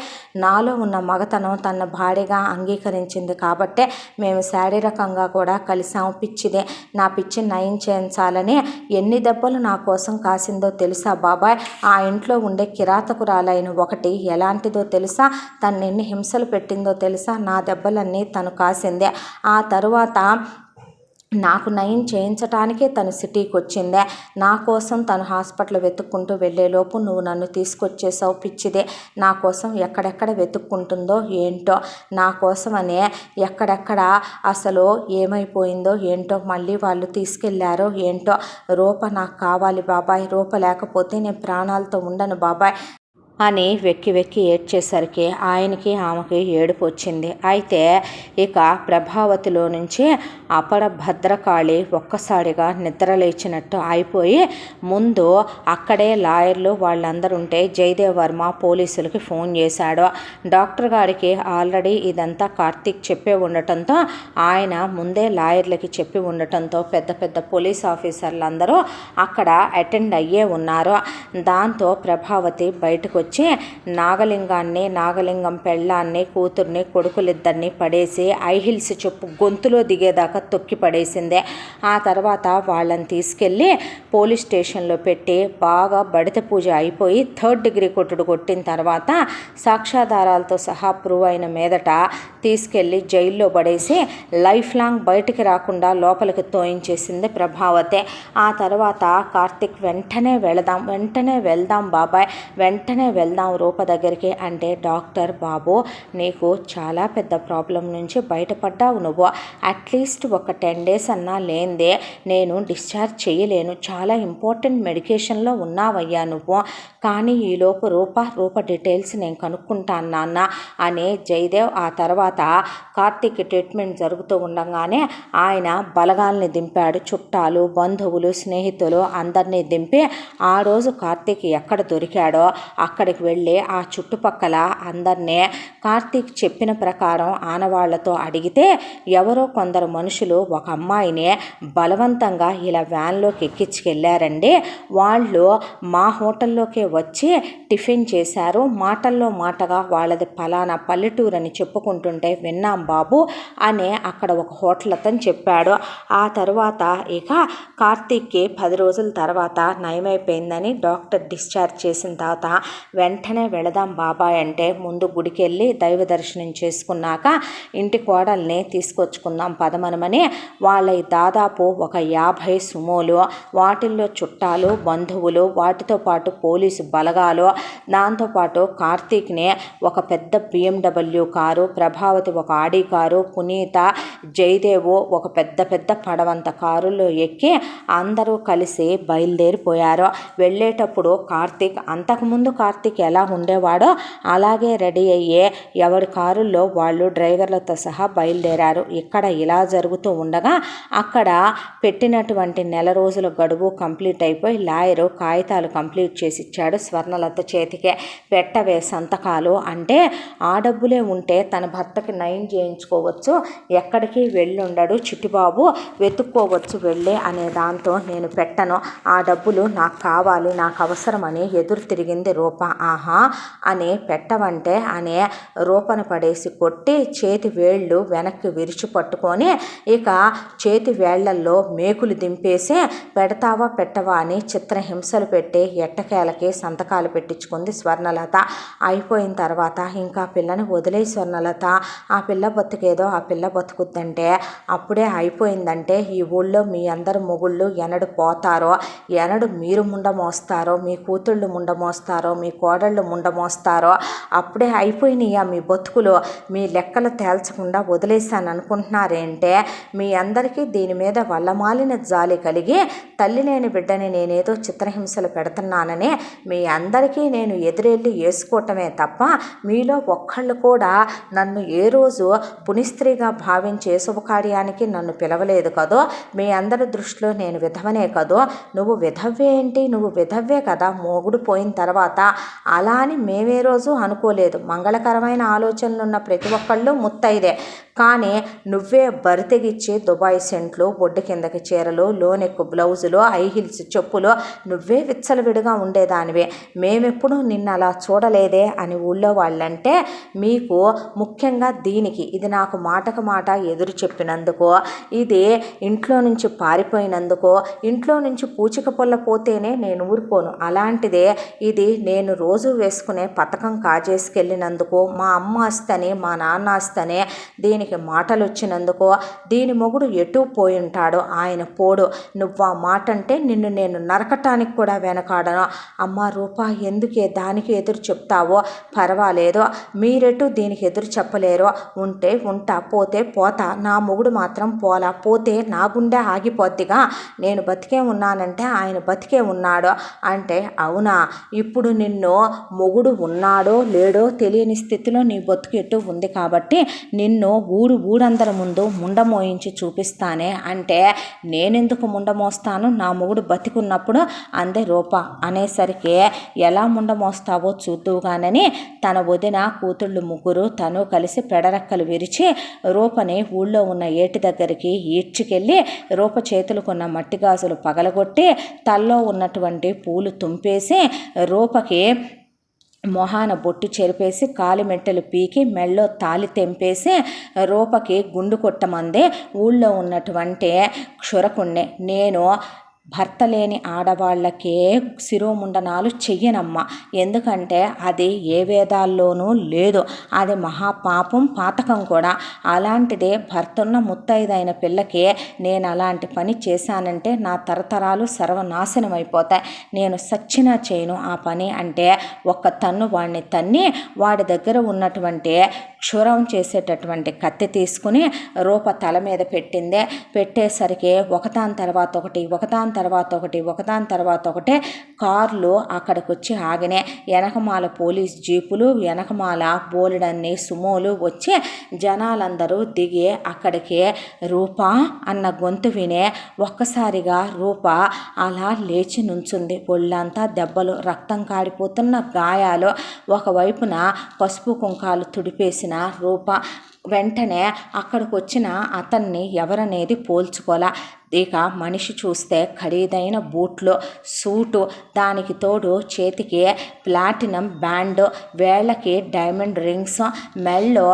నాలో ఉన్న మగతనం తన భార్యగా అంగీకరించింది కాబట్టే మేము శారీరకంగా కూడా కలిసాము. పిచ్చిదే, నా పిచ్చి నయం చేయించాలని ఎన్ని దెబ్బలు నా కోసం కాసిందో తెలుసా బాబాయ్. ఆ ఇంట్లో ఉండే కిరాతకురాలైన ఒకటి ఎలాంటిదో తెలుసా, తను ఎన్ని హింసలు పెట్టిందో తెలుసా. నా దెబ్బలన్నీ తను కాసిందే. ఆ తరువాత నాకు నయం చేయించటానికే తను సిటీకి వచ్చిందే. నా కోసం తను హాస్పిటల్ వెతుక్కుంటూ వెళ్ళేలోపు నువ్వు నన్ను తీసుకొచ్చేసావు. పిచ్చిదే, నా కోసం ఎక్కడెక్కడ వెతుక్కుంటుందో ఏంటో, నా కోసమనే ఎక్కడెక్కడ అసలు ఏమైపోయిందో ఏంటో, మళ్ళీ వాళ్ళు తీసుకెళ్లారో ఏంటో. రూప నాకు కావాలి బాబాయ్. రూప లేకపోతే నేను ప్రాణాలతో ఉండను బాబాయ్. అని వెక్కి వెక్కి ఏడ్చేసరికి ఆయనకి ఆమెకి ఏడుపు వచ్చింది. అయితే ఇక ప్రభావతిలో నుంచి అపర భద్రకాళి ఒక్కసారిగా నిద్ర లేచినట్టు అయిపోయి ముందు అక్కడే లాయర్లు వాళ్ళందరూ ఉంటే జయదేవ్ వర్మ పోలీసులకి ఫోన్ చేశాడు. డాక్టర్ గారికి ఆల్రెడీ ఇదంతా కార్తీక్ చెప్పే ఉండటంతో ఆయన ముందే లాయర్లకి చెప్పి ఉండటంతో పెద్ద పెద్ద పోలీస్ ఆఫీసర్లు అందరూ అక్కడ అటెండ్ అయ్యే ఉన్నారు. దాంతో ప్రభావతి బయటకు వచ్చి నాగలింగం పెళ్ళాన్ని కూతుర్ని కొడుకులిద్దరిని పడేసి ఐహిల్స్ చెప్పు గొంతులో దిగేదాకా తొక్కి పడేసిందే. ఆ తర్వాత వాళ్ళని తీసుకెళ్ళి పోలీస్ స్టేషన్లో పెట్టి బాగా బడిత పూజ అయిపోయి 3rd డిగ్రీ కొట్టుడు కొట్టిన తర్వాత సాక్ష్యాధారాలతో సహా ప్రూవ్ అయిన మీదట తీసుకెళ్ళి జైల్లో పడేసి లైఫ్ లాంగ్ బయటికి రాకుండా లోపలికి తోయించేసింది ప్రభావతి. ఆ తర్వాత కార్తీక్ వెంటనే వెళ్దాం బాబాయ్, వెంటనే వెళ్దాం రూప దగ్గరికి అంటే, డాక్టర్ బాబు నీకు చాలా పెద్ద ప్రాబ్లం నుంచి బయటపడ్డావు, నువ్వు అట్లీస్ట్ ఒక 10 days అన్నా లేందే నేను డిశ్చార్జ్ చేయలేను, చాలా ఇంపార్టెంట్ మెడికేషన్లో ఉన్నావయ్యా నువ్వు, కానీ ఈలోపు రూప డీటెయిల్స్ నేను కనుక్కుంటాను నాన్న అని జయదేవ్ ఆ తర్వాత కార్తీక్ ట్రీట్మెంట్ జరుగుతూ ఉండగానే ఆయన బలగాల్ని దింపాడు. చుట్టాలు, బంధువులు, స్నేహితులు అందరినీ దింపి ఆ రోజు కార్తీక్ ఎక్కడ దొరికాడో అక్కడికి వెళ్ళి ఆ చుట్టుపక్కల అందరినీ కార్తీక్ చెప్పిన ప్రకారం ఆనవాళ్లతో అడిగితే ఎవరో కొందరు మనుషులు ఒక అమ్మాయిని బలవంతంగా ఇలా వ్యాన్లోకి ఎక్కించుకెళ్ళారండి, వాళ్ళు మా హోటల్లోకి వచ్చి టిఫిన్ చేశారు, మాటల్లో మాటగా వాళ్ళది పలానా పల్లెటూరు అని చెప్పుకుంటుంటే విన్నాం బాబు అని అక్కడ ఒక హోటల్ అతను చెప్పాడు. ఆ తర్వాత ఇక కార్తీక్కి 10 రోజుల తర్వాత నయమైపోయిందని డాక్టర్ డిశ్చార్జ్ చేసిన తర్వాత వెంటనే వెళదాం బాబాయ్ అంటే ముందు గుడికి వెళ్ళి దైవ దర్శనం చేసుకున్నాక ఇంటి కోడల్ని తీసుకొచ్చుకుందాం పదమనమని వాళ్ళ దాదాపు ఒక 50 సుమోలు, వాటిల్లో చుట్టాలు, బంధువులు, వాటితో పాటు పోలీసు బలగాలు, దాంతోపాటు కార్తీక్ని ఒక పెద్ద BMW కారు, ప్రభావతి ఒక ఆడి కారు, పునీత, జయదేవు ఒక పెద్ద పడవంత కారులో ఎక్కి అందరూ కలిసి బయలుదేరిపోయారు. వెళ్ళేటప్పుడు అంతకుముందు కార్తీక్ ఎలా ఉండేవాడో అలాగే రెడీ అయ్యే ఎవరి కారుల్లో వాళ్ళు డ్రైవర్లతో సహా బయలుదేరారు. ఇక్కడ ఇలా జరుగుతూ ఉండగా అక్కడ పెట్టినటువంటి 1 రోజుల గడువు కంప్లీట్ అయిపోయి లాయరు కాగితాలు కంప్లీట్ చేసి ఇచ్చాడు స్వర్ణలత చేతికే. పెట్టవే సంతకాలు అంటే ఆ డబ్బులే ఉంటే తన భర్తకి నయం చేయించుకోవచ్చు, ఎక్కడికి వెళ్ళుండడు చిట్టిబాబు, వెతుక్కోవచ్చు వెళ్ళి అనే దాంతో నేను పెట్టను, ఆ డబ్బులు నాకు కావాలి, నాకు అవసరమని ఎదురు తిరిగింది రూప. ఆహా అని పెట్టవంటే అనే రూపను పడేసి కొట్టి చేతి వేళ్ళు వెనక్కి విరిచి పట్టుకొని ఇక చేతి వేళ్లల్లో మేకులు దింపేసి పెడతావా పెట్టవా అని చిత్రహింసలు పెట్టి ఎట్టకేలకి సంతకాలు పెట్టించుకుంది స్వర్ణలత. అయిపోయిన తర్వాత ఇంకా పిల్లని వదిలే స్వర్ణలత, ఆ పిల్ల బతుకేదో ఆ పిల్ల బతుకుద్దంటే అప్పుడే అయిపోయిందంటే ఈ ఊళ్ళో మీ అందరు మొగుళ్ళు ఎనడు పోతారో, ఎనడు మీరు ముండమోస్తారో, మీ కూతుళ్ళు ముండమోస్తారో, మీ కోడళ్ళు ముండమోస్తారో, అప్పుడే అయిపోయినాయా మీ బతుకులు, మీ లెక్కలు తేల్చకుండా వదిలేశాను అనుకుంటున్నారేంటే, మీ అందరికీ దీని మీద వల్లమాలిన జాలి కలిగి తల్లి లేని బిడ్డని నేనేదో చిత్రహింసలు పెడుతున్నానని మీ అందరికీ నేను ఎదురెళ్ళి వేసుకోవటమే తప్ప మీలో ఒక్కళ్ళు కూడా నన్ను ఏ రోజు పునిస్త్రీగా భావించే శుభకార్యానికి నన్ను పిలవలేదు కదో, మీ అందరి దృష్టిలో నేను విధవనే కదో, నువ్వు విధవ్వే ఏంటి, నువ్వు విధవ్వే కదా మొగుడు పోయిన తర్వాత, అలా అని మేమే రోజు అనుకోలేదు, మంగళకరమైన ఆలోచనలున్న ప్రతి ఒక్కళ్ళు ముత్తైదే, కానీ నువ్వే బరితెగిచ్చి దుబాయ్ సెంట్లు, బొడ్డు కిందకి చీరలు, లోనెక్కు బ్లౌజులు, హైహిల్స్ చెప్పులు నువ్వే విచ్చలవిడిగా ఉండేదానివే, మేమెప్పుడు నిన్ను అలా చూడలేదే అని ఊళ్ళో వాళ్ళంటే మీకు ముఖ్యంగా దీనికి ఇది నాకు మాటకు మాట ఎదురు చెప్పినందుకు, ఇది ఇంట్లో నుంచి పారిపోయినందుకు, ఇంట్లో నుంచి పూచిక పొల్ల పోతేనే నేను ఊరుకోను, అలాంటిదే ఇది నేను రోజు వేసుకునే పథకం కాజేసుకెళ్ళినందుకు, మా అమ్మ ఆస్తని మా నాన్న ఆస్తని దీనికి మాటలు వచ్చినందుకు, దీని మొగుడు ఎటు పోయి ఉంటాడో ఆయన పోడు, నువ్వు ఆ మాట అంటే నిన్ను నేను నరకటానికి కూడా వెనకాడను. అమ్మ రూపా ఎందుకే దానికి ఎదురు చెప్తావో, పర్వాలేదు మీరెటు దీనికి ఎదురు చెప్పలేరు, ఉంటే ఉంటా, పోతే పోతా, నా మొగుడు మాత్రం పోలా, పోతే నా గుండె ఆగిపోద్దిగా, నేను బతికే ఉన్నానంటే ఆయన బతికే ఉన్నాడు అంటే, అవునా ఇప్పుడు నిన్ను నిన్ను మొగుడు ఉన్నాడో లేడో తెలియని స్థితిలో నీ బతుకెట్టు ఉంది కాబట్టి నిన్ను ఊరందరి ముందు ముండమోయించి చూపిస్తానే అంటే నేనెందుకు ముండమోస్తాను, నా మొగుడు బతికున్నప్పుడు అందే రూప. అనేసరికి ఎలా ముండమోస్తావో చూద్దువుగానని తన వదిన కూతుళ్ళు ముగ్గురు తను కలిసి పెడరెక్కలు విరిచి రూపని ఊళ్ళో ఉన్న ఏటి దగ్గరికి ఈడ్చుకెళ్ళి రూప చేతులకున్న మట్టి గాజులు పగలగొట్టి తల్లో ఉన్నటువంటి పూలు తుంపేసి రూపకి మొహాన బొట్టు చెరిపేసి కాలిమెట్టెలు పీకి మెళ్ళో తాలి తెంపేసి రూపకి గుండు కొట్టమందే ఊళ్ళో ఉన్నటువంటి క్షురకుణ్ణి. నేను భర్త లేని ఆడవాళ్ళకే శిరోముండనాలు చెయ్యనమ్మా, ఎందుకంటే అది ఏ వేదాల్లోనూ లేదు, అది మహాపాపం పాతకం కూడా. అలాంటిదే భర్తన్న ముత్తైదైన పిల్లకి నేను అలాంటి పని చేశానంటే నా తరతరాలు సర్వనాశనం అయిపోతాయి, నేను సచ్చినా చేయను ఆ పని అంటే ఒక్క తన్ను వాడిని తన్ని వాడి దగ్గర ఉన్నటువంటి క్షురం చేసేటటువంటి కత్తి తీసుకుని రూప తల మీద పెట్టిందే. పెట్టేసరికి ఒకదాని తర్వాత ఒకటే కార్లు అక్కడికి వచ్చి ఆగినాయి. వెనకమాల పోలీస్ జీపులు, వెనకమాల బోలెడన్ని సుమోలు వచ్చి జనాలందరూ దిగి అక్కడికి రూప అన్న గొంతు వినే ఒక్కసారిగా రూప అలా లేచి నుంచుంది. ఒళ్ళంతా దెబ్బలు, రక్తం కాడిపోతున్న గాయాలు, ఒకవైపున పసుపు కుంకాలు తుడిపేసిన రూప వెంటనే అక్కడికి వచ్చిన అతన్ని ఎవరనేది పోల్చుకోలే. ఇక మనిషి చూస్తే ఖరీదైన బూట్లు, సూటు, దానికి తోడు చేతికి ప్లాటినం బ్యాండ్, వేళ్ళకి డైమండ్ రింగ్స్, మెల్లో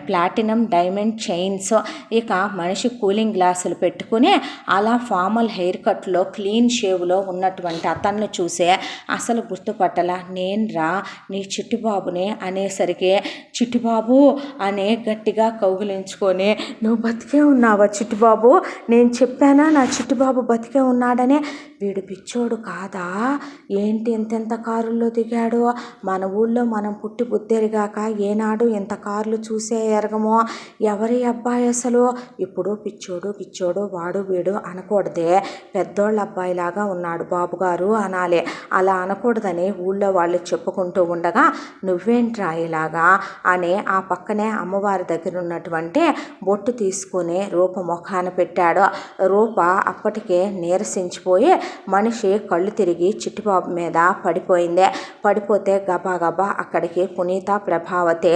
ప్లాటినం డైమండ్ చైన్స్. ఇక మనిషి కూలింగ్ గ్లాసులు పెట్టుకుని అలా ఫార్మల్ హెయిర్ కట్లో క్లీన్ షేవ్లో ఉన్నటువంటి అతన్ని చూసే అసలు గుర్తుపట్టలా. నేనురా నీ చిట్టిబాబుని అనేసరికి చిట్టిబాబు అని గట్టిగా కౌగిలించుకొని నువ్వు బతికే ఉన్నావా చిట్టిబాబు, నేను చెప్పానా నా చిట్టిబాబు బతికే ఉన్నాడనే. వీడు పిచ్చోడు కాదా ఏంటి ఎంతెంత కారుల్లో దిగాడో, మన ఊళ్ళో మనం పుట్టి బుద్ధెరిగాక ఏనాడు ఇంత కార్లు చూసే ఎరగమో, ఎవరి అబ్బాయి అసలు. ఇప్పుడు పిచ్చోడు వాడు వీడు అనకూడదే, పెద్దోళ్ళ అబ్బాయిలాగా ఉన్నాడు బాబుగారు అనాలి. అలా అనకూడదని ఊళ్ళో వాళ్ళు చెప్పుకుంటూ ఉండగా నువ్వేంట్రా ఇలాగా అని ఆ పక్కనే అమ్మవారి దగ్గర ఉన్నటువంటి బొట్టు తీసుకుని రూప ముఖాన పెట్టాడు. రూప అప్పటికే నీరసించిపోయి మనిషి కళ్ళు తిరిగి చిట్టిబాబు మీద పడిపోయింది. పడిపోతే గబా అక్కడికి పునీత, ప్రభావతి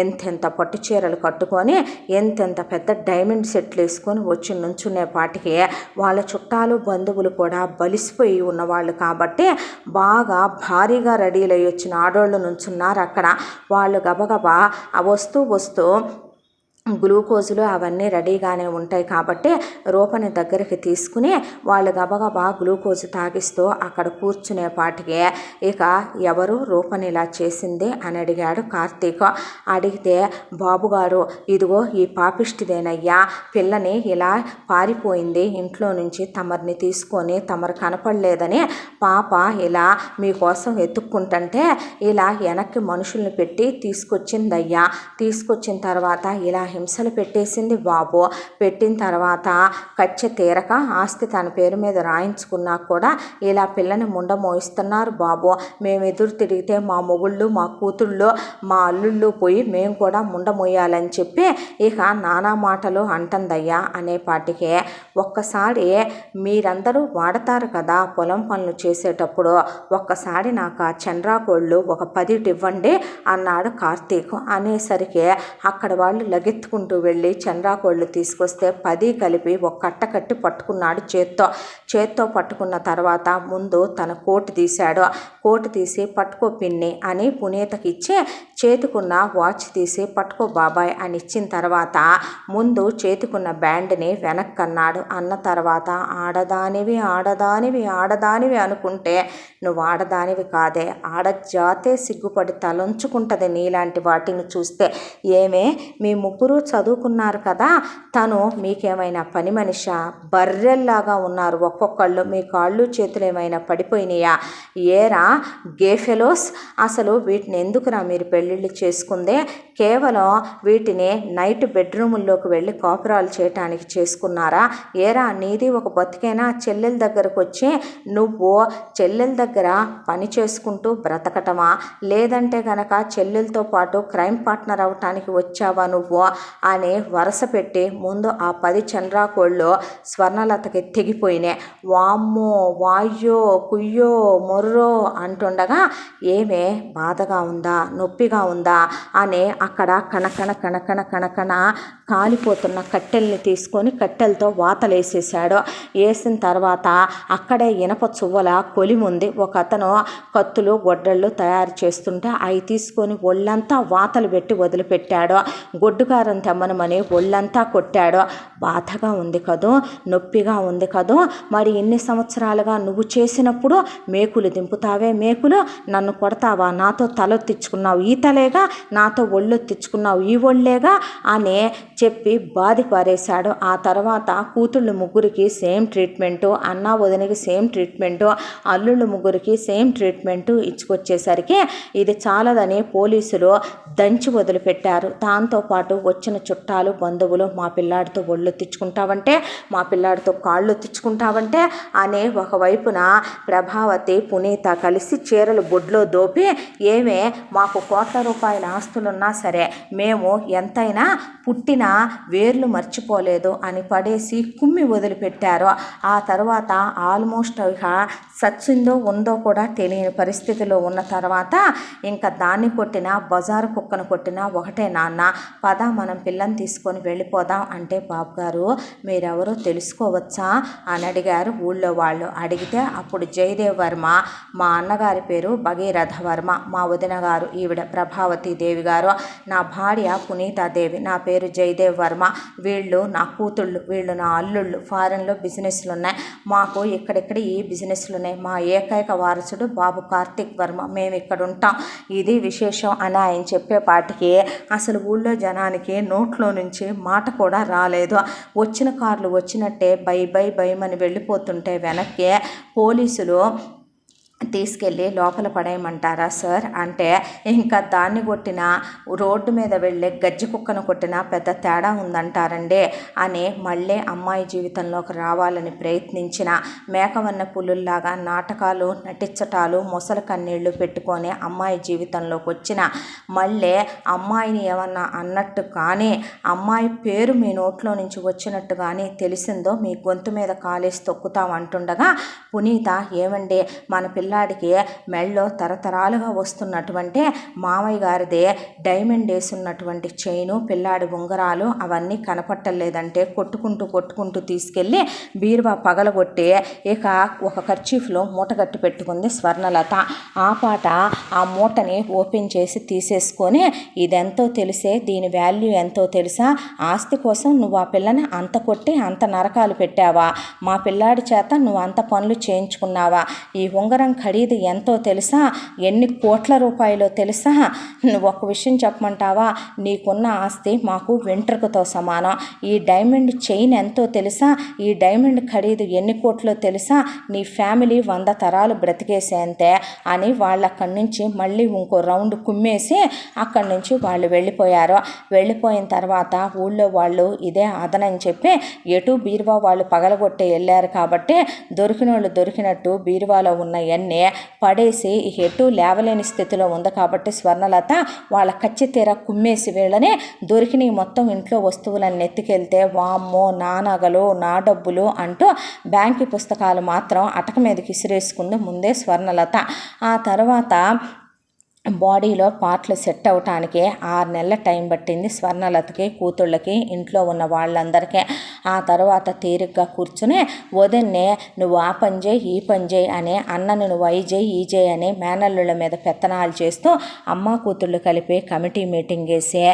ఎంతెంత పట్టు చీరలు కట్టుకొని ఎంతెంత పెద్ద డైమండ్ సెట్లు వేసుకొని వచ్చి నుంచునే పాటికి వాళ్ళ చుట్టాలు బంధువులు కూడా బలిసిపోయి ఉన్నవాళ్ళు కాబట్టి బాగా భారీగా రెడీలు అయ్యి వచ్చిన ఆడోళ్ళు నుంచున్నారు అక్కడ. వాళ్ళు గబగబా వస్తూ గ్లూకోజులు అవన్నీ రెడీగానే ఉంటాయి కాబట్టి రూపని దగ్గరికి తీసుకుని వాళ్ళు గబగబా గ్లూకోజు తాగిస్తూ అక్కడ కూర్చునే పాటికి ఇక ఎవరు రూపని ఇలా చేసింది అని అడిగాడు కార్తీక్. అడిగితే బాబుగారు ఇదిగో ఈ పాపిష్టిదేనయ్యా, పిల్లని ఇలా పారిపోయింది ఇంట్లో నుంచి, తమరిని తీసుకొని తమరు కనపడలేదని పాప ఇలా మీకోసం ఎత్తుక్కుంటుంటే ఇలా వెనక్కి మనుషుల్ని పెట్టి తీసుకొచ్చిందయ్యా. తీసుకొచ్చిన తర్వాత ఇలా హింసలు పెట్టేసింది బాబు. పెట్టిన తర్వాత కచ్చ తీరక ఆస్తి తన పేరు మీద రాయించుకున్నా కూడా ఇలా పిల్లని ముండ మోయిస్తున్నారు బాబు. మేము ఎదురు తిరిగితే మా మొగుళ్ళు, మా కూతుళ్ళు, మా అల్లుళ్ళు పోయి మేము కూడా ముండ మోయాలని చెప్పి ఇక నానా మాటలు అంటుందయ్యా అనేపాటికే ఒక్కసారి మీరందరూ వాడతారు కదా పొలం పనులు చేసేటప్పుడు, ఒక్కసారి నాకు ఆ చంద్రాకోళ్ళు ఒక 10 ఇవ్వండి అన్నాడు కార్తీక్. అనేసరికి అక్కడ వాళ్ళు లగెత్తుకుంటూ వెళ్ళి చంద్రాకోళ్ళు తీసుకొస్తే 10 కలిపి ఒక కట్ట కట్టి పట్టుకున్నాడు చేత్తో పట్టుకున్న తర్వాత ముందు తన కోటు తీశాడు. కోటు తీసి పట్టుకో పిన్ని అని పునీతకి ఇచ్చి చేతికున్న వాచ్ తీసి పట్టుకో బాబాయ్ అని ఇచ్చిన తర్వాత ముందు చేతికున్న బ్యాండ్ని వెనక్కి అన్నాడు. అన్న తర్వాత ఆడదానివి అనుకుంటే నువ్వు ఆడదానివి కాదే, ఆడజాతే సిగ్గుపడి తలంచుకుంటుంది నీలాంటి వాటిని చూస్తే. ఏమే మీ ముగ్గురు ముగ్గురు చదువుకున్నారు కదా, తను మీకేమైనా పని మనిషా? బర్రెల్లాగా ఉన్నారు ఒక్కొక్కళ్ళు, మీ కాళ్ళు చేతులు ఏమైనా పడిపోయినాయా? ఏరా గేఫెలోస్, అసలు వీటిని ఎందుకురా మీరు పెళ్ళిళ్ళు చేసుకుందే? కేవలం వీటిని నైట్ బెడ్రూముల్లోకి వెళ్ళి కాపురాలు చేయటానికి చేసుకున్నారా? ఏరా నీది ఒక బతికేనా? చెల్లెల దగ్గరకు వచ్చి నువ్వు చెల్లెల దగ్గర పని చేసుకుంటూ బ్రతకటమా, లేదంటే గనక చెల్లెలతో పాటు క్రైమ్ పార్ట్నర్ అవటానికి వచ్చావా నువ్వు అని వరస పెట్టి ముందు ఆ 10 చండ్రాకోళ్ళు స్వర్ణలతకి తెగిపోయినాయి. వామ్మో వాయ్యో కుయ్యో మొర్రో అంటుండగా ఏమే బాధగా ఉందా, నొప్పిగా ఉందా అని అక్కడ కణకణ కణకణ కణకణ కాలిపోతున్న కట్టెల్ని తీసుకొని కట్టెలతో వాతలేసేసాడు. వేసిన తర్వాత అక్కడే ఇనప చువ్వల కొలిముంది, ఒక అతను కత్తులు గొడ్డళ్ళు తయారు చేస్తుంటే అవి తీసుకొని ఒళ్ళంతా వాతలు పెట్టి వదిలిపెట్టాడు. గొడ్డుకారం తెమ్మనమని ఒళ్ళంతా కొట్టాడు. బాధగా ఉంది కదూ, నొప్పిగా ఉంది కదూ, మరి ఇన్ని సంవత్సరాలుగా నువ్వు చేసినప్పుడు మేకులు దింపుతావే మేకులు, నన్ను కొడతావా? నాతో తలొత్తిచ్చుకున్నావు ఈ తలేగా, నాతో ఒళ్ళొత్తిచ్చుకున్నావు ఈ ఒళ్ళేగా అని చెప్పి బాధి పారేశాడు. ఆ తర్వాత కూతుళ్ళు ముగ్గురికి సేమ్ ట్రీట్మెంటు, అన్న వదినకి సేమ్ ట్రీట్మెంటు, అల్లుళ్ళు ముగ్గురికి సేమ్ ట్రీట్మెంటు ఇచ్చుకొచ్చేసరికి ఇది చాలదని పోలీసులు దంచి వదిలిపెట్టారు. దాంతోపాటు వచ్చిన చుట్టాలు బంధువులు మా పిల్లాడితో ఒళ్ళు తెచ్చుకుంటావంటే, మా పిల్లాడితో కాళ్ళు తెచ్చుకుంటావంటే అని ఒకవైపున ప్రభావతి పునీత కలిసి చీరలు బొడ్లో దోపి, ఏమే మాకు కోట్ల రూపాయల ఆస్తులున్నా సరే మేము ఎంతైనా పుట్టిన వేర్లు మర్చిపోలేదు అని పడేసి కుమ్మి వదిలిపెట్టారు. ఆ తర్వాత ఆల్మోస్ట్ ఇక సచ్చిందో ఉందో కూడా తెలియని పరిస్థితిలో ఉన్న తర్వాత ఇంకా దాన్ని కొట్టినా బజారు కుక్కను కొట్టినా ఒకటే నాన్న, పద మనం పిల్లని తీసుకొని వెళ్ళిపోదాం అంటే, బాబు గారు మీరెవరో తెలుసుకోవచ్చా అని అడిగారు ఊళ్ళో వాళ్ళు. అడిగితే అప్పుడు జయదేవ్ వర్మ, మా అన్నగారి పేరు భగీరథ వర్మ, మా వదిన గారు ఈవిడ ప్రభావతి దేవి గారు, నా భార్య పునీతాదేవి, నా పేరు జయదేవ్ వర్మ, వీళ్ళు నా కూతుళ్ళు, వీళ్ళు నా అల్లుళ్ళు, ఫారెన్లో బిజినెస్లు ఉన్నాయి, మాకు ఇక్కడిక్కడ ఈ బిజినెస్లు ఉన్నాయి, మా ఏకైక వారసుడు బాబు కార్తిక్ వర్మ, మేము ఇక్కడ ఉంటాం, ఇది విశేషం అని ఆయన చెప్పేపాటికి అసలు ఊళ్ళో జనానికి నోట్లో నుంచి మాట కూడా రాలేదు. వచ్చిన కార్లు వచ్చినట్టే బై బై బైమని వెళ్ళిపోతుంటే వెనక్కి పోలీసులు తీసుకెళ్ళి లోపల పడేయమంటారా సార్ అంటే, ఇంకా దాన్ని కొట్టిన రోడ్డు మీద వెళ్ళే గజ్జి కుక్కను కొట్టిన పెద్ద తేడా ఉందంటారండి అని మళ్ళీ అమ్మాయి జీవితంలోకి రావాలని ప్రయత్నించిన మేకవన్న పులుల్లాగా నాటకాలు నటించటాలు మొసలు కన్నీళ్లు పెట్టుకొని అమ్మాయి జీవితంలోకి వచ్చిన మళ్ళీ అమ్మాయిని ఏమన్నా అన్నట్టు కానీ అమ్మాయి పేరు మీ నోట్లో నుంచి వచ్చినట్టు కానీ తెలిసిందో మీ గొంతు మీద కాలేసి తొక్కుతాం అంటుండగా, పునీత ఏమండి మన పిల్లాడికి మెళ్ళో తరతరాలుగా వస్తున్నటువంటి మామయ్య గారిదే డైమండ్ వేసున్నటువంటి చైను, పిల్లాడి ఉంగరాలు అవన్నీ కనపట్టలేదంటే కొట్టుకుంటూ తీసుకెళ్ళి బీరువా పగలగొట్టి ఇక ఒక కర్చీఫ్లో మూట కట్టి పెట్టుకుంది స్వర్ణలత. ఆ పాట ఆ మూటని ఓపెన్ చేసి తీసేసుకొని, ఇదెంతో తెలిసే, దీని వాల్యూ ఎంతో తెలుసా, ఆస్తి కోసం నువ్వు ఆ పిల్లని అంత కొట్టి అంత నరకాలు పెట్టావా, మా పిల్లాడి చేత నువ్వు అంత పనులు చేయించుకున్నావా, ఈ ఉంగరం ఖరీదు ఎంతో తెలుసా, ఎన్ని కోట్ల రూపాయలో తెలుసా, నువ్వు ఒక విషయం చెప్పమంటావా, నీకున్న ఆస్తి మాకు వెంట్రుకతో సమానం, ఈ డైమండ్ చైన్ ఎంతో తెలుసా, ఈ డైమండ్ ఖరీదు ఎన్ని కోట్లో తెలుసా, నీ ఫ్యామిలీ 100 తరాలు బ్రతికేసేంతే అని వాళ్ళు అక్కడి నుంచి మళ్ళీ ఇంకో రౌండ్ కుమ్మేసి అక్కడి నుంచి వాళ్ళు వెళ్ళిపోయారు. వెళ్ళిపోయిన తర్వాత ఊళ్ళో వాళ్ళు ఇదే అదనని చెప్పి ఎటు బీరువా వాళ్ళు పగలగొట్టే వెళ్ళారు కాబట్టి దొరికినోళ్ళు దొరికినట్టు బీరువాలో ఉన్న ఎన్ని పడేసి ఎటు లేవలేని స్థితిలో ఉంది కాబట్టి స్వర్ణలత వాళ్ళ కచ్చి తీర కుమ్మేసి వీళ్ళని దొరికిన మొత్తం ఇంట్లో వస్తువులన్నీ ఎత్తుకెళ్తే, వామ్మో నా నగలు నా డబ్బులు అంటూ బ్యాంకు పుస్తకాలు మాత్రం అటక మీదకి ఇసిరేసుకుంది ముందే స్వర్ణలత. ఆ తర్వాత బాడీలో పార్ట్లు సెట్ అవటానికి 6 నెలల టైం పట్టింది స్వర్ణలతకి, కూతుళ్ళకి, ఇంట్లో ఉన్న వాళ్ళందరికీ. ఆ తర్వాత తీరిగ్గా కూర్చుని వదిన్నే నువ్వు ఆ పని చేయి ఈ పని చేయి అని, అన్నను నువ్వు అయి చేయి ఈ చేయి అని మేనల్లుళ్ళ మీద పెత్తనాలు చేస్తూ అమ్మ కూతుళ్ళు కలిపి కమిటీ మీటింగ్ వేసి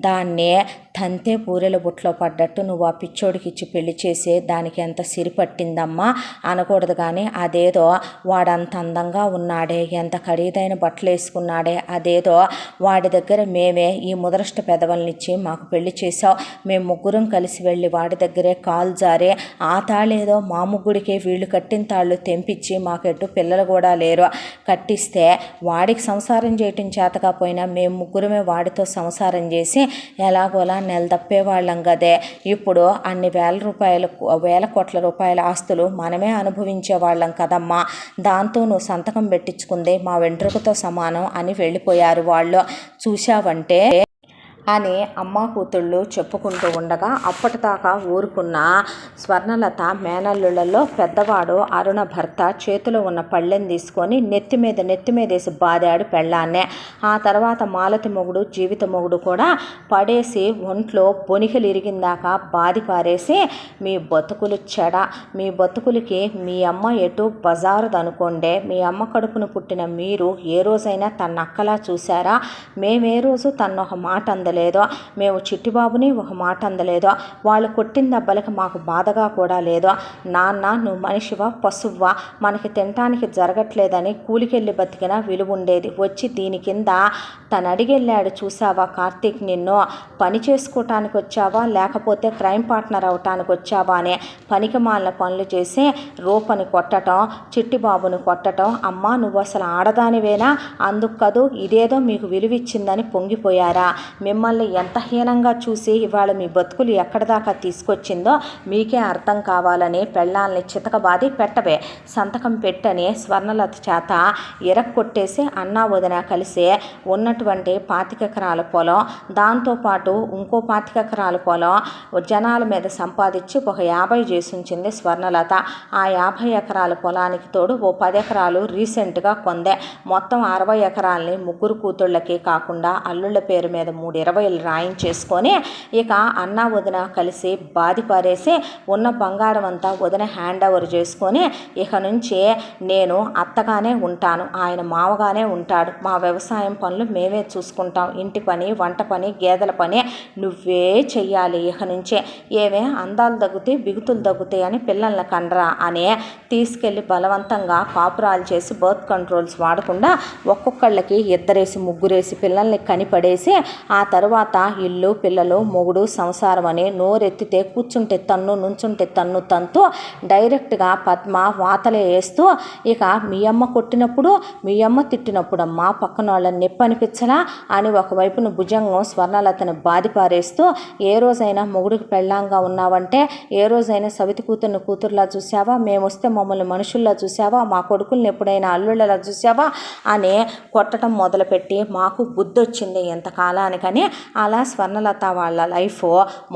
దాన్ని తంతే పూరెల బుట్లో పడ్డట్టు నువ్వు ఆ పిచ్చోడికి ఇచ్చి పెళ్లి చేసి దానికి ఎంత సిరి పట్టిందమ్మా అనకూడదు. కానీ అదేదో వాడంత అందంగా ఉన్నాడే, ఎంత ఖరీదైన బట్టలు వేసుకున్నాడే, అదేదో వాడి దగ్గర మేమే ఈ ముదరష్ట పెదవులనిచ్చి మాకు పెళ్లి చేసావు, మేము ముగ్గురం కలిసి వెళ్ళి వాడి దగ్గరే కాలు జారే ఆ తాళేదో మా ముగ్గుడికే వీళ్ళు కట్టిన తాళ్ళు తెంపించి మాకెట్టు పిల్లలు కూడా లేరు, కట్టిస్తే వాడికి సంసారం చేయటం చేతకపోయినా మేము ముగ్గురమే వాడితో సంసారం చేసి ఎలాగోలా నెల తప్పేవాళ్ళం కదే, ఇప్పుడు అన్ని వేల కోట్ల రూపాయల ఆస్తులు మనమే అనుభవించే వాళ్ళం కదమ్మా, దాంతో నువ్వు సంతకం పెట్టించుకుందే మా వెంట్రుకతో సమానం అని వెళ్ళిపోయారు వాళ్ళు, చూశావంటే అని అమ్మ కూతుళ్ళు చెప్పుకుంటూ ఉండగా అప్పటిదాకా ఊరుకున్న స్వర్ణలత మేనల్లుళ్ళలో పెద్దవాడు అరుణ భర్త చేతిలో ఉన్న పళ్ళెని తీసుకొని నెత్తి మీదేసి బాదాడు పెళ్ళాన్నే. ఆ తర్వాత మాలతి మొగుడు జీవిత మొగుడు కూడా పడేసి ఒంట్లో బొనికలు ఇరిగిందాకా బాది పారేసి మీ బతుకులు చెడ, మీ బతుకులకి మీ అమ్మ ఎటు బజారుదనుకోండే, మీ అమ్మ కడుపును పుట్టిన మీరు ఏ రోజైనా తన అక్కలా చూసారా, మేమే రోజు తను ఒక మాట అందలేదో, మేము చిట్టిబాబుని ఒక మాట అందలేదో, వాళ్ళు కొట్టిన దెబ్బలకి మాకు బాధగా కూడా లేదో, నాన్న నువ్వు మనిషివా పశువ్వా, మనకి తినటానికి జరగట్లేదని కూలికెళ్ళి బతికినా విలువ ఉండేది, వచ్చి దీని కింద తను అడిగెళ్ళాడు చూసావా కార్తీక్, నిన్ను పని చేసుకోవటానికి వచ్చావా లేకపోతే క్రైమ్ పార్ట్నర్ అవటానికి వచ్చావా అనే పనికి మాలిన పనులు చేసి రూపని కొట్టడం, చిట్టిబాబుని కొట్టడం, అమ్మా నువ్వు అసలు ఆడదానివేనా, అందుకు కదూ ఇదేదో మీకు విలువిచ్చిందని పొంగిపోయారా, మిమ్మల్ని ఎంత హీనంగా చూసి ఇవాళ మీ బతుకులు ఎక్కడిదాకా తీసుకొచ్చిందో మీకే అర్థం కావాలని పెళ్ళాలని చితకబాది పెట్టవే సంతకం పెట్టని స్వర్ణలత చేత ఇరక్కొట్టేసి అన్నా వదిన కలిసి ఉన్నటువంటి 25 ఎకరాల పొలం, దాంతోపాటు ఇంకో 25 ఎకరాల పొలం జనాల మీద సంపాదించి ఒక 50 చేసి ఉంచింది స్వర్ణలత. ఆ 50 ఎకరాల పొలానికి తోడు ఓ 10 ఎకరాలు రీసెంట్గా కొందే, మొత్తం 60 ఎకరాలని ముగ్గురు కూతుళ్ళకి కాకుండా అల్లుళ్ళ పేరు మీద 3/20 రాయించేసుకొని ఇక అన్న వదిన కలిసి బాది పారేసి ఉన్న బంగారం అంతా వదిన హ్యాండ్ ఓవర్ చేసుకొని ఇక నుంచి నేను అత్తగానే ఉంటాను, ఆయన మావగానే ఉంటాడు, మా వ్యవసాయం పనులు మేమే చూసుకుంటాం, ఇంటి పని వంట పని గేదెల పని నువ్వే చెయ్యాలి, ఇక నుంచే ఏమే అందాలు తగ్గుతాయి బిగుతులు తగ్గుతాయి అని పిల్లల్ని కండ్రా అని తీసుకెళ్ళి బలవంతంగా కాపురాలు చేసి బర్త్ కంట్రోల్స్ వాడకుండా ఒక్కొక్కళ్ళకి 2 ముగ్గురేసి పిల్లల్ని కనిపడేసి ఆ తర్వాత ఇల్లు పిల్లలు మొగుడు సంసారం అని నోరెత్తితే కూర్చుంటే తన్ను నుంచుంటే తన్ను తంతూ డైరెక్ట్గా పద్మ వాతలే వేస్తూ ఇక మీ అమ్మ కొట్టినప్పుడు మీ అమ్మ తిట్టినప్పుడమ్మా పక్కన వాళ్ళని నొప్పి అనిపించలా అని ఒకవైపున భుజంగం స్వర్ణలతను బాధిపారేస్తూ ఏ రోజైనా మొగుడికి పెళ్ళాంగా ఉన్నావంటే, ఏ రోజైనా సవితి కూతుర్ని కూతురులా చూసావా, మేము వస్తే మమ్మల్ని మనుషుల్లా చూసావా, మా కొడుకుల్ని ఎప్పుడైనా అల్లుళ్ళలా చూసావా అని కొట్టడం మొదలుపెట్టి మాకు బుద్ధి వచ్చింది ఎంతకాలానికని అలా స్వర్ణలత వాళ్ళ లైఫ్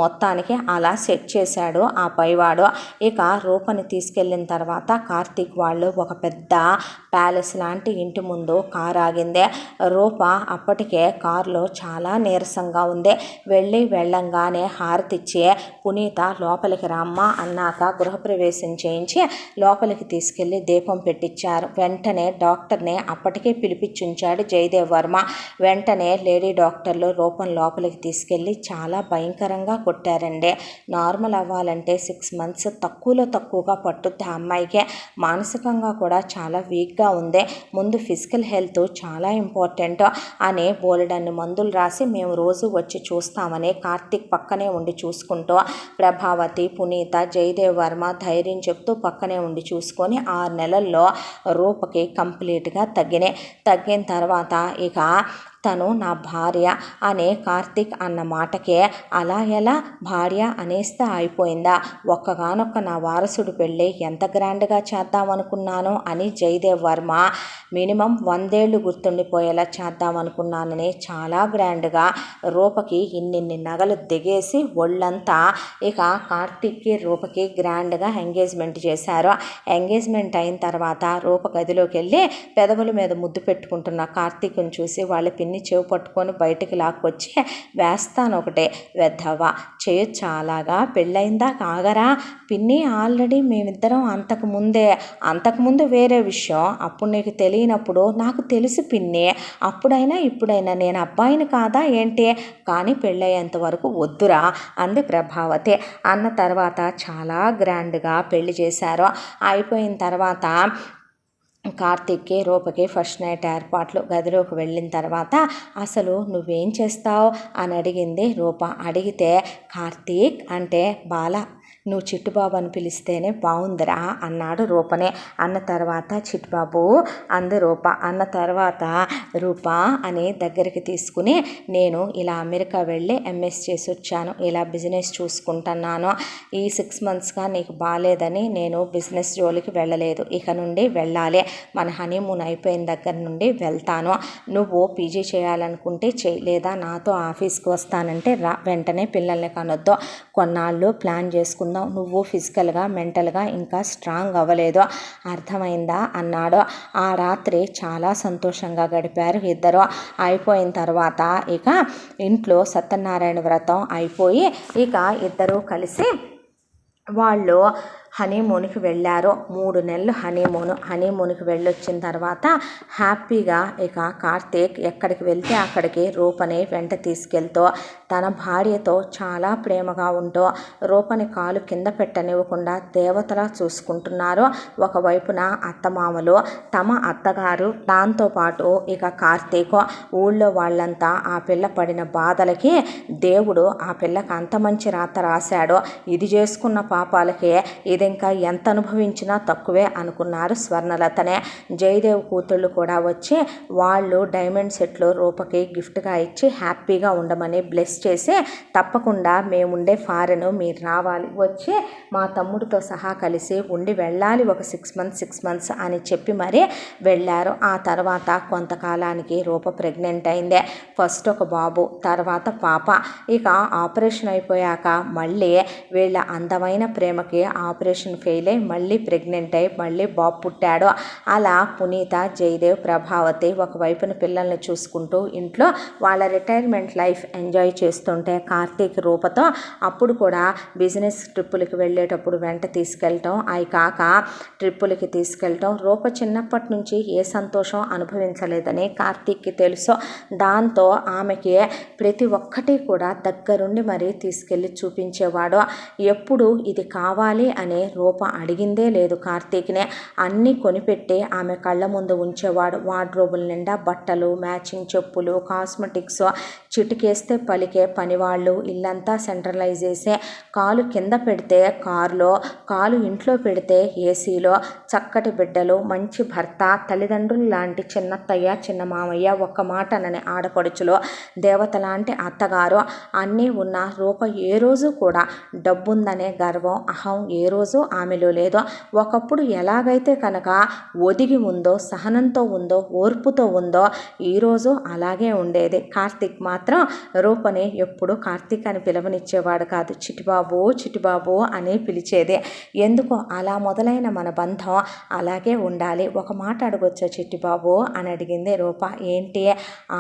మొత్తానికి అలా సెట్ చేశాడు ఆ పైవాడు. ఇక రూపని తీసుకెళ్ళిన తర్వాత కార్తీక్ వాళ్ళు ఒక పెద్ద ప్యాలెస్ లాంటి ఇంటి ముందు కారు ఆగిందే. రూప అప్పటికే కారులో చాలా నీరసంగా ఉంది. వెళ్ళంగానే హారతిచ్చి పునీత లోపలికి రామ్మ అన్నాక గృహప్రవేశం చేయించి లోపలికి తీసుకెళ్ళి దీపం పెట్టించారు. వెంటనే డాక్టర్ని అప్పటికే పిలిపించుంచాడు జయదేవ్ వర్మ. వెంటనే లేడీ డాక్టర్లు రూపం లోపలికి తీసుకెళ్ళి చాలా భయంకరంగా కొట్టారండి. నార్మల్ అవ్వాలంటే 6 months తక్కువగా పట్టుద్ది ఆ అమ్మాయికే. మానసికంగా కూడా చాలా వీక్గా ఉంది. ముందు ఫిజికల్ హెల్త్ చాలా ఇంపార్టెంట్ అని బోలెడన్ని మందులు రాసి మేము రోజు వచ్చి చూస్తామని కార్తీక్ పక్కనే ఉండి చూసుకుంటూ ప్రభావతి పునీత జయదేవ్ వర్మ ధైర్యం చెప్తూ పక్కనే ఉండి చూసుకొని 6 నెలల్లో రూపకి కంప్లీట్గా తగ్గిన తర్వాత ఇక తను నా భార్య అనే కార్తీక్ అన్న మాటకే అలా ఎలా భార్య అనేస్తే అయిపోయిందా, ఒక్కగానొక్క నా వారసుడు పెళ్ళి ఎంత గ్రాండ్గా చేద్దామనుకున్నాను అని జయదేవ్ వర్మ మినిమం 100 ఏళ్ళు గుర్తుండిపోయేలా చేద్దామనుకున్నానని చాలా గ్రాండ్గా రూపకి ఇన్నిన్ని నగలు దిగేసి ఒళ్ళంతా ఇక కార్తీక్కి రూపకి గ్రాండ్గా ఎంగేజ్మెంట్ చేశారు. ఎంగేజ్మెంట్ అయిన తర్వాత రూప గదిలోకి వెళ్ళి పెదవుల మీద ముద్దు పెట్టుకుంటున్న కార్తీక్ని చూసి వాళ్ళ పిన్ని చెవి పట్టుకొని బయటికి లాక్కొచ్చి వేస్తాను ఒకటే, వెద్దవ్వ చేయొచ్చు అలాగా, పెళ్ళయిందా కాగరా పిన్ని, ఆల్రెడీ మేమిద్దరం అంతకుముందు వేరే విషయం, అప్పుడు నీకు తెలియనప్పుడు నాకు తెలుసు పిన్ని, అప్పుడైనా ఇప్పుడైనా నేను అబ్బాయిని కాదా ఏంటి, కానీ పెళ్ళయ్యేంత వరకు వద్దురా అంది ప్రభావతి. అన్న తర్వాత చాలా గ్రాండ్గా పెళ్లి చేశారు. అయిపోయిన తర్వాత కార్తీక్కి రూపకి ఫస్ట్ నైట్ ఏర్పాట్లు. గదిలోకి వెళ్ళిన తర్వాత అసలు నువ్వేం చేస్తావు అని అడిగింది రూప. అడిగితే కార్తీక్ అంటే బాల, నువ్వు చిట్టుబాబు అని పిలిస్తేనే బాగుందిరా అన్నాడు రూపనే. అన్న తర్వాత చిట్టుబాబు అంది రూప. అన్న తర్వాత రూప అని దగ్గరికి తీసుకుని, నేను ఇలా అమెరికా వెళ్ళి ఎంఎస్ చేసి వచ్చాను, ఇలా బిజినెస్ చూసుకుంటున్నాను, ఈ 6 monthsగా నీకు బాగాలేదని నేను బిజినెస్ జోలికి వెళ్ళలేదు, ఇక నుండి వెళ్ళాలి, మన హనీమూన్ అయిపోయిన దగ్గర నుండి వెళ్తాను, నువ్వు పీజీ చేయాలనుకుంటే చెయ్యి, లేదా నాతో ఆఫీస్కి వస్తానంటే రా, వెంటనే పిల్లల్ని కనొద్దు, కొన్నాళ్ళు ప్లాన్ చేసుకుందాం, నువ్వు ఫిజికల్గా మెంటల్గా ఇంకా స్ట్రాంగ్ అవ్వలేదు, అర్థమైందా అన్నాడు. ఆ రాత్రి చాలా సంతోషంగా గడిపారు ఇద్దరు. అయిపోయిన తర్వాత ఇక ఇంట్లో సత్యనారాయణ వ్రతం అయిపోయి ఇక ఇద్దరూ కలిసి వాళ్ళు హనీమూన్కి వెళ్ళారు. 3 నెలలు హనీమూన్కి వెళ్ళొచ్చిన తర్వాత హ్యాపీగా ఇక కార్తీక్ ఎక్కడికి వెళ్తే అక్కడికి రూపని వెంట తీసుకెళ్తూ తన భార్యతో చాలా ప్రేమగా ఉంటూ రూపని కాలు కింద పెట్టనివ్వకుండా దేవతలా చూసుకుంటున్నారు. ఒకవైపున అత్తమామలు, తమ అత్తగారు, దాంతోపాటు ఇక కార్తీక్, ఊళ్ళో వాళ్ళంతా ఆ పిల్ల పడిన బాధలకి దేవుడు ఆ పిల్లకి అంత మంచి రాత రాశాడు, ఇది చేసుకున్న పాపాలకే ఇది ఇంకా ఎంత అనుభవించినా తక్కువే అనుకున్నారు స్వర్ణలతనే. జయదేవ్ కూతుళ్ళు కూడా వచ్చి వాళ్ళు డైమండ్ సెట్లు రూపకి గిఫ్ట్గా ఇచ్చి హ్యాపీగా ఉండమని బ్లెస్ చేసి, తప్పకుండా మేముండే ఫారెన్ మీరు రావాలి, వచ్చి మా తమ్ముడితో సహా కలిసి ఉండి వెళ్ళాలి ఒక 6 months అని చెప్పి మరీ వెళ్ళారు. ఆ తర్వాత కొంతకాలానికి రూప ప్రెగ్నెంట్ అయింది. ఫస్ట్ ఒక బాబు, తర్వాత పాప. ఇక ఆపరేషన్ అయిపోయాక మళ్ళీ వీళ్ళ అందమైన ప్రేమకి ఆపరేషన్ ఫెయిల్ అయి మళ్ళీ ప్రెగ్నెంట్ అయి మళ్ళీ బాబు పుట్టాడు. అలా పునీత, జయదేవ్, ప్రభావతి ఒకవైపున పిల్లల్ని చూసుకుంటూ ఇంట్లో వాళ్ళ రిటైర్మెంట్ లైఫ్ ఎంజాయ్ చేస్తుంటే కార్తీక్ రూపతో అప్పుడు కూడా బిజినెస్ ట్రిప్పులకి వెళ్ళేటప్పుడు వెంట తీసుకెళ్ళటం, అవి కాక ట్రిప్పులకి తీసుకెళ్ళటం. రూప చిన్నప్పటి నుంచి ఏ సంతోషం అనుభవించలేదని కార్తీక్కి తెలుసు. దాంతో ఆమెకి ప్రతి ఒక్కటి కూడా దగ్గరుండి మరీ తీసుకెళ్ళి చూపించేవాడు. ఎప్పుడు ఇది కావాలి అని రూప అడిగిందే లేదు కార్తీక్నే. అన్నీ కొనిపెట్టి ఆమె కళ్ళ ముందు ఉంచేవాడు. వార్డ్రోబుల నిండా బట్టలు, మ్యాచింగ్ చెప్పులు, కాస్మెటిక్స్, చిటికేస్తే పలికే పనివాళ్ళు, ఇల్లంతా సెంట్రలైజ్ చేసే, కాలు కింద పెడితే కారులో, కాలు ఇంట్లో పెడితే ఏసీలో, చక్కటి బిడ్డలు, మంచి భర్త, తల్లిదండ్రులు లాంటి చిన్నత్తయ్య, చిన్న మామయ్య, ఒక్క మాట అనని ఆడపడుచులు, దేవత లాంటి అత్తగారు అన్నీ ఉన్న రూప ఏ రోజు కూడా డబ్బుందనే గర్వం, అహం ఏ రోజు ఆమెలో లేదు. ఒకప్పుడు ఎలాగైతే కనుక ఒదిగి ఉందో, సహనంతో ఉందో, ఓర్పుతో ఉందో, ఈరోజు అలాగే ఉండేది. కార్తీక్ మాత్రం రూపని ఎప్పుడు కార్తీక్ అని పిలవనిచ్చేవాడు కాదు, చిటిబాబు అని పిలిచేది. ఎందుకో అలా మొదలైన మన బంధం అలాగే ఉండాలి, ఒక మాట అడగొచ్చా చిట్టిబాబు అని అడిగింది రూప. ఏంటి,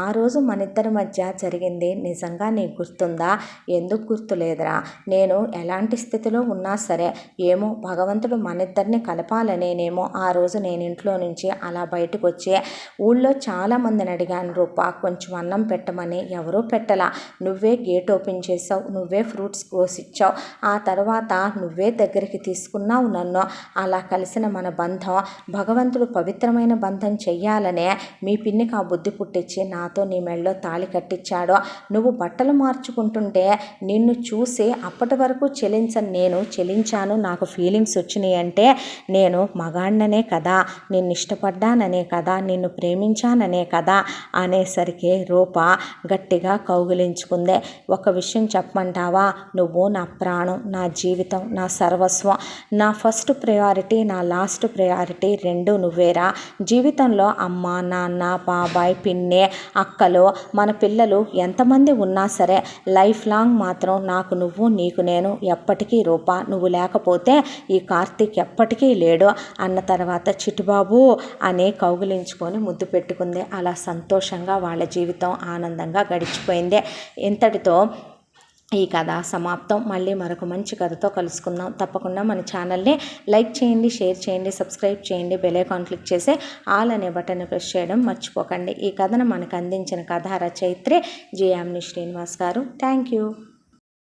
ఆ రోజు మన ఇద్దరి మధ్య జరిగింది నిజంగా నీకు గుర్తుందా? ఎందుకు గుర్తులేదురా, నేను ఎలాంటి స్థితిలో ఉన్నా సరే ఏమో భగవంతుడు మనిద్దరిని కలపాలనేనేమో ఆ రోజు నేను ఇంట్లో నుంచి అలా బయటకు వచ్చి ఊళ్ళో చాలామందిని అడిగాను రూప, కొంచెం అన్నం పెట్టమని, ఎవరూ పెట్టలా, నువ్వే గేట్ ఓపెన్ చేసావు, నువ్వే ఫ్రూట్స్ కోసిచ్చావు, ఆ తర్వాత నువ్వే దగ్గరికి తీసుకున్నావు నన్ను. అలా కలిసిన మన బంధం భగవంతుడు పవిత్రమైన బంధం చెయ్యాలనే మీ పిన్నికి ఆ బుద్ధి పుట్టించి నాతో నీ మెళ్ళలో తాళి కట్టించాడు. నువ్వు బట్టలు మార్చుకుంటుంటే నిన్ను చూసి అప్పటి వరకు నేను చెలించాను, నాకు ఫీలింగ్స్ వచ్చినాయి అంటే నేను మగాణ్ణనే కదా, నిన్ను ఇష్టపడ్డాననే కదా, నిన్ను ప్రేమించాననే కదా అనేసరికి రూప గట్టిగా కౌగిలించుకుందే. ఒక విషయం చెప్పమంటావా, నువ్వు నా ప్రాణం, నా జీవితం, నా సర్వస్వం, నా ఫస్ట్ ప్రయారిటీ, నా లాస్ట్ ప్రయారిటీ రెండూ నువ్వేరా. జీవితంలో అమ్మ, నాన్న, బాబాయ్, పిన్ని, అక్కలు, మన పిల్లలు ఎంతమంది ఉన్నా సరే లైఫ్ లాంగ్ మాత్రం నాకు నువ్వు, నీకు నేను ఎప్పటికీ రూప. నువ్వు లేకపోతే ఈ కార్తీక్ ఎప్పటికీ లేడు అన్న తర్వాత చిట్టుబాబు అని కౌగిలించుకొని ముద్దు పెట్టుకుంది. అలా సంతోషంగా వాళ్ళ జీవితం ఆనందంగా గడిచిపోయింది. ఇంతటితో ఈ కథ సమాప్తం. మళ్ళీ మరొక మంచి కథతో కలుసుకుందాం. తప్పకుండా మన ఛానల్ని లైక్ చేయండి, షేర్ చేయండి, సబ్స్క్రైబ్ చేయండి, బెల్ ఐకాన్ క్లిక్ చేసి ఆల్ అనే బటన్ని ప్రెస్ చేయడం మర్చిపోకండి. ఈ కథను మనకు అందించిన కథా రచయిత్రి జి. యామిని శ్రీనివాస్ గారు. Thank you.